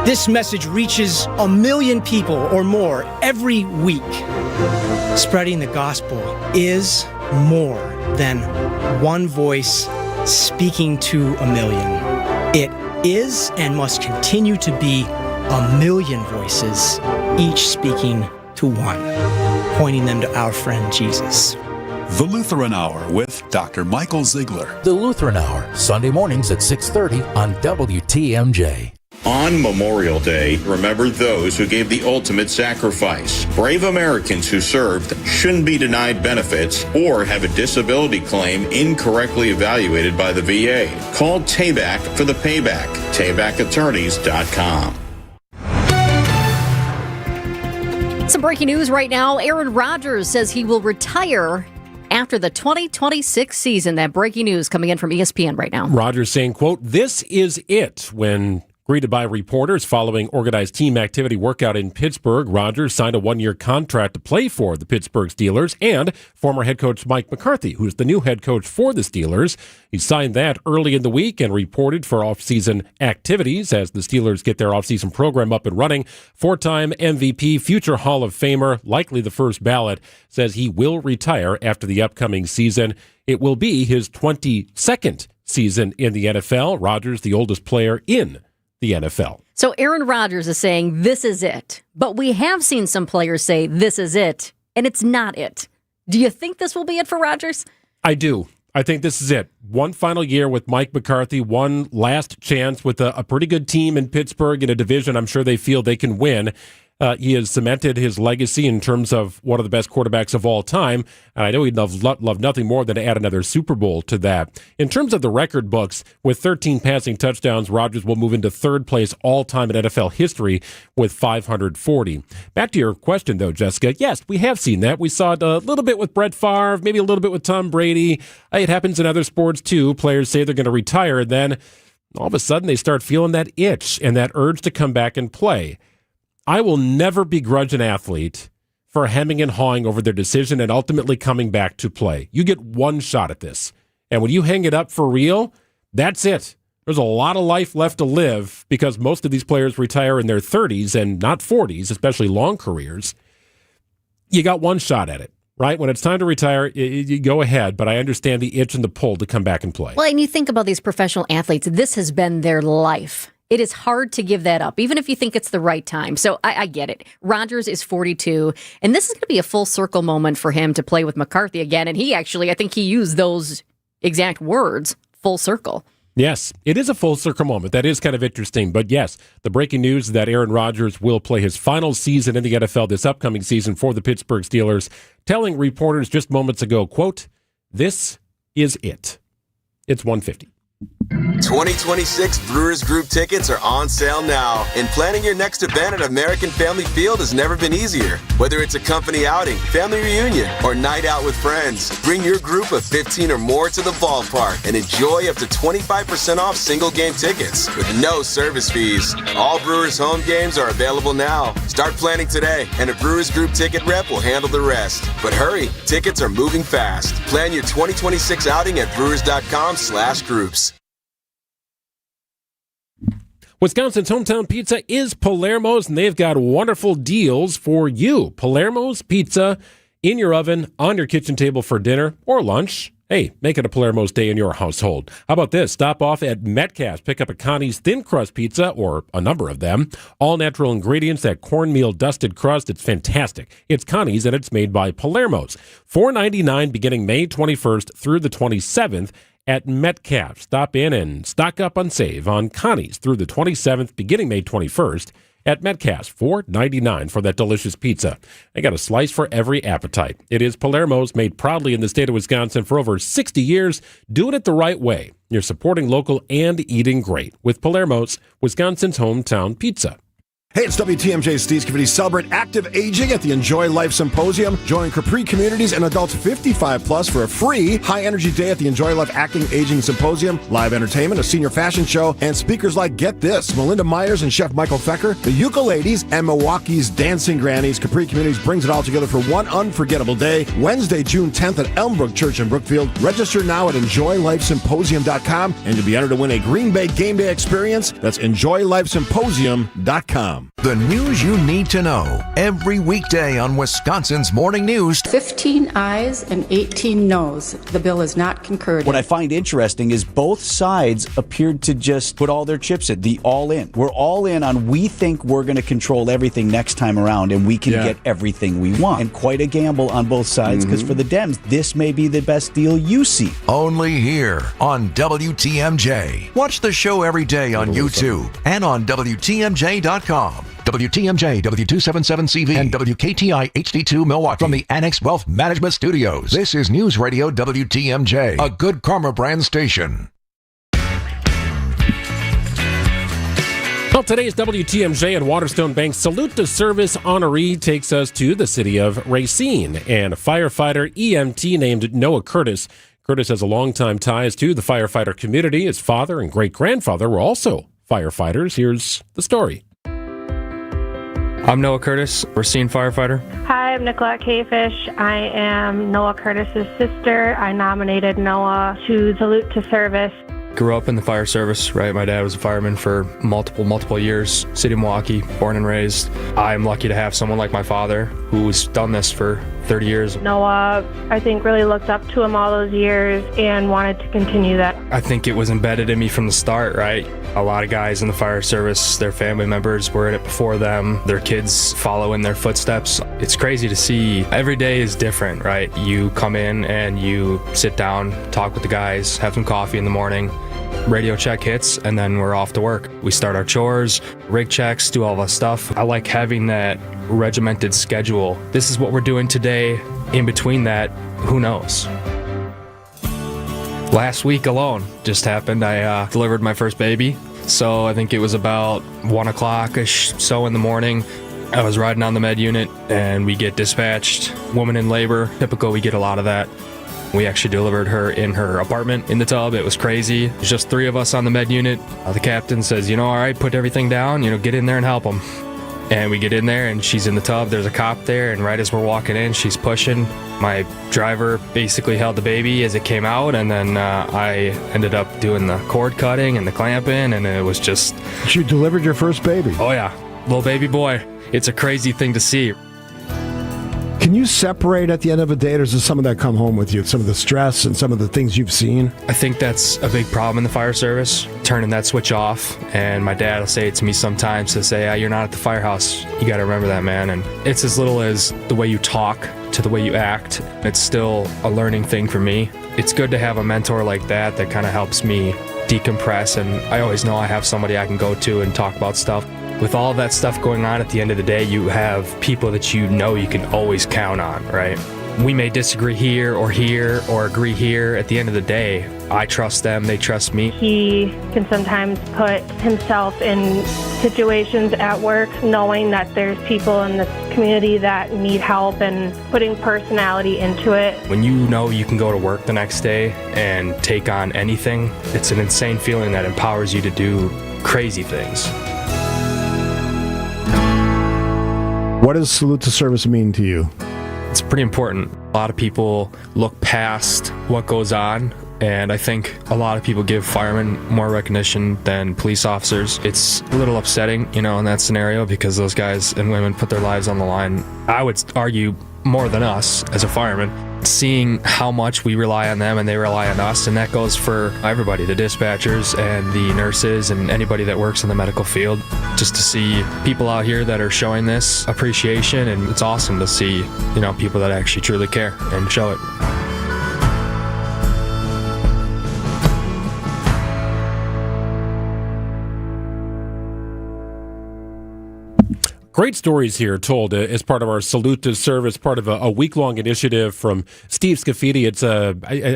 This message reaches 1 million people or more every week. Spreading the gospel is more than one voice speaking to 1 million. It is and must continue to be 1 million voices, each speaking to one, pointing them to our friend Jesus. The Lutheran Hour with Dr. Michael Ziegler. The Lutheran Hour, Sunday mornings at 6:30 on WTMJ. On Memorial Day, remember those who gave the ultimate sacrifice. Brave Americans who served shouldn't be denied benefits or have a disability claim incorrectly evaluated by the VA. Call Tayback for the payback. TaybackAttorneys.com. Some breaking news right now. Aaron Rodgers says he will retire after the 2026 season. That breaking news coming in from ESPN right now. Rodgers saying, quote, "This is it." When greeted by reporters following organized team activity workout in Pittsburgh, Rodgers signed a one-year contract to play for the Pittsburgh Steelers and former head coach Mike McCarthy, who's the new head coach for the Steelers. He signed that early in the week and reported for off-season activities as the Steelers get their off-season program up and running. Four-time MVP, future Hall of Famer, likely the first ballot, says he will retire after the upcoming season. It will be his 22nd season in the NFL. Rodgers, the oldest player in the NFL. So Aaron Rodgers is saying this is it, but we have seen some players say this is it, and it's not it. Do you think this will be it for Rodgers? I do. I think this is it. One final year with Mike McCarthy, one last chance with a pretty good team in Pittsburgh in a division I'm sure they feel they can win. He has cemented his legacy in terms of one of the best quarterbacks of all time, and I know he'd love nothing more than to add another Super Bowl to that. In terms of the record books, with 13 passing touchdowns, Rodgers will move into third place all-time in NFL history with 540. Back to your question, though, Jessica. Yes, we have seen that. We saw it a little bit with Brett Favre, maybe a little bit with Tom Brady. It happens in other sports, too. Players say they're going to retire, and then all of a sudden they start feeling that itch and that urge to come back and play. I will never begrudge an athlete for hemming and hawing over their decision and ultimately coming back to play. You get one shot at this. And when you hang it up for real, That's it. There's a lot of life left to live because most of these players retire in their 30s and not 40s, especially long careers. You got one shot at it, right? When it's time to retire, you go ahead, but I understand the itch and the pull to come back and play. Well, and you think about these professional athletes, this has been their life. It is hard to give that up, even if you think it's the right time. So I get it. Rodgers is 42, and this is going to be a full circle moment for him to play with McCarthy again. And I think he used those exact words, full circle. Yes, it is a full circle moment. That is kind of interesting. But yes, the breaking news is that Aaron Rodgers will play his final season in the NFL this upcoming season for the Pittsburgh Steelers, telling reporters just moments ago, quote, "This is it." It's 1:50. 2026 Brewers Group tickets are on sale now, and planning your next event at American Family Field has never been easier. Whether it's a company outing, family reunion, or night out with friends, bring your group of 15 or more to the ballpark and enjoy up to 25% off single game tickets with no service fees. All Brewers home games are available now. Start planning today, and a Brewers Group ticket rep will handle the rest. But hurry, tickets are moving fast. Plan your 2026 outing at brewers.com/groups. Wisconsin's hometown pizza is Palermo's, and they've got wonderful deals for you. Palermo's Pizza in your oven, on your kitchen table for dinner or lunch. Hey, make it a Palermo's day in your household. How about this? Stop off at Metcalf's. Pick up a Connie's Thin Crust Pizza, or a number of them. All natural ingredients, that cornmeal dusted crust. It's fantastic. It's Connie's, and it's made by Palermo's. $4.99 beginning May 21st through the 27th. At Metcalf. Stop in and stock up on save on Connie's through the 27th, beginning May 21st at Metcalf. $4.99 for that delicious pizza. They got a slice for every appetite. It is Palermo's, made proudly in the state of Wisconsin for over 60 years. Doing it the right way. You're supporting local and eating great with Palermo's, Wisconsin's hometown pizza. Hey, it's WTMJ's Steve Scavidi. Celebrate active aging at the Enjoy Life Symposium. Join Capri communities and adults 55 plus for a free high-energy day at the Enjoy Life Acting Aging Symposium. Live entertainment, a senior fashion show, and speakers like, get this, Melinda Myers and Chef Michael Fecker, the Ukuleles, and Milwaukee's Dancing Grannies. Capri Communities brings it all together for one unforgettable day. Wednesday, June 10th at Elmbrook Church in Brookfield. Register now at EnjoyLifeSymposium.com, and you'll be entered to win a Green Bay game day experience. That's EnjoyLifeSymposium.com. The news you need to know every weekday on Wisconsin's Morning News. 15 ayes and 18 noes. The bill is not concurred. What I find interesting is both sides appeared to just put all their chips in, the all in. We're all in on we think we're going to control everything next time around and we can get everything we want. And quite a gamble on both sides because for the Dems, this may be the best deal you see. Only here on WTMJ. Watch the show every day on YouTube and on WTMJ.com. WTMJ, W277CV, and WKTI HD2 Milwaukee. From the Annex Wealth Management Studios, this is News Radio WTMJ, a Good Karma brand station. Well, today's WTMJ and Waterstone Bank Salute to Service honoree takes us to the city of Racine, and a firefighter EMT named Noah Curtis. Curtis has a longtime ties to the firefighter community. His father and great-grandfather were also firefighters. Here's the story. I'm Noah Curtis, Racine firefighter. Hi, I'm Nicolette Cafish. I am Noah Curtis's sister. I nominated Noah to Salute to Service. Grew up in the fire service, right? My dad was a fireman for multiple years. City of Milwaukee, born and raised. I'm lucky to have someone like my father who's done this for 30 years. Noah, I think, really looked up to him all those years and wanted to continue that. I think it was embedded in me from the start, right? A lot of guys in the fire service, their family members were in it before them. Their kids follow in their footsteps. It's crazy to see. Every day is different, right? You come in and you sit down, talk with the guys, have some coffee in the morning. Radio check hits, and then we're off to work. We start our chores, rig checks, do all that stuff. I like having that regimented schedule. This is what we're doing today. In between that, who knows? Last week alone just happened. I delivered my first baby. So I think it was about 1 o'clock-ish so in the morning. I was riding on the med unit, and we get dispatched. Woman in labor. Typical, we get a lot of that. We actually delivered her in her apartment in the tub. It was crazy. There's just 3 of us on the med unit. The captain says, all right, put everything down, get in there and help them. And we get in there, and she's in the tub. There's a cop there, and right as we're walking in, she's pushing. My driver basically held the baby as it came out, and then I ended up doing the cord cutting and the clamping, and it was just... You delivered your first baby. Oh, yeah. Little baby boy. It's a crazy thing to see. Can you separate at the end of a day, or does some of that come home with you? Some of the stress and some of the things you've seen? I think that's a big problem in the fire service, turning that switch off. And my dad will say it to me sometimes to say, you're not at the firehouse. You got to remember that, man. And it's as little as the way you talk to the way you act. It's still a learning thing for me. It's good to have a mentor like that kind of helps me decompress. And I always know I have somebody I can go to and talk about stuff. With all that stuff going on, at the end of the day, you have people that you know you can always count on, right? We may disagree here or agree here. At the end of the day, I trust them, they trust me. He can sometimes put himself in situations at work knowing that there's people in the community that need help and putting personality into it. When you know you can go to work the next day and take on anything, it's an insane feeling that empowers you to do crazy things. What does salute to service mean to you? It's pretty important. A lot of people look past what goes on, and I think a lot of people give firemen more recognition than police officers. It's a little upsetting, in that scenario, because those guys and women put their lives on the line. I would argue more than us as a fireman, seeing how much we rely on them and they rely on us, and that goes for everybody, the dispatchers and the nurses and anybody that works in the medical field. Just to see people out here that are showing this appreciation, and it's awesome to see, people that actually truly care and show it. Great stories here told as part of our Salute to Service, part of a week-long initiative from Steve Scafidi. It's I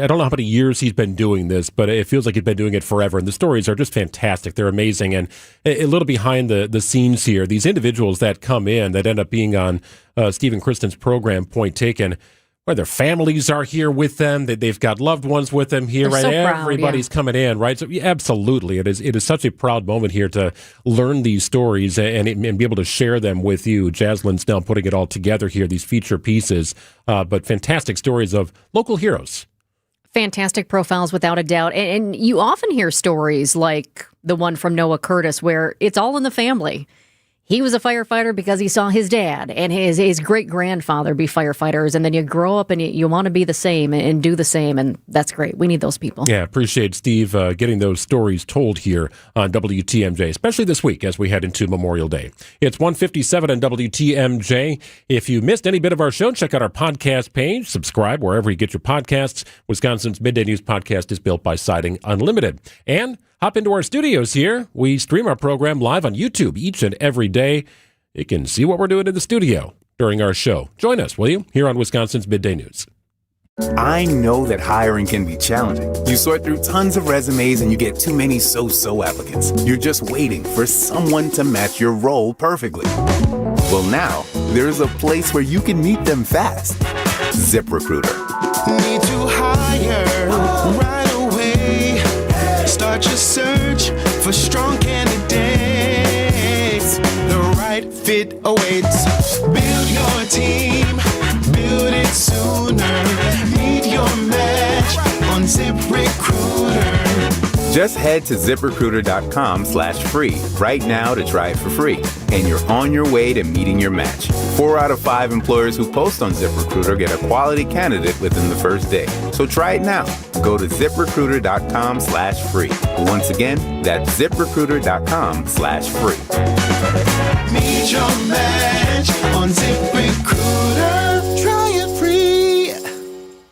don't know how many years he's been doing this, but it feels like he's been doing it forever. And the stories are just fantastic. They're amazing. And a little behind the scenes here, these individuals that come in that end up being on Steve and Kristen's program, Point Taken, where their families are here with them, they've got loved ones with them here, They're right? so proud, Everybody's coming in, right? So yeah, absolutely, it is such a proud moment here to learn these stories and be able to share them with you. Jaslyn's now putting it all together here, these feature pieces, but fantastic stories of local heroes. Fantastic profiles, without a doubt. And you often hear stories like the one from Noah Curtis, where it's all in the family. He was a firefighter because he saw his dad and his great-grandfather be firefighters, and then you grow up and you want to be the same and do the same, and that's great. We need those people. Yeah, appreciate Steve getting those stories told here on WTMJ, especially this week as we head into Memorial Day. It's 1:57 on WTMJ. If you missed any bit of our show, check out our podcast page. Subscribe wherever you get your podcasts. Wisconsin's Midday News Podcast is built by Siding Unlimited. And hop into our studios here. We stream our program live on YouTube each and every day. You can see what we're doing in the studio during our show. Join us, will you, here on Wisconsin's Midday News. I know that hiring can be challenging. You sort through tons of resumes and you get too many so-so applicants. You're just waiting for someone to match your role perfectly. Well, now, there's a place where you can meet them fast. ZipRecruiter. Need to hire right away. Start your search for strong candidates. The right fit awaits. Build your team. Build it sooner. Meet your match on ZipRecruiter. Just head to ZipRecruiter.com/free right now to try it for free. And you're on your way to meeting your match. 4 out of 5 employers who post on ZipRecruiter get a quality candidate within the first day. So try it now. Go to ZipRecruiter.com/free. Once again, that's ZipRecruiter.com/free. Meet your match on ZipRecruiter. Try it free.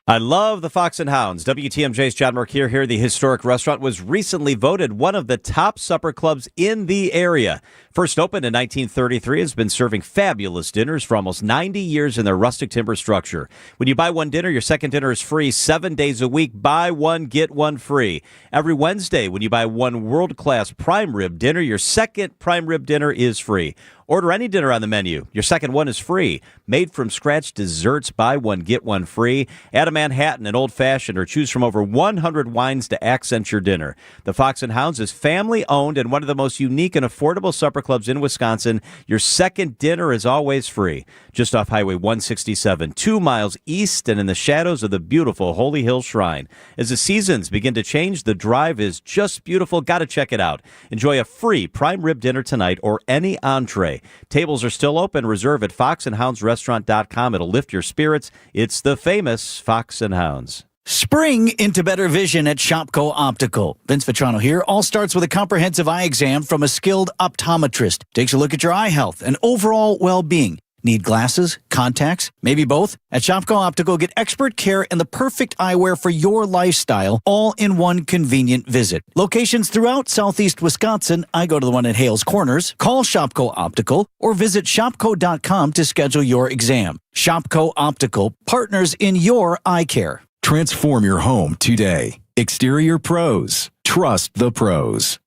I love the Fox and Hounds. WTMJ's John Mercure here. The historic restaurant was recently voted one of the top supper clubs in the area. First opened in 1933, has been serving fabulous dinners for almost 90 years in their rustic timber structure. When you buy one dinner, your second dinner is free 7 days a week. Buy one, get one free. Every Wednesday, when you buy one world-class prime rib dinner, your second prime rib dinner is free. Order any dinner on the menu. Your second one is free. Made from scratch desserts, buy one, get one free. Add a Manhattan, an old-fashioned, or choose from over 100 wines to accent your dinner. The Fox and Hounds is family-owned and one of the most unique and affordable supper clubs in Wisconsin. Your second dinner is always free. Just off Highway 167, 2 miles east and in the shadows of the beautiful Holy Hill Shrine. As the seasons begin to change, the drive is just beautiful. Got to check it out. Enjoy a free prime rib dinner tonight or any entree. Tables are still open. Reserve at foxandhoundsrestaurant.com. It'll lift your spirits. It's the famous Fox and Hounds. Spring into better vision at Shopko Optical. Vince Vitrano here. All starts with a comprehensive eye exam from a skilled optometrist. Takes a look at your eye health and overall well-being. Need glasses, contacts, maybe both? At Shopko Optical, get expert care and the perfect eyewear for your lifestyle, all in one convenient visit. Locations throughout southeast Wisconsin. I go to the one at Hales Corners. Call Shopko Optical or visit shopko.com to schedule your exam. Shopko Optical, partners in your eye care. Transform your home today. Exterior Pros. Trust the pros.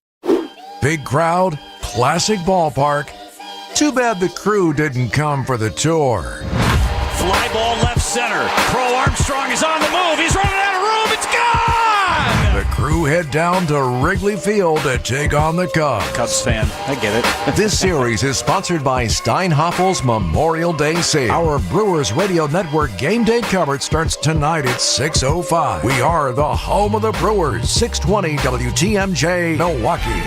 Big crowd, classic ballpark. Too bad the crew didn't come for the tour. Fly ball left center. Pro Armstrong is on the move. He's running out of room. It's gone! The crew head down to Wrigley Field to take on the Cubs. Cubs fan. I get it. This series is sponsored by Steinhaffel's Memorial Day Sale. Our Brewers Radio Network game day coverage starts tonight at 6:05. We are the home of the Brewers. 620 WTMJ, Milwaukee.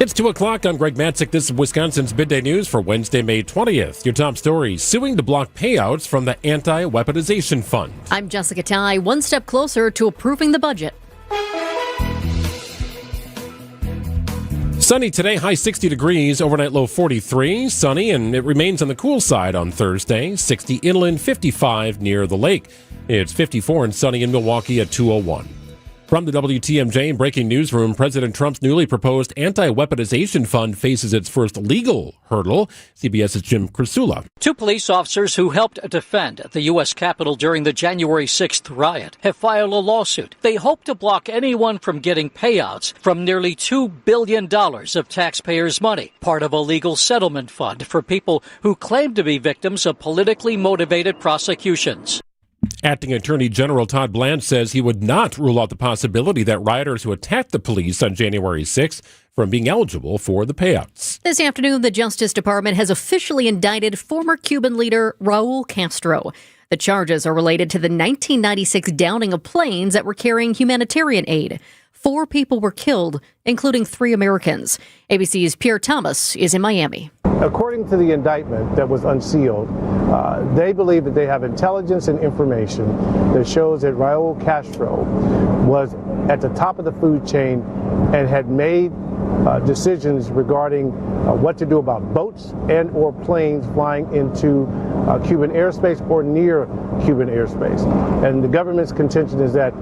It's 2 o'clock. I'm Greg Matzik. This is Wisconsin's Midday News for Wednesday, May 20th. Your top story, suing to block payouts from the Anti-Weaponization Fund. I'm Jessica Ty, one step closer to approving the budget. Sunny today, high 60 degrees, overnight low 43. Sunny, and it remains on the cool side on Thursday. 60 inland, 55 near the lake. It's 54 and sunny in Milwaukee at 2:01. From the WTMJ breaking newsroom, President Trump's newly proposed anti-weaponization fund faces its first legal hurdle. CBS's Jim Krasula. 2 police officers who helped defend the U.S. Capitol during the January 6th riot have filed a lawsuit. They hope to block anyone from getting payouts from nearly $2 billion of taxpayers' money, part of a legal settlement fund for people who claim to be victims of politically motivated prosecutions. Acting Attorney General Todd Blanche says he would not rule out the possibility that rioters who attacked the police on January 6th from being eligible for the payouts. This afternoon, the Justice Department has officially indicted former Cuban leader Raul Castro. The charges are related to the 1996 downing of planes that were carrying humanitarian aid. 4 people were killed, including 3 Americans. ABC's Pierre Thomas is in Miami. According to the indictment that was unsealed, they believe that they have intelligence and information that shows that Raul Castro was at the top of the food chain and had made decisions regarding what to do about boats and or planes flying into Cuban airspace or near Cuban airspace. And the government's contention is that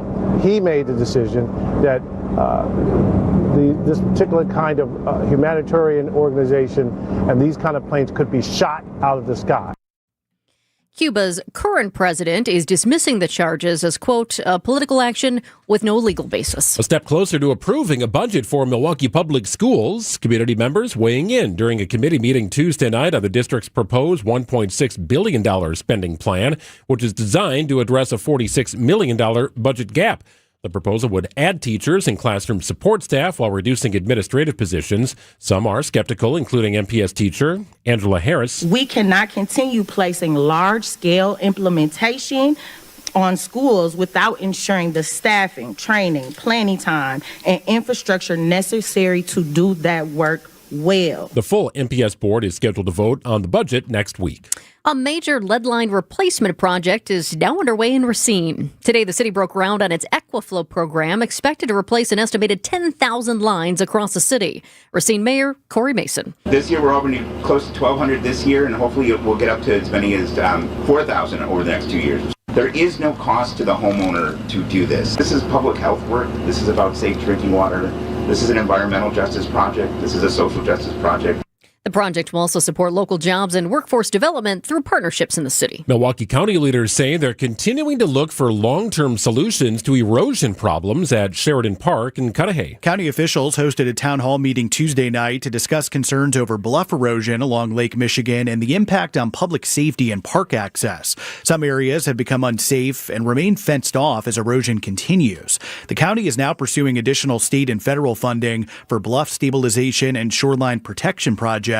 he made the decision that this particular kind of humanitarian organization and these kind of planes could be shot out of the sky. Cuba's current president is dismissing the charges as, quote, a political action with no legal basis. A step closer to approving a budget for Milwaukee Public Schools. Community members weighing in during a committee meeting Tuesday night on the district's proposed $1.6 billion spending plan, which is designed to address a $46 million budget gap. The proposal would add teachers and classroom support staff while reducing administrative positions. Some are skeptical, including MPS teacher Angela Harris. We cannot continue placing large-scale implementation on schools without ensuring the staffing, training, planning time, and infrastructure necessary to do that work well. The full MPS board is scheduled to vote on the budget next week. A major lead line replacement project is now underway in Racine. Today, the city broke ground on its Equiflow program, expected to replace an estimated 10,000 lines across the city. Racine Mayor Corey Mason. This year, we're hoping to close to 1,200 this year, and hopefully we'll get up to as many as 4,000 over the next 2 years. There is no cost to the homeowner to do this. This is public health work. This is about safe drinking water. This is an environmental justice project. This is a social justice project. The project will also support local jobs and workforce development through partnerships in the city. Milwaukee County leaders say they're continuing to look for long-term solutions to erosion problems at Sheridan Park in Cudahy. County officials hosted a town hall meeting Tuesday night to discuss concerns over bluff erosion along Lake Michigan and the impact on public safety and park access. Some areas have become unsafe and remain fenced off as erosion continues. The county is now pursuing additional state and federal funding for bluff stabilization and shoreline protection projects.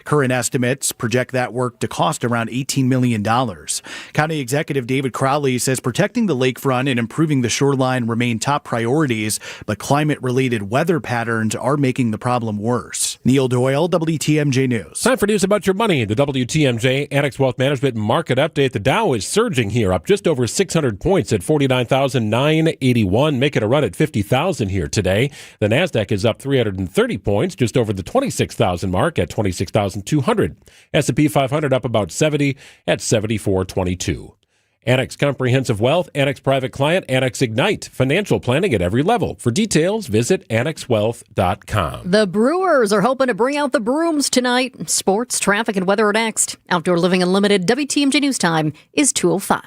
Current estimates project that work to cost around $18 million. County Executive David Crowley says protecting the lakefront and improving the shoreline remain top priorities, but climate-related weather patterns are making the problem worse. Neil Doyle, WTMJ News. Time for news about your money. The WTMJ Annex Wealth Management Market Update. The Dow is surging here, up just over 600 points at 49,981, making a run at 50,000 here today. The Nasdaq is up 330 points, just over the 26,000 mark at 26,200. S&P 500 up about 70 at 7422. Annex Comprehensive Wealth, Annex Private Client, Annex Ignite. Financial planning at every level. For details, visit annexwealth.com. The Brewers are hoping to bring out the brooms tonight. Sports, traffic, and weather are next. Outdoor Living Unlimited, WTMJ News Time is 2:05.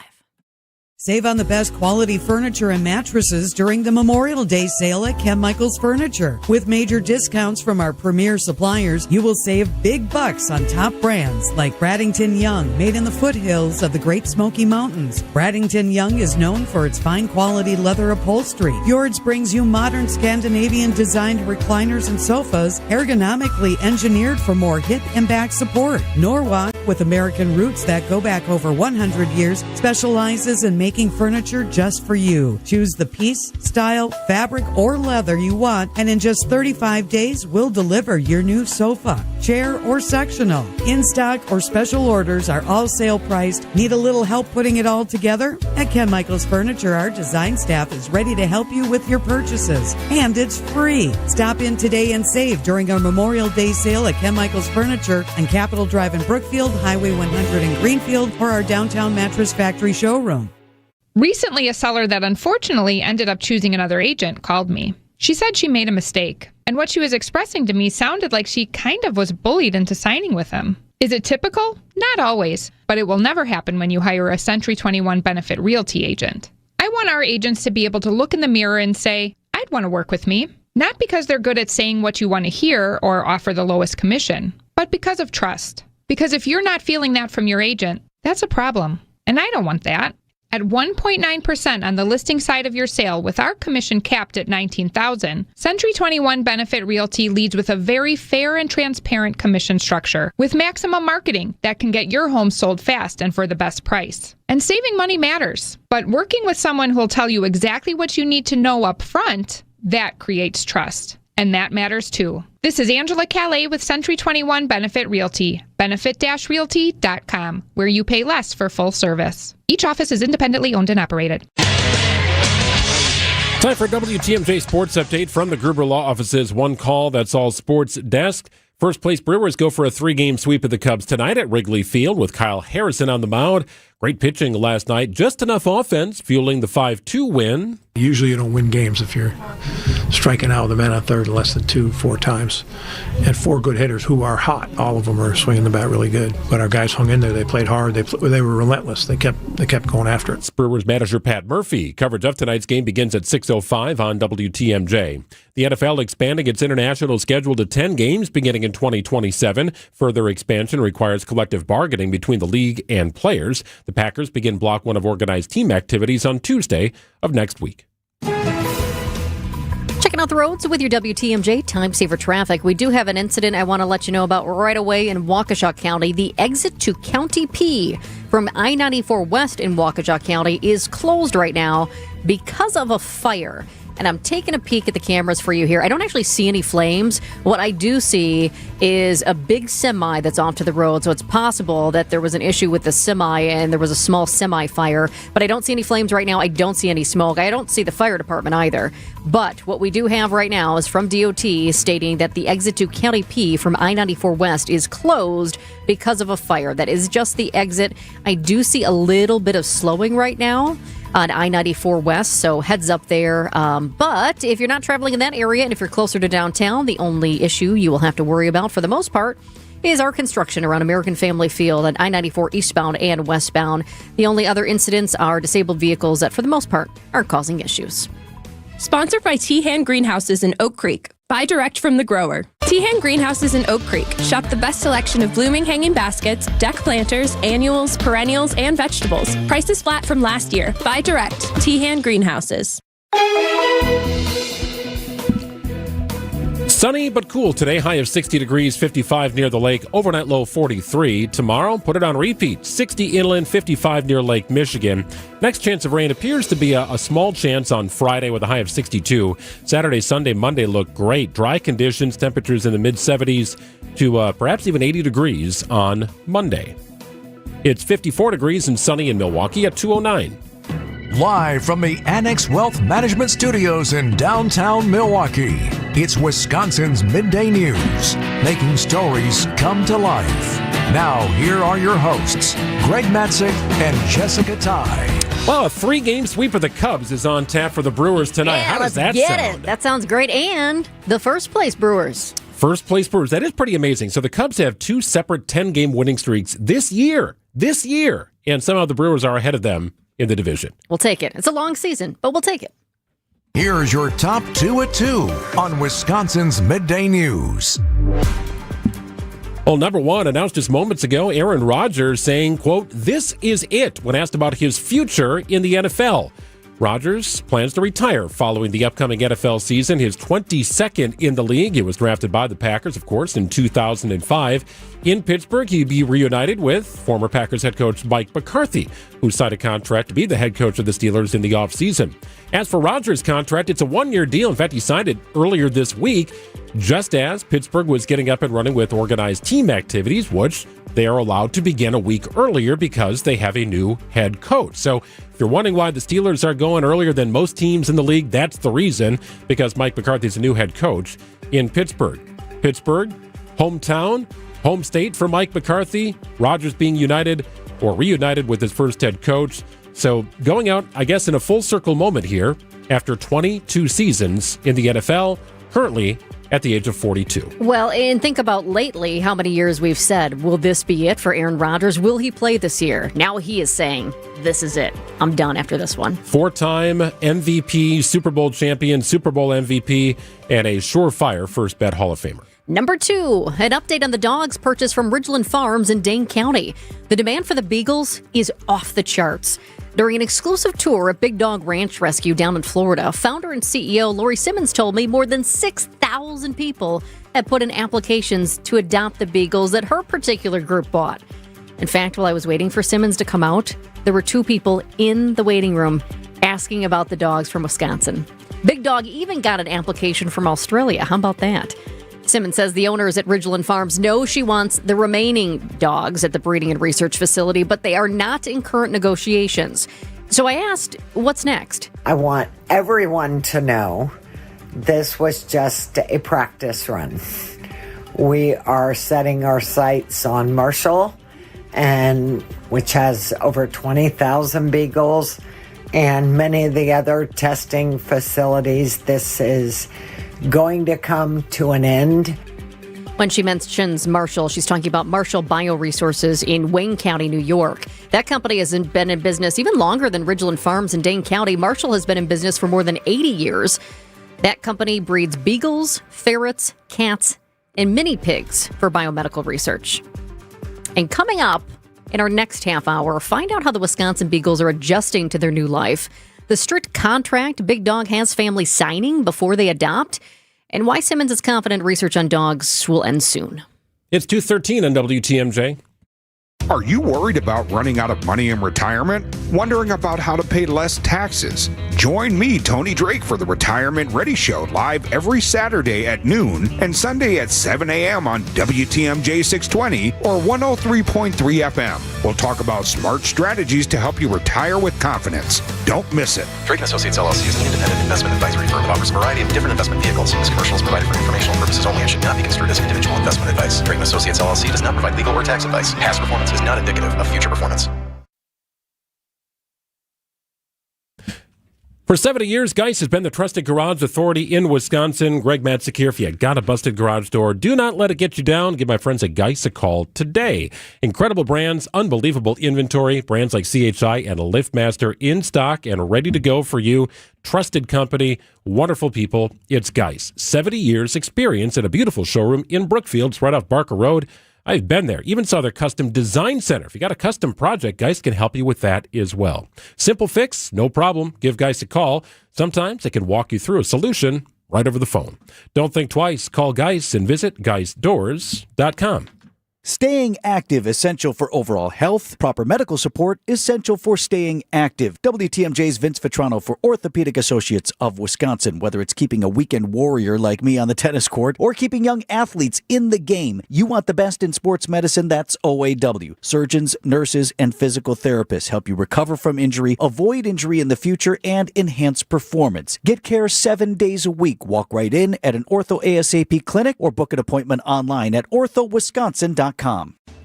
Save on the best quality furniture and mattresses during the Memorial Day sale at Ken Michaels Furniture. With major discounts from our premier suppliers, you will save big bucks on top brands like Bradington Young, made in the foothills of the Great Smoky Mountains. Bradington Young is known for its fine quality leather upholstery. Yours brings you modern Scandinavian designed recliners and sofas, ergonomically engineered for more hip and back support. Norwalk, with American roots that go back over 100 years, specializes in making furniture just for you. Choose the piece, style, fabric, or leather you want, and in just 35 days, we'll deliver your new sofa, chair, or sectional. In stock or special orders are all sale priced. Need a little help putting it all together? At Ken Michaels Furniture, our design staff is ready to help you with your purchases. And it's free. Stop in today and save during our Memorial Day sale at Ken Michaels Furniture on Capitol Drive in Brookfield, Highway 100 in Greenfield, or our downtown Mattress Factory showroom. Recently, a seller that unfortunately ended up choosing another agent called me. She said she made a mistake, and what she was expressing to me sounded like she kind of was bullied into signing with him. Is it typical? Not always, but it will never happen when you hire a Century 21 Benefit Realty agent. I want our agents to be able to look in the mirror and say, I'd want to work with me. Not because they're good at saying what you want to hear or offer the lowest commission, but because of trust. Because if you're not feeling that from your agent, that's a problem, and I don't want that. At 1.9% on the listing side of your sale, with our commission capped at $19,000, Century 21 Benefit Realty leads with a very fair and transparent commission structure with maximum marketing that can get your home sold fast and for the best price. And saving money matters, but working with someone who'll tell you exactly what you need to know up front, that creates trust. And that matters too. This is Angela Calais with Century 21 Benefit Realty, benefit-realty.com, where you pay less for full service. Each office is independently owned and operated. Time for WTMJ Sports Update from the Gruber Law Office's One Call That's All Sports desk. First place Brewers go for a 3-game sweep of the Cubs tonight at Wrigley Field with Kyle Harrison on the mound. Great pitching last night, just enough offense fueling the 5-2 win. Usually you don't win games if you're striking out with a man on third less than 2-4 times. And 4 good hitters who are hot. All of them are swinging the bat really good. But our guys hung in there. They played hard. They were relentless. They kept going after it. Brewers manager Pat Murphy. Coverage of tonight's game begins at 6:05 on WTMJ. The NFL expanding its international schedule to 10 games beginning in 2027. Further expansion requires collective bargaining between the league and players. The Packers begin block 1 of organized team activities on Tuesday of next week. Checking out the roads with your WTMJ Time Saver Traffic. We do have an incident I want to let you know about right away in Waukesha County. The exit to County P from I-94 West in Waukesha County is closed right now because of a fire. And I'm taking a peek at the cameras for you here. I don't actually see any flames. What I do see is a big semi that's off to the road. So it's possible that there was an issue with the semi and there was a small semi fire. But I don't see any flames right now. I don't see any smoke. I don't see the fire department either. But what we do have right now is from DOT stating that the exit to County P from I-94 West is closed because of a fire. That is just the exit. I do see a little bit of slowing right now on I-94 West, so heads up there. But if you're not traveling in that area and if you're closer to downtown, the only issue you will have to worry about for the most part is our construction around American Family Field at I-94 eastbound and westbound. The only other incidents are disabled vehicles that, for the most part, aren't causing issues. Sponsored by Tehan Greenhouses in Oak Creek. Buy direct from the grower. Tehan Greenhouses in Oak Creek. Shop the best selection of blooming hanging baskets, deck planters, annuals, perennials, and vegetables. Prices flat from last year. Buy direct. Tehan Greenhouses. Sunny but cool today, high of 60 degrees, 55 near the lake, overnight low 43. Tomorrow, put it on repeat, 60 inland, 55 near Lake Michigan. Next chance of rain appears to be a small chance on Friday with a high of 62. Saturday, Sunday, Monday look great. Dry conditions, temperatures in the mid-70s to perhaps even 80 degrees on Monday. It's 54 degrees and sunny in Milwaukee at 209. Live from the Annex Wealth Management Studios in downtown Milwaukee, it's Wisconsin's Midday News, making stories come to life. Now, here are your hosts, Greg Matzik and Jessica Ty. Well, a 3-game sweep of the Cubs is on tap for the Brewers tonight. Yeah, How does that get sound? it. That sounds great. And the first place Brewers. First place Brewers. That is pretty amazing. So the Cubs have 2 separate 10-game winning streaks this year. And somehow the Brewers are ahead of them in the division. We'll take it. It's a long season, but we'll take it. Here's your top 2 at 2 on Wisconsin's Midday News. Well, number 1, announced just moments ago, Aaron Rodgers saying, quote, "This is it," when asked about his future in the NFL. Rodgers plans to retire following the upcoming NFL season, his 22nd in the league. He was drafted by the Packers, of course, in 2005. In Pittsburgh, he'd be reunited with former Packers head coach Mike McCarthy, who signed a contract to be the head coach of the Steelers in the offseason. As for Rodgers' contract, it's a 1-year deal. In fact, he signed it earlier this week, just as Pittsburgh was getting up and running with organized team activities, which they are allowed to begin a week earlier because they have a new head coach. So if you're wondering why the Steelers are going earlier than most teams in the league, that's the reason, because Mike McCarthy's a new head coach in Pittsburgh. Pittsburgh, hometown, home state for Mike McCarthy. Rodgers being united or reunited with his first head coach. So going out, I guess, in a full circle moment here after 22 seasons in the NFL, currently at the age of 42. Well, and think about lately how many years we've said, will this be it for Aaron Rodgers? Will he play this year? Now he is saying, this is it. I'm done after this one. 4-time MVP, Super Bowl champion, Super Bowl MVP, and a surefire first bet Hall of Famer. Number 2, an update on the dogs purchased from Ridgeland Farms in Dane County. The demand for the beagles is off the charts. During an exclusive tour at Big Dog Ranch Rescue down in Florida, founder and CEO Lori Simmons told me more than 6,000 people had put in applications to adopt the beagles that her particular group bought. In fact, while I was waiting for Simmons to come out, there were 2 people in the waiting room asking about the dogs from Wisconsin. Big Dog even got an application from Australia. How about that? Simmons says the owners at Ridgeland Farms know she wants the remaining dogs at the breeding and research facility, but they are not in current negotiations. So I asked, what's next? I want everyone to know this was just a practice run. We are setting our sights on Marshall, and which has over 20,000 beagles, and many of the other testing facilities. This is going to come to an end. When she mentions Marshall, she's talking about Marshall Bioresources in Wayne County, New York. That company has been in business even longer than Ridgeland Farms in Dane County. Marshall has been in business for more than 80 years. That company breeds beagles, ferrets, cats, and mini pigs for biomedical research. And coming up in our next half hour, find out how the Wisconsin Beagles are adjusting to their new life, the strict contract Big Dog has families signing before they adopt, and why Simmons is confident research on dogs will end soon. It's 2:13 on WTMJ. Are you worried about running out of money in retirement? Wondering about how to pay less taxes? Join me, Tony Drake, for the Retirement Ready Show, live every Saturday at noon and Sunday at 7 a.m. on WTMJ 620 or 103.3 FM. We'll talk about smart strategies to help you retire with confidence. Don't miss it. Drake & Associates LLC is an independent investment advisory firm that offers a variety of different investment vehicles. This commercial is provided for informational purposes only and should not be construed as individual investment advice. Drake & Associates LLC does not provide legal or tax advice. Past performance is not indicative of future performance. For 70 years, Geist has been the trusted garage authority in Wisconsin. Greg Matzik here. If you got a busted garage door, do not let it get you down. Give my friends at Geist a call today. Incredible brands, unbelievable inventory. Brands like CHI and LiftMaster in stock and ready to go for you. Trusted company, wonderful people. It's Geist. 70 years experience at a beautiful showroom in Brookfield. It's right off Barker Road. I've been there. Even saw their custom design center. If you got a custom project, Geist can help you with that as well. Simple fix, no problem. Give Geist a call. Sometimes they can walk you through a solution right over the phone. Don't think twice. Call Geist and visit geistdoors.com. Staying active, essential for overall health. Proper medical support, essential for staying active. WTMJ's Vince Vitrano for Orthopedic Associates of Wisconsin. Whether it's keeping a weekend warrior like me on the tennis court or keeping young athletes in the game, you want the best in sports medicine, that's OAW. Surgeons, nurses, and physical therapists help you recover from injury, avoid injury in the future, and enhance performance. Get care 7 days a week. Walk right in at an Ortho ASAP clinic or book an appointment online at orthowisconsin.com.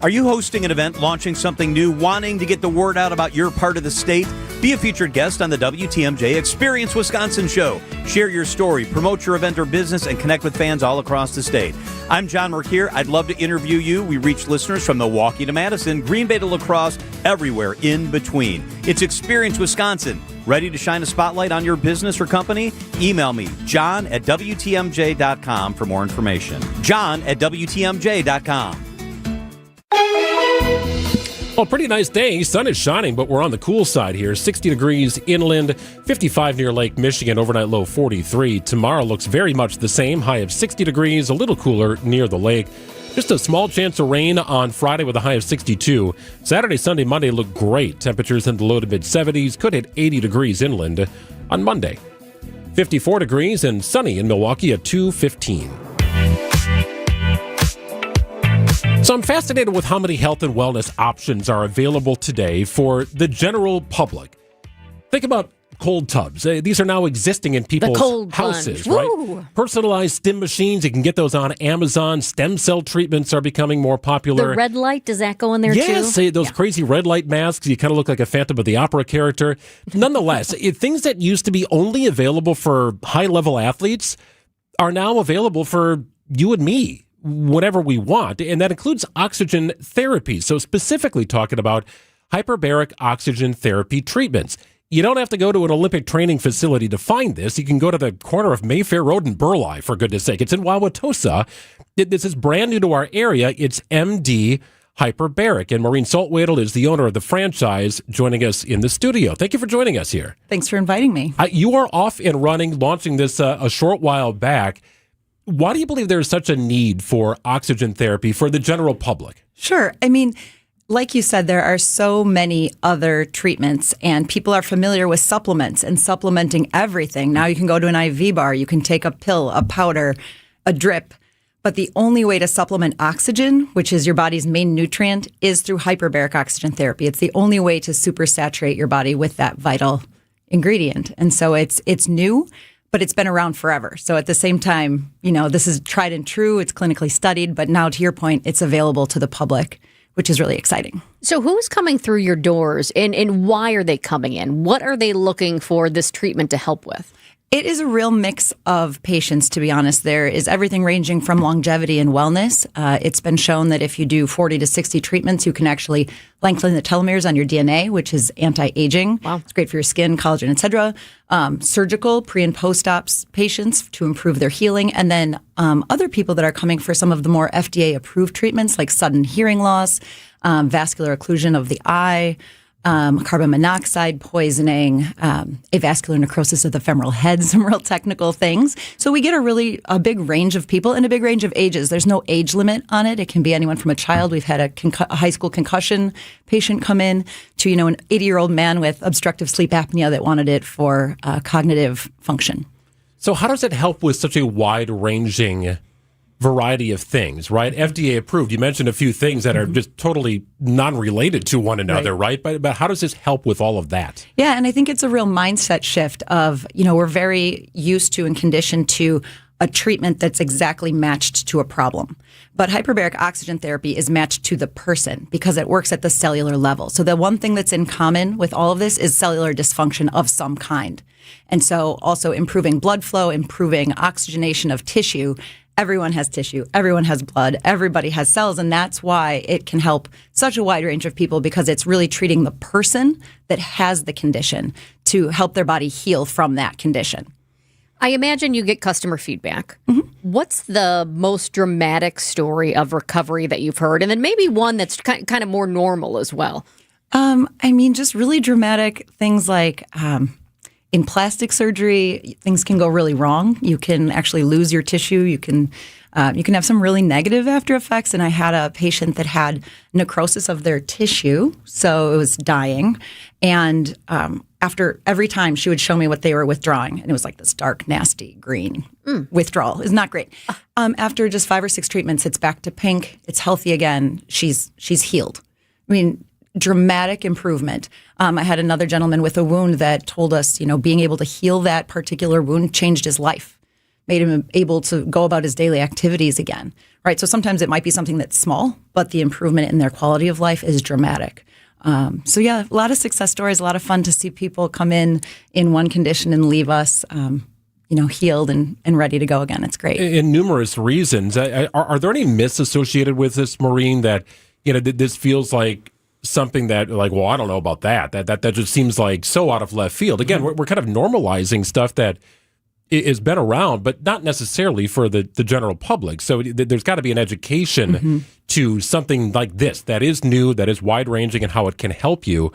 Are you hosting an event, launching something new, wanting to get the word out about your part of the state? Be a featured guest on the WTMJ Experience Wisconsin show. Share your story, promote your event or business, and connect with fans all across the state. I'm John Merkier. I'd love to interview you. We reach listeners from Milwaukee to Madison, Green Bay to La Crosse, everywhere in between. It's Experience Wisconsin. Ready to shine a spotlight on your business or company? Email me, john@WTMJ.com for more information. john@WTMJ.com. Well, pretty nice day. Sun is shining, but we're on the cool side here. 60 degrees inland, 55 near Lake Michigan, overnight low 43. Tomorrow looks very much the same, high of 60 degrees, a little cooler near the lake. Just a small chance of rain on Friday with a high of 62. Saturday, Sunday, Monday look great. Temperatures in the low to mid 70s, could hit 80 degrees inland on Monday. 54 degrees and sunny in Milwaukee at 2:15. So I'm fascinated with how many health and wellness options are available today for the general public. Think about cold tubs. These are now existing in people's houses, right? Woo! Personalized stim machines, you can get those on Amazon. Stem cell treatments are becoming more popular. The red light, does that go in there yes, too? Those crazy red light masks. You kind of look like a Phantom of the Opera character. Nonetheless, things that used to be only available for high-level athletes are now available for you and me, whatever we want, and that includes oxygen therapy. So specifically talking about hyperbaric oxygen therapy treatments. You don't have to go to an Olympic training facility to find this. You can go to the corner of Mayfair Road and Burleigh, for goodness sake. It's in Wauwatosa. This is brand new to our area. It's MD Hyperbaric, and Maureen Saltwadel is the owner of the franchise, joining us in the studio. Thank you for joining us here. Thanks for inviting me. You are off and running, launching this a short while back. Why do you believe there's such a need for oxygen therapy for the general public? Sure. I mean, like you said, there are so many other treatments, and people are familiar with supplements and supplementing everything. Now you can go to an IV bar, you can take a pill, a powder, a drip. But the only way to supplement oxygen, which is your body's main nutrient, is through hyperbaric oxygen therapy. It's the only way to supersaturate your body with that vital ingredient. And so it's new, but it's been around forever. So at the same time, this is tried and true. It's clinically studied. But now, to your point, it's available to the public, which is really exciting. So who's coming through your doors and why are they coming in? What are they looking for this treatment to help with? It is a real mix of patients, to be honest. There is everything ranging from longevity and wellness. It's been shown that if you do 40 to 60 treatments, you can actually lengthen the telomeres on your DNA, which is anti-aging. Wow. It's great for your skin, collagen, et cetera. Surgical, pre- and post-ops patients to improve their healing. And then other people that are coming for some of the more FDA-approved treatments like sudden hearing loss, vascular occlusion of the eye, carbon monoxide poisoning, avascular necrosis of the femoral head, some real technical things. So we get a big range of people and a big range of ages. There's no age limit on it. It can be anyone from a child. We've had a high school concussion patient come in to, an 80-year-old man with obstructive sleep apnea that wanted it for cognitive function. So how does it help with such a wide-ranging variety of things, right? FDA approved. You mentioned a few things that are just totally non-related to one another, right? But how does this help with all of that? Yeah, and I think it's a real mindset shift of, we're very used to and conditioned to a treatment that's exactly matched to a problem. But hyperbaric oxygen therapy is matched to the person because it works at the cellular level. So the one thing that's in common with all of this is cellular dysfunction of some kind. And so also improving blood flow, improving oxygenation of tissue. Everyone has tissue, everyone has blood, everybody has cells, and that's why it can help such a wide range of people, because it's really treating the person that has the condition to help their body heal from that condition. I imagine you get customer feedback. What's the most dramatic story of recovery that you've heard? And then maybe one that's kind of more normal as well. Just really dramatic things like in plastic surgery, things can go really wrong. You can actually lose your tissue. You can have some really negative after effects. And I had a patient that had necrosis of their tissue, so it was dying. And after every time, she would show me what they were withdrawing, and it was like this dark, nasty green withdrawal. It's not great. After just 5 or 6 treatments, it's back to pink. It's healthy again. She's healed. Dramatic improvement. I had another gentleman with a wound that told us, being able to heal that particular wound changed his life, made him able to go about his daily activities again, right? So sometimes it might be something that's small, but the improvement in their quality of life is dramatic. A lot of success stories, a lot of fun to see people come in one condition and leave us, healed and ready to go again. It's great. In numerous reasons. Are there any myths associated with this, Maureen, that, this feels like something that, like, well, I don't know about that. That just seems like so out of left field. Again, we're kind of normalizing stuff that has been around, but not necessarily for the general public. So there's got to be an education to something like this that is new, that is wide-ranging, and how it can help you.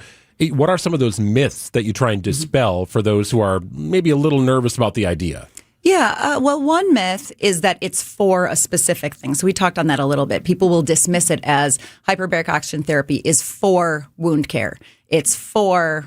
What are some of those myths that you try and dispel for those who are maybe a little nervous about the idea? Yeah, one myth is that it's for a specific thing. So we talked on that a little bit. People will dismiss it as hyperbaric oxygen therapy is for wound care. It's for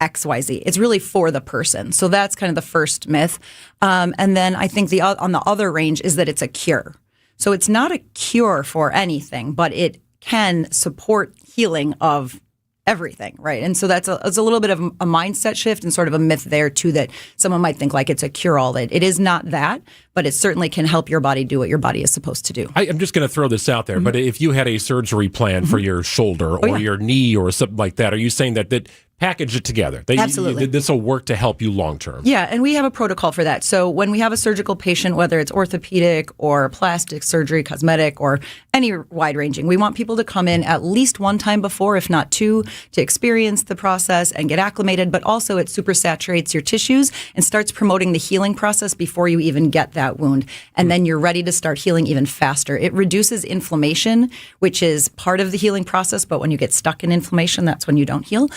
XYZ. It's really for the person. So that's kind of the first myth. And then I think on the other range is that it's a cure. So it's not a cure for anything, but it can support healing of everything, right? And so it's a little bit of a mindset shift and sort of a myth there too, that someone might think like it's a cure-all. It is not that, but it certainly can help your body do what your body is supposed to do. I'm just going to throw this out there, but if you had a surgery plan for your shoulder or your knee or something like that, are you saying that package it together? Absolutely. This will work to help you long term. Yeah, and we have a protocol for that. So when we have a surgical patient, whether it's orthopedic or plastic surgery, cosmetic, or any wide ranging, we want people to come in at least one time before, if not 2, to experience the process and get acclimated. But also it super saturates your tissues and starts promoting the healing process before you even get that wound. And then you're ready to start healing even faster. It reduces inflammation, which is part of the healing process. But when you get stuck in inflammation, that's when you don't heal.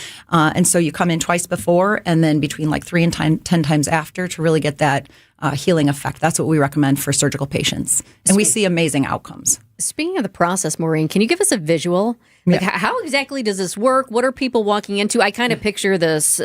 And so you come in twice before and then between like 3 and 10 times after to really get that healing effect. That's what we recommend for surgical patients. And we see amazing outcomes. Speaking of the process, Maureen, can you give us a visual? Like, how exactly does this work? What are people walking into? I kind of picture this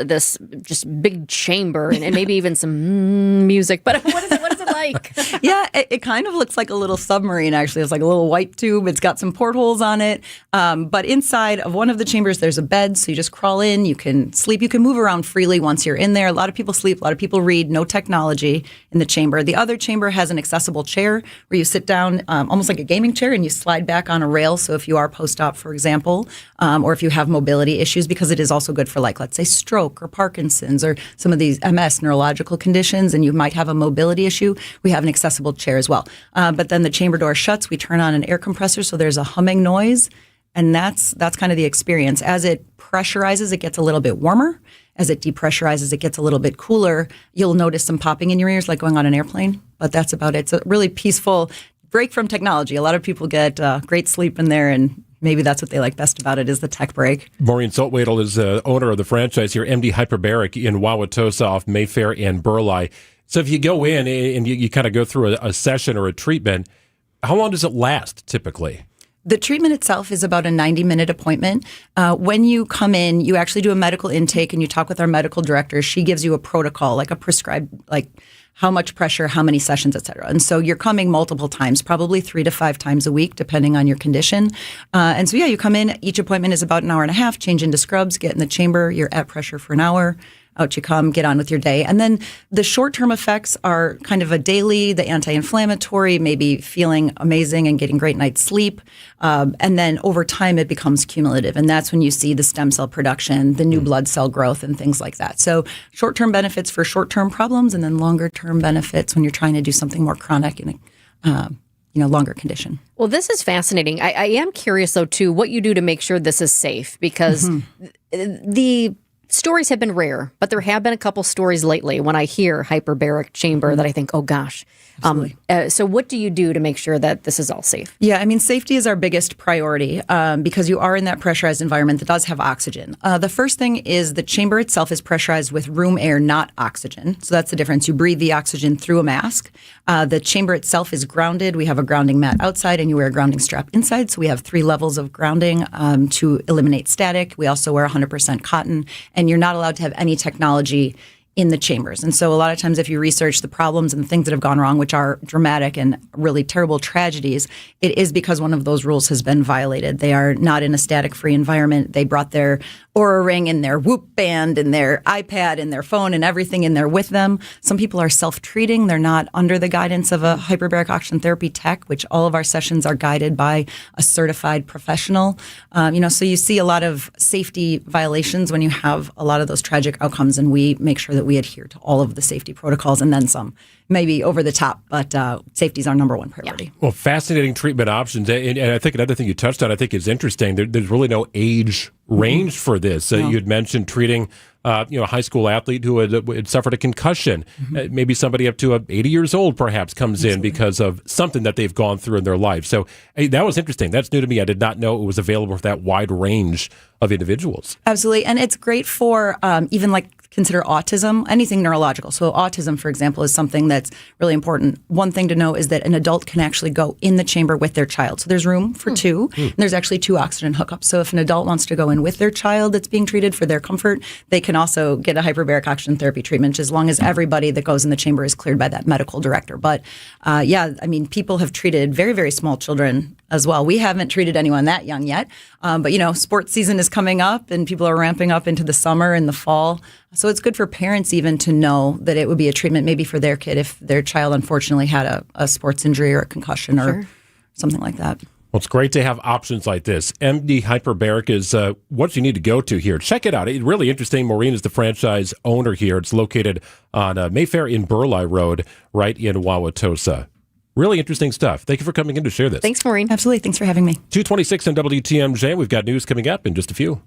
just big chamber and maybe even some music. But what is it like? Yeah, it kind of looks like a little submarine, actually. It's like a little white tube. It's got some portholes on it. But inside of one of the chambers, there's a bed. So you just crawl in. You can sleep. You can move around freely once you're in there. A lot of people sleep. A lot of people read. No technology in the chamber. The other chamber has an accessible chair where you sit down almost like a gaming chair and you slide back on a rail. So if you are post-op, for example, or if you have mobility issues, because it is also good for, like, let's say stroke or Parkinson's or some of these MS neurological conditions, and you might have a mobility issue, we have an accessible chair as well. But then the chamber door shuts, we turn on an air compressor, so there's a humming noise, and that's kind of the experience. As it pressurizes, it gets a little bit warmer. As it depressurizes, it gets a little bit cooler. You'll notice some popping in your ears like going on an airplane, but that's about it. It's a really peaceful break from technology. A lot of people get great sleep in there, and maybe that's what they like best about it is the tech break. Maureen Saltwadel is owner of the franchise here, MD Hyperbaric in Wauwatosa off Mayfair and Burleigh. So if you go in and you kind of go through a session or a treatment, how long does it last typically? The treatment itself is about a 90-minute appointment. When you come in, you actually do a medical intake and you talk with our medical director. She gives you a protocol, like a prescribed, like how much pressure, how many sessions, et cetera. And so you're coming multiple times, probably 3 to 5 times a week, depending on your condition. And so, you come in. Each appointment is about an hour and a half, change into scrubs, get in the chamber. You're at pressure for an hour. out you come, get on with your day. And then the short-term effects are kind of a daily, the anti-inflammatory, maybe feeling amazing and getting great night's sleep. And then over time, it becomes cumulative. And that's when you see the stem cell production, the new blood cell growth, and things like that. So short-term benefits for short-term problems, and then longer-term benefits when you're trying to do something more chronic and longer condition. Well, this is fascinating. I am curious, though, too, what you do to make sure this is safe, because the stories have been rare, but there have been a couple stories lately when I hear hyperbaric chamber that I think, oh, gosh. So what do you do to make sure that this is all safe? Yeah, I mean, safety is our biggest priority because you are in that pressurized environment that does have oxygen. The first thing is the chamber itself is pressurized with room air, not oxygen. So that's the difference. You breathe the oxygen through a mask. The chamber itself is grounded. We have a grounding mat outside, and you wear a grounding strap inside. So we have 3 levels of grounding to eliminate static. We also wear 100% cotton, and you're not allowed to have any technology in the chambers. And so a lot of times if you research the problems and the things that have gone wrong, which are dramatic and really terrible tragedies, it is because one of those rules has been violated. They are not in a static-free environment. They brought their Oura Ring and their Whoop band and their iPad and their phone and everything in there with them. Some people are self-treating. They're not under the guidance of a hyperbaric oxygen therapy tech, which all of our sessions are guided by a certified professional. So you see a lot of safety violations when you have a lot of those tragic outcomes, and we make sure that we adhere to all of the safety protocols and then some. Maybe over the top, but safety is our number one priority. Yeah. Well, fascinating treatment options. And I think another thing you touched on, I think is interesting. There's really no age range for this. You had mentioned treating a high school athlete who had suffered a concussion. Maybe somebody up to 80 years old perhaps comes in because of something that they've gone through in their life. So that was interesting. That's new to me. I did not know it was available for that wide range of individuals. Absolutely. And it's great for even consider autism, anything neurological. So autism, for example, is something that's really important. One thing to know is that an adult can actually go in the chamber with their child. So there's room for 2. And there's actually 2 oxygen hookups. So if an adult wants to go in with their child that's being treated for their comfort, they can also get a hyperbaric oxygen therapy treatment as long as everybody that goes in the chamber is cleared by that medical director. But people have treated very, very small children as well. We haven't treated anyone that young yet. But sports season is coming up and people are ramping up into the summer and the fall. So it's good for parents even to know that it would be a treatment maybe for their kid if their child unfortunately had a sports injury or a concussion or something like that. Well, it's great to have options like this. MD Hyperbaric is what you need to go to here. Check it out. It's really interesting. Maureen is the franchise owner here. It's located on Mayfair in Burleigh Road, right in Wauwatosa. Really interesting stuff. Thank you for coming in to share this. Thanks, Maureen. Absolutely. Thanks for having me. 2:26 on WTMJ. We've got news coming up in just a few.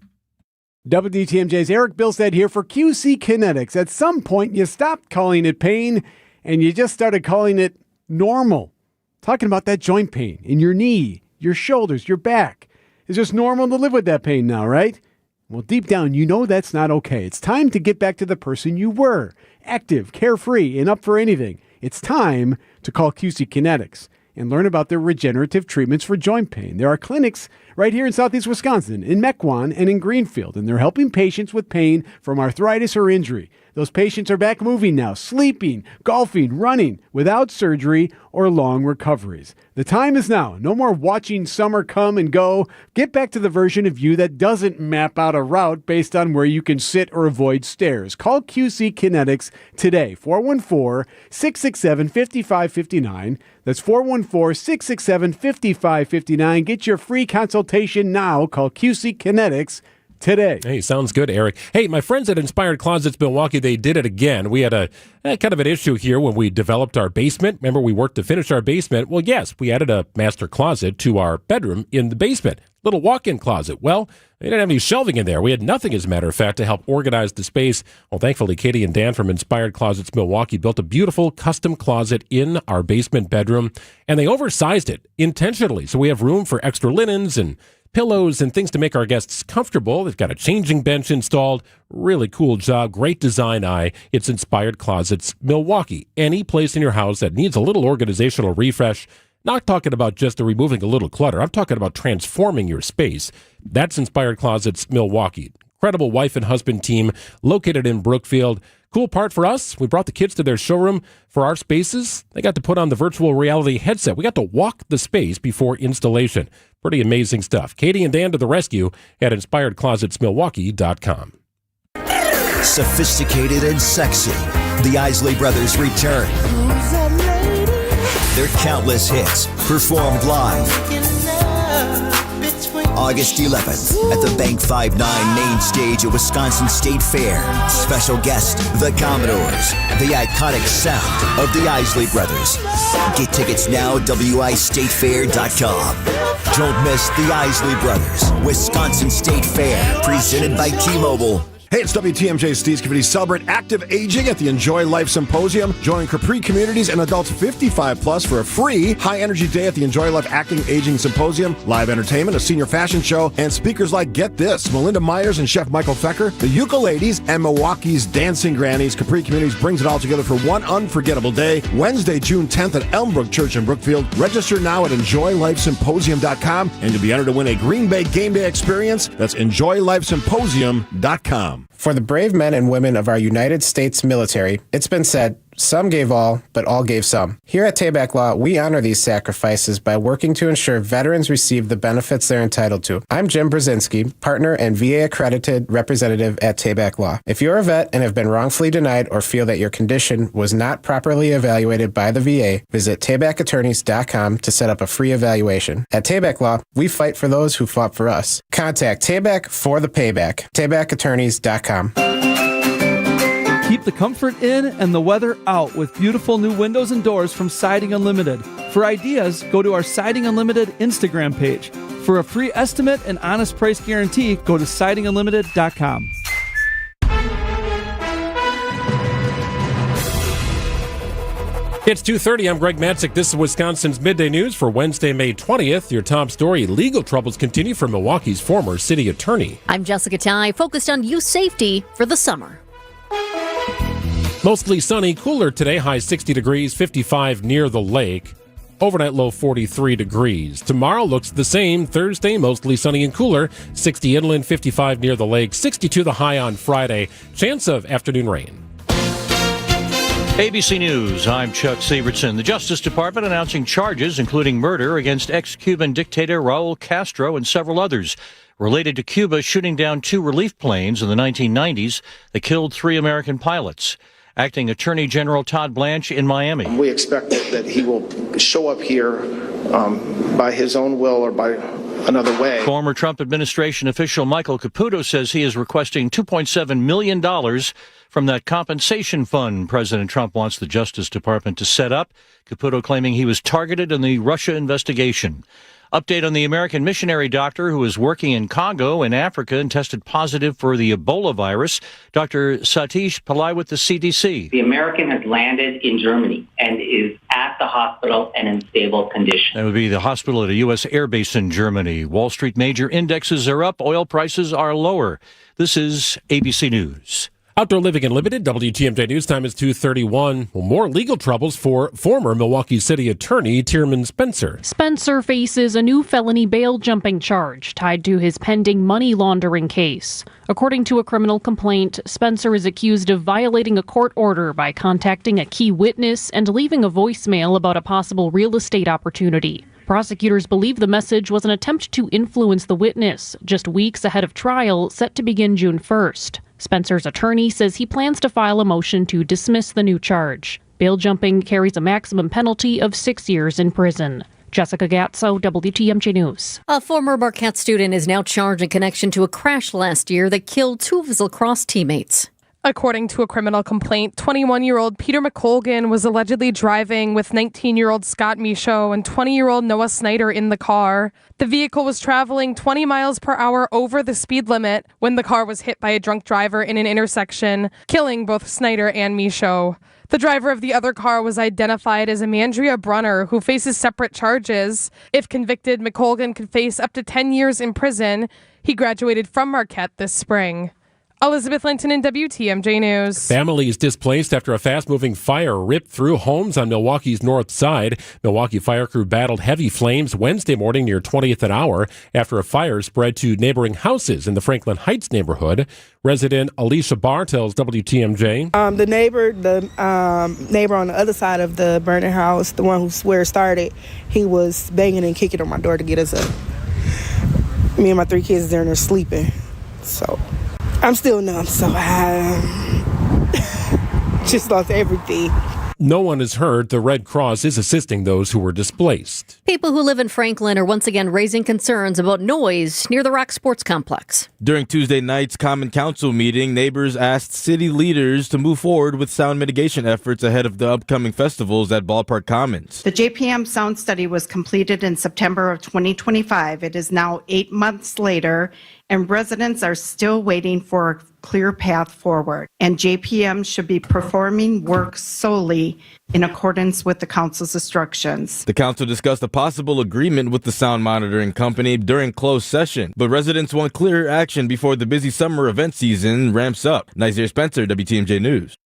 WTMJ's Eric Bilstead here for QC Kinetics. At some point, you stopped calling it pain and you just started calling it normal. Talking about that joint pain in your knee, your shoulders, your back. It's just normal to live with that pain now, right? Well, deep down, you know that's not okay. It's time to get back to the person you were. Active, carefree, and up for anything. It's time to call QC Kinetics and learn about their regenerative treatments for joint pain. There are clinics right here in Southeast Wisconsin, in Mequon and in Greenfield, and they're helping patients with pain from arthritis or injury. Those patients are back moving now, sleeping, golfing, running, without surgery or long recoveries. The time is now. No more watching summer come and go. Get back to the version of you that doesn't map out a route based on where you can sit or avoid stairs. Call QC Kinetics today, 414-667-5559. That's 414-667-5559. Get your free consultation now. Call QC Kinetics today. Hey, sounds good, Eric. Hey, my friends at Inspired Closets Milwaukee, they did it again. We had a kind of an issue here when we developed our basement. Remember, we worked to finish our basement. Well, yes, we added a master closet to our bedroom in the basement. Little walk-in closet. Well, they didn't have any shelving in there. We had nothing, as a matter of fact, to help organize the space. Well, thankfully, Katie and Dan from Inspired Closets Milwaukee built a beautiful custom closet in our basement bedroom, and they oversized it intentionally. So we have room for extra linens and pillows and things to make our guests comfortable. They've got a changing bench installed. Really cool job. Great design eye. It's Inspired Closets Milwaukee. Any place in your house that needs a little organizational refresh. Not talking about just removing a little clutter. I'm talking about transforming your space. That's Inspired Closets Milwaukee. Incredible wife and husband team located in Brookfield. Cool part for us, we brought the kids to their showroom for our spaces. They got to put on the virtual reality headset. We got to walk the space before installation. Pretty amazing stuff. Katie and Dan to the rescue at InspiredClosetsMilwaukee.com. Sophisticated and sexy, the Isley Brothers return. Their countless hits performed live. August 11th at the Bank 5-9 main stage at Wisconsin State Fair. Special guest, the Commodores, the iconic sound of the Isley Brothers. Get tickets now at wistatefair.com. Don't miss the Isley Brothers, Wisconsin State Fair, presented by T-Mobile. Hey, it's WTMJ's Steve Scavidi. Celebrate active aging at the Enjoy Life Symposium. Join Capri communities and adults 55 plus for a free high-energy day at the Enjoy Life Acting Aging Symposium. Live entertainment, a senior fashion show, and speakers like, get this, Melinda Myers and Chef Michael Fecker, the Ukuleles, and Milwaukee's Dancing Grannies. Capri Communities brings it all together for one unforgettable day, Wednesday, June 10th at Elmbrook Church in Brookfield. Register now at EnjoyLifeSymposium.com, and you'll be entered to win a Green Bay game day experience. That's EnjoyLifeSymposium.com. For the brave men and women of our United States military, it's been said, some gave all, but all gave some. Here at Tabak Law, we honor these sacrifices by working to ensure veterans receive the benefits they're entitled to. I'm Jim Brzezinski, partner and VA-accredited representative at Tabak Law. If you're a vet and have been wrongfully denied or feel that your condition was not properly evaluated by the VA, visit tabakattorneys.com to set up a free evaluation. At Tabak Law, we fight for those who fought for us. Contact Tabak for the payback. tabakattorneys.com. Keep the comfort in and the weather out with beautiful new windows and doors from Siding Unlimited. For ideas, go to our Siding Unlimited Instagram page. For a free estimate and honest price guarantee, go to sidingunlimited.com. It's 2:30. I'm Greg Matzik. This is Wisconsin's Midday News for Wednesday, May 20th. Your top story, legal troubles continue for Milwaukee's former city attorney. I'm Jessica Ty, focused on youth safety for the summer. Mostly sunny, cooler today, high 60 degrees, 55 near the lake. Overnight low 43 degrees. Tomorrow looks the same. Thursday, mostly sunny and cooler, 60 inland, 55 near the lake, 62 the high on Friday. Chance of afternoon rain. ABC News, I'm Chuck Severson. The Justice Department announcing charges including murder against ex-Cuban dictator Raul Castro and several others related to Cuba shooting down 2 relief planes in the 1990s that killed 3 American pilots. Acting Attorney General Todd Blanche in Miami. We expect that he will show up here by his own will or by another way. Former Trump administration official Michael Caputo says he is requesting $2.7 million from that compensation fund President Trump wants the Justice Department to set up. Caputo claiming he was targeted in the Russia investigation. Update on the American missionary doctor who is working in Congo in Africa and tested positive for the Ebola virus. Dr. Satish Pillai with the CDC. The American has landed in Germany and is at the hospital and in stable condition. That would be the hospital at a U.S. air base in Germany. Wall Street major indexes are up. Oil prices are lower. This is ABC News. Outdoor Living Unlimited, WTMJ News Time is 2:31. Well, more legal troubles for former Milwaukee City Attorney Tierman Spencer. Spencer faces a new felony bail jumping charge tied to his pending money laundering case. According to a criminal complaint, Spencer is accused of violating a court order by contacting a key witness and leaving a voicemail about a possible real estate opportunity. Prosecutors believe the message was an attempt to influence the witness, just weeks ahead of trial set to begin June 1st. Spencer's attorney says he plans to file a motion to dismiss the new charge. Bail jumping carries a maximum penalty of 6 years in prison. Jessica Gatso, WTMJ News. A former Marquette student is now charged in connection to a crash last year that killed 2 of his lacrosse teammates. According to a criminal complaint, 21-year-old Peter McColgan was allegedly driving with 19-year-old Scott Michaud and 20-year-old Noah Snyder in the car. The vehicle was traveling 20 miles per hour over the speed limit when the car was hit by a drunk driver in an intersection, killing both Snyder and Michaud. The driver of the other car was identified as Amandria Brunner, who faces separate charges. If convicted, McColgan could face up to 10 years in prison. He graduated from Marquette this spring. Elizabeth Linton in WTMJ News. Families displaced after a fast-moving fire ripped through homes on Milwaukee's north side. Milwaukee fire crew battled heavy flames Wednesday morning near 20th and Hour after a fire spread to neighboring houses in the Franklin Heights neighborhood. Resident Alicia Barr tells WTMJ. The neighbor on the other side of the burning house, the one where it started, he was banging and kicking on my door to get us up. Me and my 3 kids there and they're sleeping. So I'm still numb, so I just lost everything. No one is hurt. The Red Cross is assisting those who were displaced. People who live in Franklin are once again raising concerns about noise near the Rock Sports Complex. During Tuesday night's Common Council meeting, neighbors asked city leaders to move forward with sound mitigation efforts ahead of the upcoming festivals at Ballpark Commons. The JPM sound study was completed in September of 2025. It is now 8 months later, and residents are still waiting for a clear path forward. And JPM should be performing work solely in accordance with the council's instructions. The council discussed a possible agreement with the sound monitoring company during closed session, but residents want clearer action before the busy summer event season ramps up. Nazir Spencer, WTMJ News.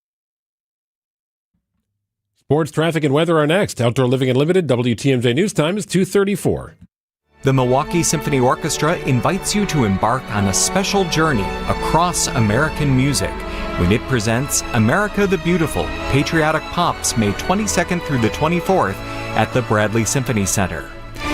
Sports, traffic, and weather are next. Outdoor Living Unlimited, WTMJ News time is 2:34. The Milwaukee Symphony Orchestra invites you to embark on a special journey across American music when it presents America the Beautiful, Patriotic Pops, May 22nd through the 24th at the Bradley Symphony Center.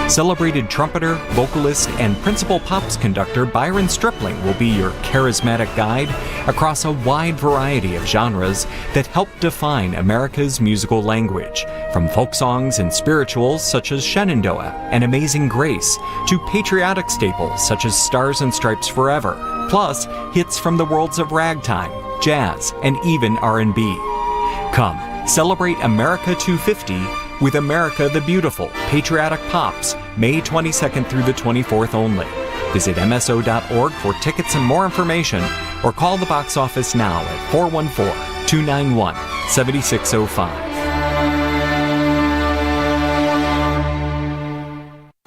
Celebrated trumpeter, vocalist, and principal pops conductor Byron Stripling will be your charismatic guide across a wide variety of genres that help define America's musical language, from folk songs and spirituals such as Shenandoah and Amazing Grace, to patriotic staples such as Stars and Stripes Forever, plus hits from the worlds of ragtime, jazz, and even R&B. Come, celebrate America 250 with America the Beautiful, Patriotic Pops, May 22nd through the 24th only. Visit MSO.org for tickets and more information, or call the box office now at 414-291-7605.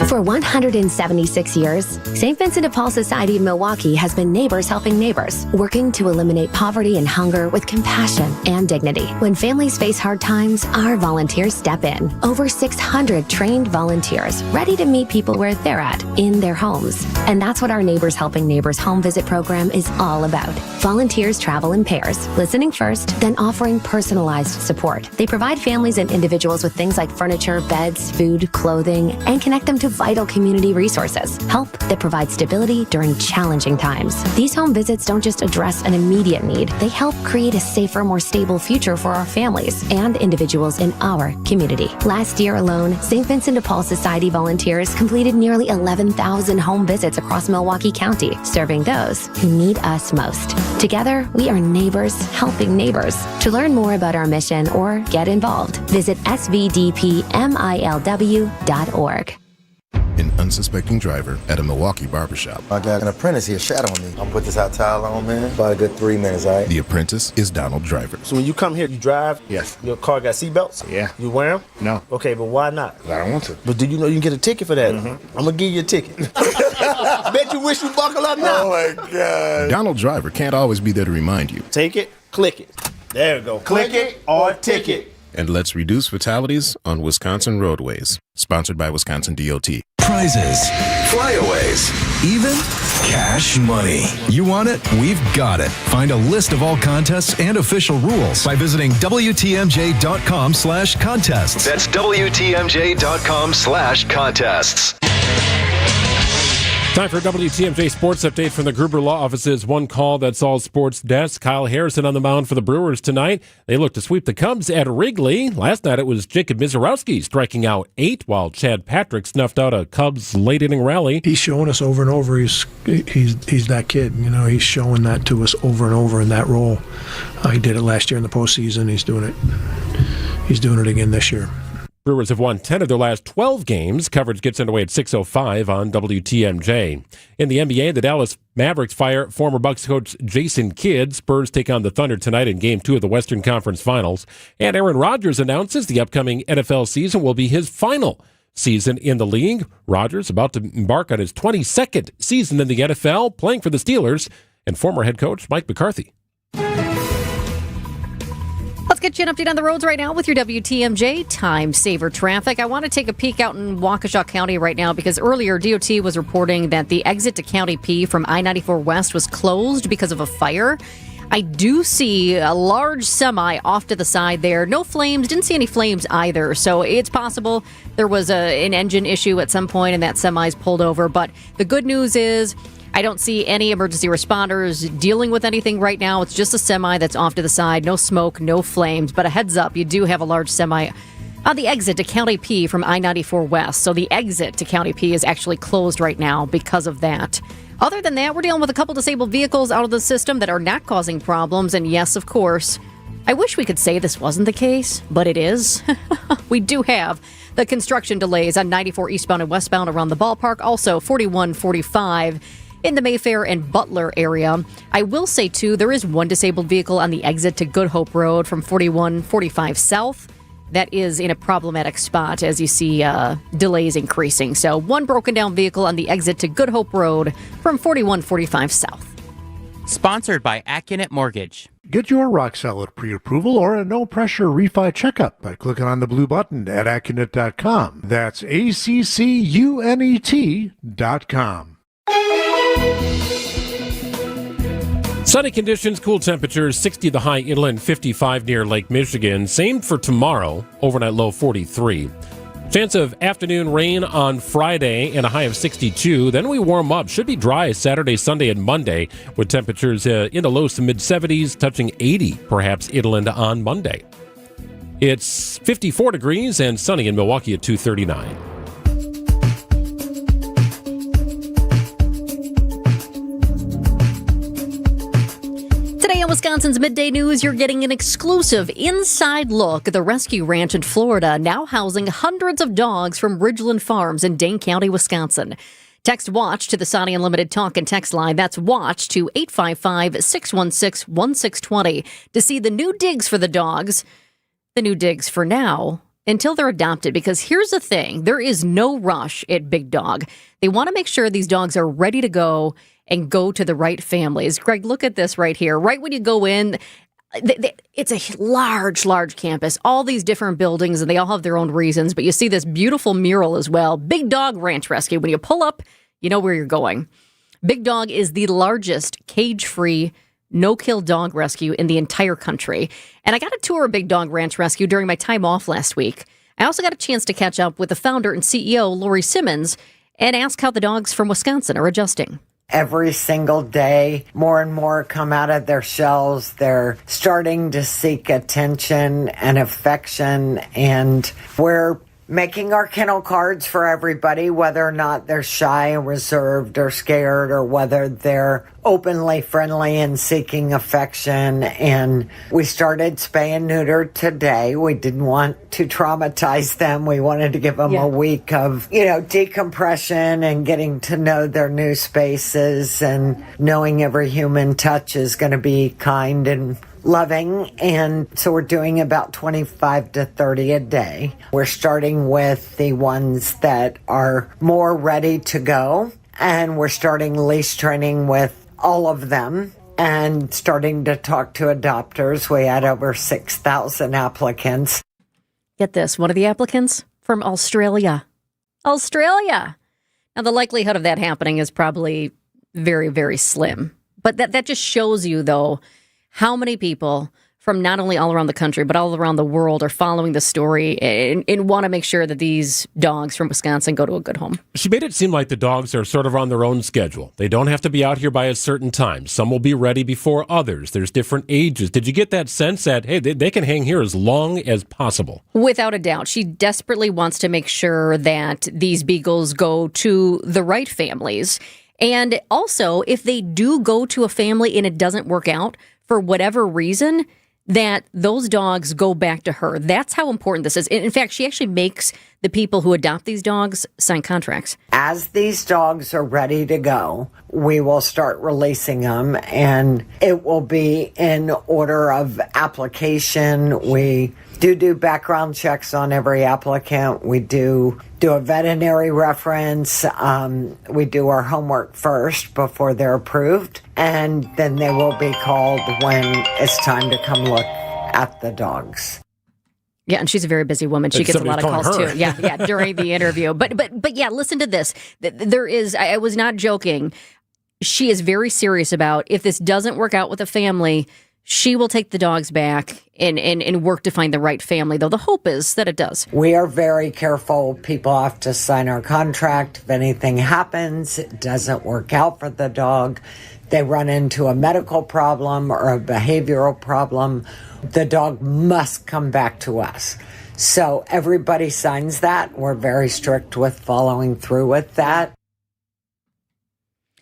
For 176 years, St. Vincent de Paul Society of Milwaukee has been neighbors helping neighbors, working to eliminate poverty and hunger with compassion and dignity. When families face hard times, our volunteers step in. Over 600 trained volunteers ready to meet people where they're at, in their homes. And that's what our Neighbors Helping Neighbors home visit program is all about. Volunteers travel in pairs, listening first, then offering personalized support. They provide families and individuals with things like furniture, beds, food, clothing, and connect them to vital community resources, help that provides stability during challenging times. These home visits don't just address an immediate need, they help create a safer, more stable future for our families and individuals in our community. Last year alone, St. Vincent de Paul Society volunteers completed nearly 11,000 home visits across Milwaukee County, serving those who need us most. Together, we are neighbors helping neighbors. To learn more about our mission or get involved, visit svdpmilw.org. An unsuspecting driver at a Milwaukee barbershop. I got an apprentice here shadowing me. I'm gonna put this hot towel on, man. About a good 3 minutes, all right? The apprentice is Donald Driver. So when you come here, you drive? Yes. Your car got seatbelts? Yeah. You wear them? No. Okay, but why not? I don't want to. But do you know you can get a ticket for that? I'm gonna give you a ticket. Bet you wish you buckle up now. Oh my God. Donald Driver can't always be there to remind you. Take it, click it. There we go. Click it or ticket. And let's reduce fatalities on Wisconsin roadways. Sponsored by Wisconsin DOT. Prizes, flyaways, even cash money. You want it? We've got it. Find a list of all contests and official rules by visiting WTMJ.com/contests. That's WTMJ.com/contests. Time for a WTMJ Sports Update from the Gruber Law Office's One Call That's All Sports desk. Kyle Harrison on the mound for the Brewers tonight. They look to sweep the Cubs at Wrigley. Last night it was Jacob Mizorowski striking out 8, while Chad Patrick snuffed out a Cubs late-inning rally. He's showing us over and over he's that kid. You know, he's showing that to us over and over in that role. He did it last year in the postseason. He's doing it again this year. Brewers have won 10 of their last 12 games. Coverage gets underway at 6:05 on WTMJ. In the NBA, the Dallas Mavericks fire former Bucks coach Jason Kidd. Spurs take on the Thunder tonight in Game 2 of the Western Conference Finals. And Aaron Rodgers announces the upcoming NFL season will be his final season in the league. Rodgers about to embark on his 22nd season in the NFL, playing for the Steelers and former head coach Mike McCarthy. Let's get you an update on the roads right now with your WTMJ Time Saver Traffic. I want to take a peek out in Waukesha County right now because earlier DOT was reporting that the exit to County P from I-94 West was closed because of a fire. I do see a large semi off to the side there. No flames. Didn't see any flames either. So it's possible there was an engine issue at some point and that semi's pulled over. But the good news is I don't see any emergency responders dealing with anything right now. It's just a semi that's off to the side. No smoke, no flames. But a heads up, you do have a large semi on the exit to County P from I-94 West. So the exit to County P is actually closed right now because of that. Other than that, we're dealing with a couple disabled vehicles out of the system that are not causing problems. And yes, of course, I wish we could say this wasn't the case, but it is. We do have the construction delays on 94 eastbound and westbound around the ballpark. Also, 4145 in the Mayfair and Butler area. I will say, too, there is one disabled vehicle on the exit to Good Hope Road from 4145 south. That is in a problematic spot as you see delays increasing. So one broken down vehicle on the exit to Good Hope Road from 4145 south. Sponsored by Accunet Mortgage. Get your rock-solid pre-approval or a no-pressure refi checkup by clicking on the blue button at Accunet.com. That's ACCUNET.com. Sunny conditions, cool temperatures, 60 the high inland, 55 near Lake Michigan. Same for tomorrow, overnight low 43. Chance of afternoon rain on Friday and a high of 62. Then we warm up. Should be dry Saturday, Sunday, and Monday with temperatures in the low to mid-70s, touching 80 perhaps inland on Monday. It's 54 degrees and sunny in Milwaukee at 239. Today on Wisconsin's Midday News, you're getting an exclusive inside look at the rescue ranch in Florida, now housing hundreds of dogs from Ridgeland Farms in Dane County, Wisconsin. Text WATCH to the Saudi Unlimited talk and text line. That's WATCH to 855-616-1620 to see the new digs for the dogs. The new digs for now until they're adopted, because here's the thing. There is no rush at Big Dog. They want to make sure these dogs are ready to go and go to the right families. Greg, look at this right here. Right when you go in, it's a large campus, all these different buildings, and they all have their own reasons. But you see this beautiful mural as well. Big Dog Ranch Rescue. When you pull up, you know where you're going. Big Dog is the largest cage-free, no-kill dog rescue in the entire country. And I got a tour of Big Dog Ranch Rescue during my time off last week. I also got a chance to catch up with the founder and CEO, Lori Simmons, and ask how the dogs from Wisconsin are adjusting. Every single day, more and more come out of their shells. They're starting to seek attention and affection, and we're making our kennel cards for everybody, whether or not they're shy and reserved or scared, or whether they're openly friendly and seeking affection. And we started spay and neuter today. We didn't want to traumatize them. We wanted to give them a week of, decompression and getting to know their new spaces, and knowing every human touch is going to be kind and loving. And so we're doing about 25 to 30 a day. We're starting with the ones that are more ready to go, and we're starting leash training with all of them and starting to talk to adopters. We had over 6,000 applicants. Get this, one of the applicants from Australia. Australia! Now, the likelihood of that happening is probably very, very slim. But that just shows you, though, how many people from not only all around the country, but all around the world are following the story and want to make sure that these dogs from Wisconsin go to a good home. She made it seem like the dogs are sort of on their own schedule. They don't have to be out here by a certain time. Some will be ready before others. There's different ages. Did you get that sense that, hey, they can hang here as long as possible? Without a doubt. She desperately wants to make sure that these beagles go to the right families. And also, if they do go to a family and it doesn't work out, for whatever reason, that those dogs go back to her. That's how important this is. In fact, she actually makes the people who adopt these dogs sign contracts. As these dogs are ready to go, we will start releasing them, and it will be in order of application. We do background checks on every applicant. We do a veterinary reference. We do our homework first before they're approved, and then they will be called when it's time to come look at the dogs. Yeah, and she's a very busy woman. She gets a lot of calls too. Yeah, during the interview. But yeah, listen to this. There is, I was not joking. She is very serious about, if this doesn't work out with a family, she will take the dogs back and work to find the right family, though the hope is that it does. We are very careful. People have to sign our contract. If anything happens, it doesn't work out for the dog, they run into a medical problem or a behavioral problem, the dog must come back to us. So everybody signs that. We're very strict with following through with that.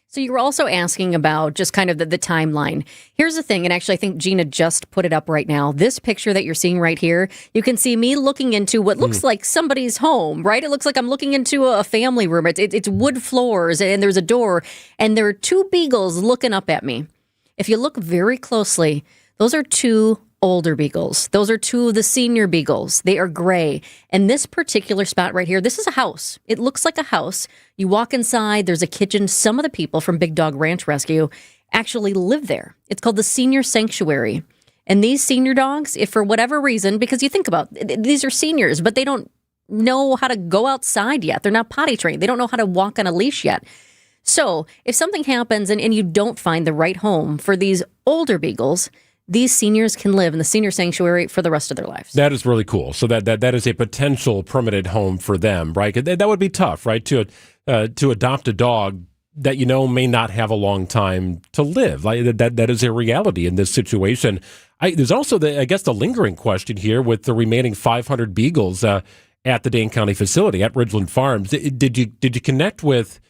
So you were also asking about just kind of the timeline. Here's the thing, and actually I think Gina just put it up right now. This picture that you're seeing right here, you can see me looking into what looks like somebody's home, right? It looks like I'm looking into a family room. It's wood floors, and there's a door, and there are two beagles looking up at me. If you look very closely, those are two older beagles. Those are two of the senior beagles. They are gray. And this particular spot right here, this is a house. It looks like a house. You walk inside, there's a kitchen. Some of the people from Big Dog Ranch Rescue actually live there. It's called the Senior Sanctuary. And these senior dogs, if for whatever reason, because you think about it, these are seniors, but they don't know how to go outside yet. They're not potty trained. They don't know how to walk on a leash yet. So if something happens and you don't find the right home for these older beagles, these seniors can live in the senior sanctuary for the rest of their lives. That is really cool. So that is a potential permanent home for them, right? That would be tough, right? To adopt a dog that may not have a long time to live. Like that is a reality in this situation. There's also the lingering question here with the remaining 500 beagles at the Dane County facility at Ridgeland Farms. Did you connect with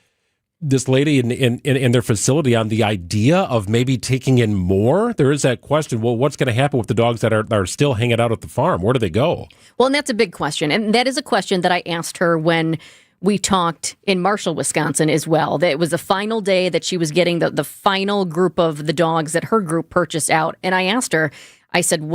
this lady in their facility on the idea of maybe taking in more? There is that question. Well, what's going to happen with the dogs that are still hanging out at the farm? Where do they go? Well, and that's a big question. And that is a question that I asked her when we talked in Marshall, Wisconsin as well. That it was the final day that she was getting the final group of the dogs that her group purchased out. And I asked her, I said,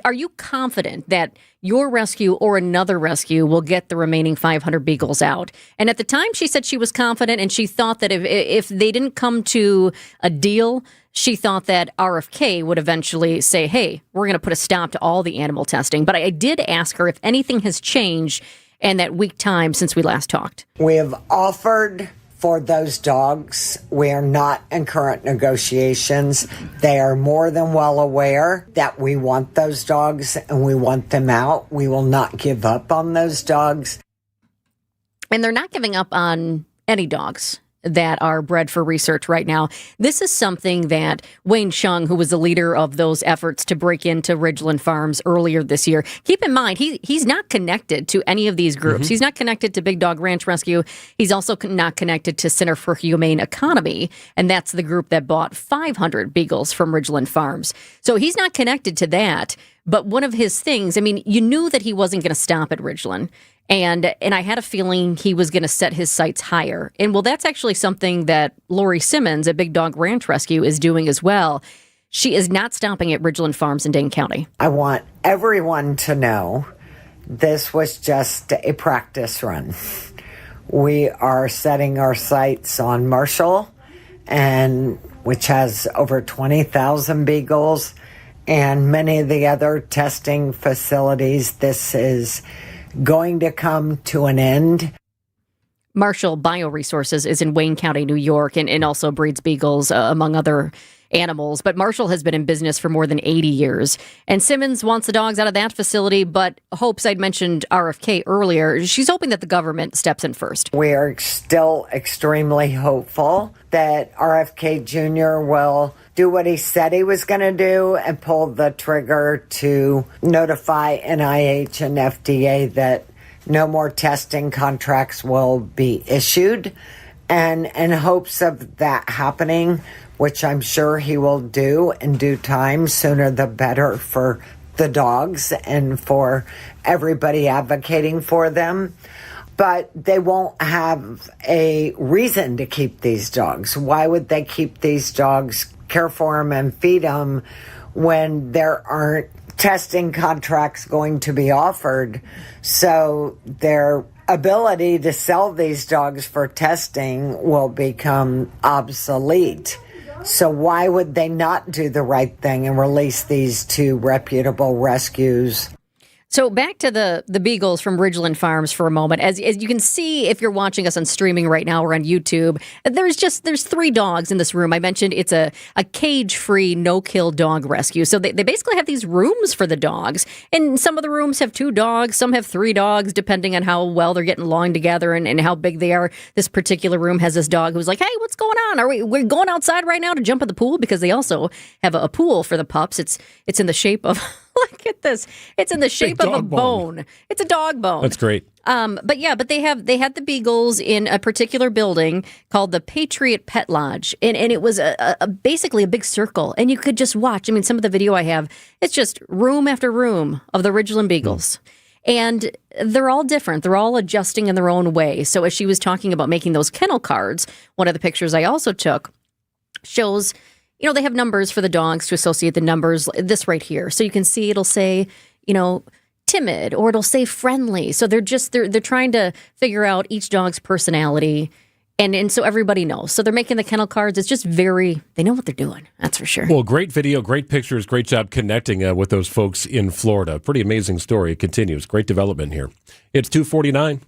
are you confident that your rescue or another rescue will get the remaining 500 beagles out? And at the time, she said she was confident, and she thought that if they didn't come to a deal, she thought that RFK would eventually say, hey, we're going to put a stop to all the animal testing. But I did ask her if anything has changed in that week time since we last talked. We have offered for those dogs. We are not in current negotiations. They are more than well aware that we want those dogs and we want them out. We will not give up on those dogs. And they're not giving up on any dogs that are bred for research right now. This is something that Wayne Chung, who was the leader of those efforts to break into Ridgeland Farms earlier this year, keep in mind, he's not connected to any of these groups. He's not connected to Big Dog Ranch Rescue. He's also not connected to Center for Humane Economy, and that's the group that bought 500 beagles from Ridgeland Farms. So he's not connected to that. But one of his things, you knew that he wasn't going to stop at Ridgeland. And I had a feeling he was going to set his sights higher. And well, that's actually something that Lori Simmons at Big Dog Ranch Rescue is doing as well. She is not stopping at Ridgeland Farms in Dane County. I want everyone to know this was just a practice run. We are setting our sights on Marshall, which has over 20,000 beagles, and many of the other testing facilities. This is going to come to an end. Marshall Bioresources is in Wayne County, New York, and also breeds beagles, among other animals. But Marshall has been in business for more than 80 years. And Simmons wants the dogs out of that facility, but hopes, I'd mentioned RFK earlier, she's hoping that the government steps in first. We are still extremely hopeful that RFK Jr. will do what he said he was going to do and pull the trigger to notify NIH and FDA that no more testing contracts will be issued. And in hopes of that happening, which I'm sure he will do in due time, sooner the better for the dogs and for everybody advocating for them. But they won't have a reason to keep these dogs. Why would they keep these dogs, care for them, and feed them when there aren't testing contracts going to be offered? So their ability to sell these dogs for testing will become obsolete. So why would they not do the right thing and release these two reputable rescues? So back to the beagles from Ridgeland Farms for a moment. As you can see, if you're watching us on streaming right now or on YouTube, there's 3 dogs in this room. I mentioned it's a cage-free, no-kill dog rescue. So they basically have these rooms for the dogs. And some of the rooms have 2 dogs, some have 3 dogs, depending on how well they're getting along together and how big they are. This particular room has this dog who's like, hey, what's going on? We're going outside right now to jump in the pool? Because they also have a pool for the pups. It's in the shape of... Look at this. It's in the shape of a bone. It's a dog bone. That's great. But they had the beagles in a particular building called the Patriot Pet Lodge. And it was basically a big circle. And you could just watch. I mean, some of the video I have, it's just room after room of the Ridgeland Beagles. And they're all different. They're all adjusting in their own way. So as she was talking about making those kennel cards, one of the pictures I also took shows... they have numbers for the dogs to associate the numbers, this right here. So you can see it'll say, timid, or it'll say friendly. So they're trying to figure out each dog's personality. And so everybody knows. So they're making the kennel cards. It's just they know what they're doing. That's for sure. Well, great video, great pictures, great job connecting with those folks in Florida. Pretty amazing story. It continues. Great development here. It's 2:49.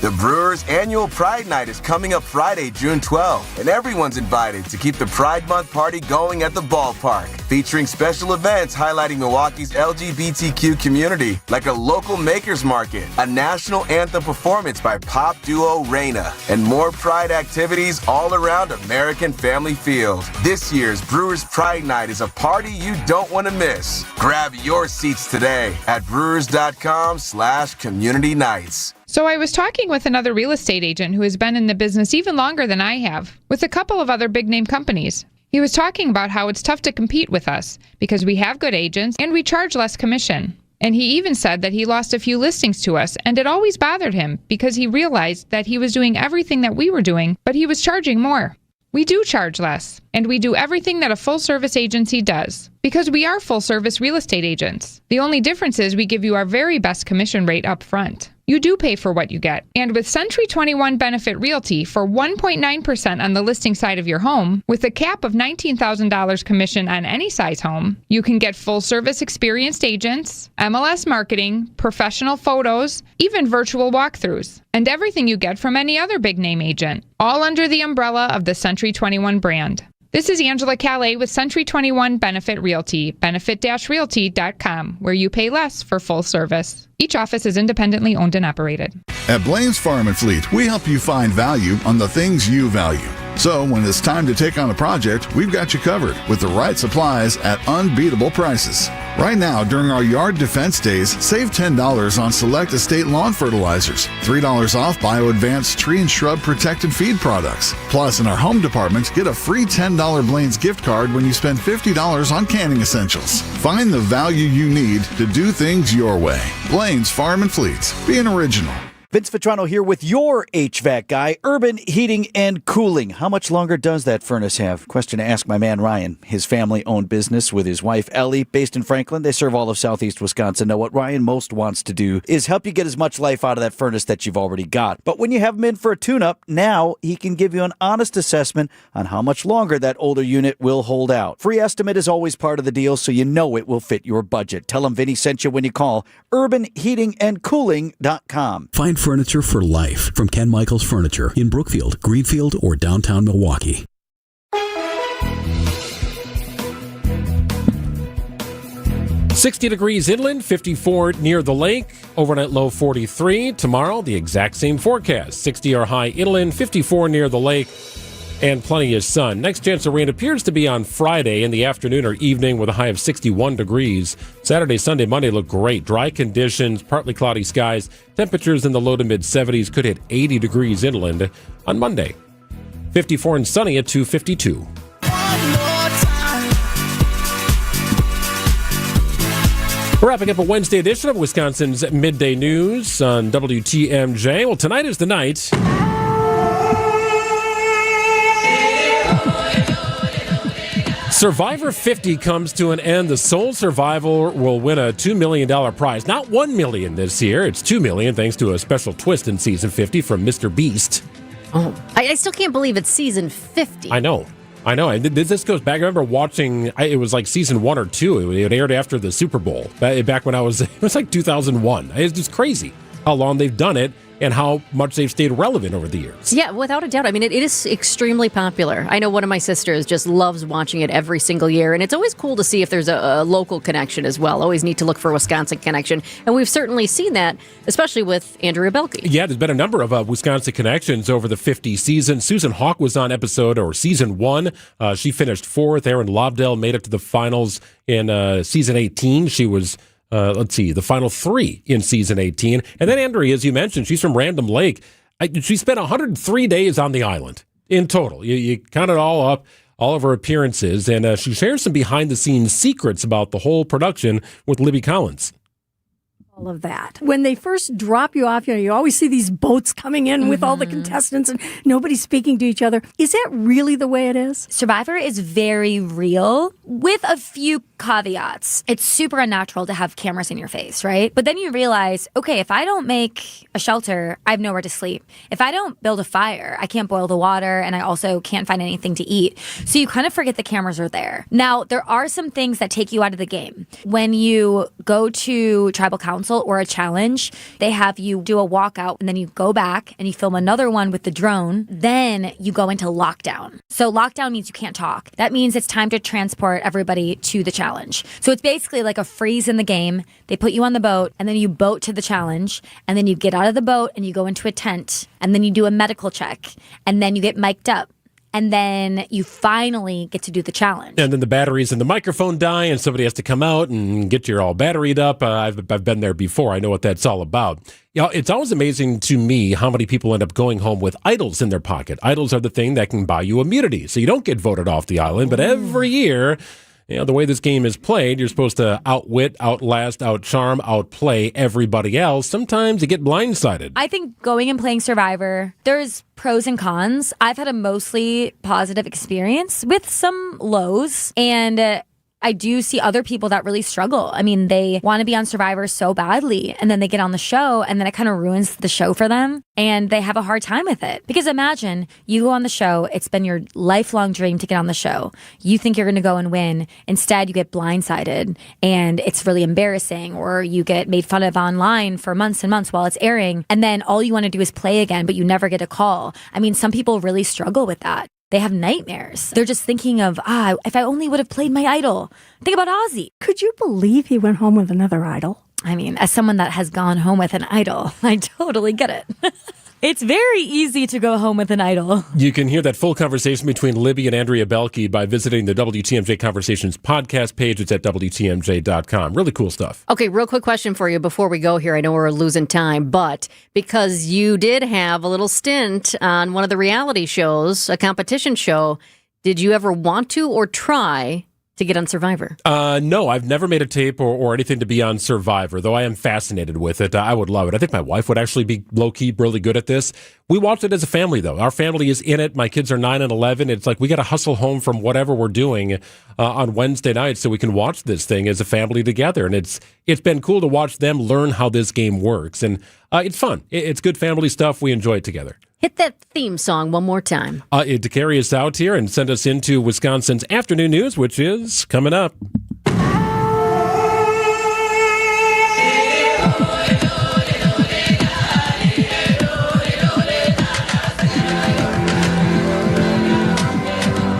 The Brewers' annual Pride Night is coming up Friday, June 12th, and everyone's invited to keep the Pride Month party going at the ballpark, featuring special events highlighting Milwaukee's LGBTQ community, like a local makers market, a national anthem performance by pop duo Reina, and more Pride activities all around American Family Field. This year's Brewers' Pride Night is a party you don't want to miss. Grab your seats today at brewers.com/community nights. So I was talking with another real estate agent who has been in the business even longer than I have, with a couple of other big-name companies. He was talking about how it's tough to compete with us because we have good agents and we charge less commission. And he even said that he lost a few listings to us, and it always bothered him because he realized that he was doing everything that we were doing, but he was charging more. We do charge less, and we do everything that a full-service agency does, because we are full-service real estate agents. The only difference is we give you our very best commission rate up front. You do pay for what you get. And with Century 21 Benefit Realty for 1.9% on the listing side of your home, with a cap of $19,000 commission on any size home, you can get full-service experienced agents, MLS marketing, professional photos, even virtual walkthroughs, and everything you get from any other big-name agent, all under the umbrella of the Century 21 brand. This is Angela Calais with Century 21 Benefit Realty, benefit-realty.com, where you pay less for full service. Each office is independently owned and operated. At Blaine's Farm and Fleet, we help you find value on the things you value. So when it's time to take on a project, we've got you covered with the right supplies at unbeatable prices. Right now, during our Yard Defense Days, save $10 on select estate lawn fertilizers, $3 off Bio Advanced tree and shrub protected feed products. Plus, in our home department, get a free $10 Blaine's gift card when you spend $50 on canning essentials. Find the value you need to do things your way. Blaine's Farm and Fleet. Be an original. Vince Vitrano here with your HVAC guy, Urban Heating and Cooling. How much longer does that furnace have? Question to ask my man Ryan. His family-owned business with his wife Ellie, based in Franklin. They serve all of southeast Wisconsin. Now, what Ryan most wants to do is help you get as much life out of that furnace that you've already got. But when you have him in for a tune-up, now he can give you an honest assessment on how much longer that older unit will hold out. Free estimate is always part of the deal, so you know it will fit your budget. Tell him Vinny sent you when you call urbanheatingandcooling.com. Find furniture for life from Ken Michaels Furniture in Brookfield, Greenfield, or downtown Milwaukee. $60 degrees inland, 54 near the lake, overnight low 43. Tomorrow, the exact same forecast. 60 or high inland, 54 near the lake, and plenty of sun. Next chance of rain appears to be on Friday in the afternoon or evening with a high of 61 degrees. Saturday, Sunday, Monday look great. Dry conditions, partly cloudy skies. Temperatures in the low to mid 70s could hit 80 degrees inland on Monday. 54 and sunny at 2:52. We're wrapping up a Wednesday edition of Wisconsin's Midday News on WTMJ. Well, tonight is the night. Survivor 50 comes to an end. The sole survivor will win a $2 million prize. Not $1 million this year. It's $2 million thanks to a special twist in season 50 from Mr. Beast. Oh, I still can't believe it's season 50. I know. I know. This goes back. I remember watching, it was like season 1 or 2. It aired after the Super Bowl, back when it was like 2001. It's just crazy how long they've done it and how much they've stayed relevant over the years. Yeah, without a doubt. I mean, it is extremely popular. I know one of my sisters just loves watching it every single year, and it's always cool to see if there's a local connection as well. Always need to look for a Wisconsin connection, and we've certainly seen that, especially with Andrea Belke. Yeah, there's been a number of Wisconsin connections over the 50 season. Susan Hawk was on season 1. She finished 4th. Erin Lobdell made it to the finals in season 18. She was the final 3 in season 18. And then Andrea, as you mentioned, she's from Random Lake. She spent 103 days on the island in total. You count it all up, all of her appearances, and she shares some behind-the-scenes secrets about the whole production with Libby Collins. All of that. When they first drop you off, you always see these boats coming in with all the contestants and nobody's speaking to each other. Is that really the way it is? Survivor is very real with a few caveats. It's super unnatural to have cameras in your face, right? But then you realize, okay, if I don't make a shelter, I have nowhere to sleep. If I don't build a fire, I can't boil the water, and I also can't find anything to eat. So you kind of forget the cameras are there. Now, there are some things that take you out of the game. When you go to tribal council or a challenge, they have you do a walkout, and then you go back and you film another one with the drone. Then you go into lockdown. So lockdown means you can't talk. That means it's time to transport everybody to the challenge. So it's basically like a freeze in the game. They put you on the boat, and then you boat to the challenge, and then you get out of the boat and you go into a tent, and then you do a medical check, and then you get mic'd up. And then you finally get to do the challenge. And then the batteries and the microphone die, and somebody has to come out and get you all batteried up. I've been there before. I know what that's all about. It's always amazing to me how many people end up going home with idols in their pocket. Idols are the thing that can buy you immunity, so you don't get voted off the island. But every year, the way this game is played, you're supposed to outwit, outlast, outcharm, outplay everybody else. Sometimes you get blindsided. I think going and playing Survivor, there's pros and cons. I've had a mostly positive experience with some lows, and I do see other people that really struggle. I mean, they want to be on Survivor so badly, and then they get on the show, and then it kind of ruins the show for them, and they have a hard time with it. Because imagine, you go on the show, it's been your lifelong dream to get on the show. You think you're going to go and win. Instead, you get blindsided, and it's really embarrassing, or you get made fun of online for months and months while it's airing, and then all you want to do is play again, but you never get a call. I mean, some people really struggle with that. They have nightmares. They're just thinking of, if I only would have played my idol. Think about Ozzy. Could you believe he went home with another idol? I mean, as someone that has gone home with an idol, I totally get it. It's very easy to go home with an idol. You can hear that full conversation between Libby and Andrea Belke by visiting the WTMJ Conversations podcast page. It's at WTMJ.com. Really cool stuff. Okay, real quick question for you before we go here. I know we're losing time, but because you did have a little stint on one of the reality shows, a competition show, did you ever want to or try to get on Survivor? No, I've never made a tape or anything to be on Survivor, though I am fascinated with it. I would love it. I think my wife would actually be low-key really good at this. We watched it as a family, though. Our family is in it. My kids are 9 and 11. It's like we got to hustle home from whatever we're doing on Wednesday night so we can watch this thing as a family together. And it's been cool to watch them learn how this game works. And it's fun. It's good family stuff. We enjoy it together. Hit that theme song one more time. To carry us out here and send us into Wisconsin's afternoon news, which is coming up.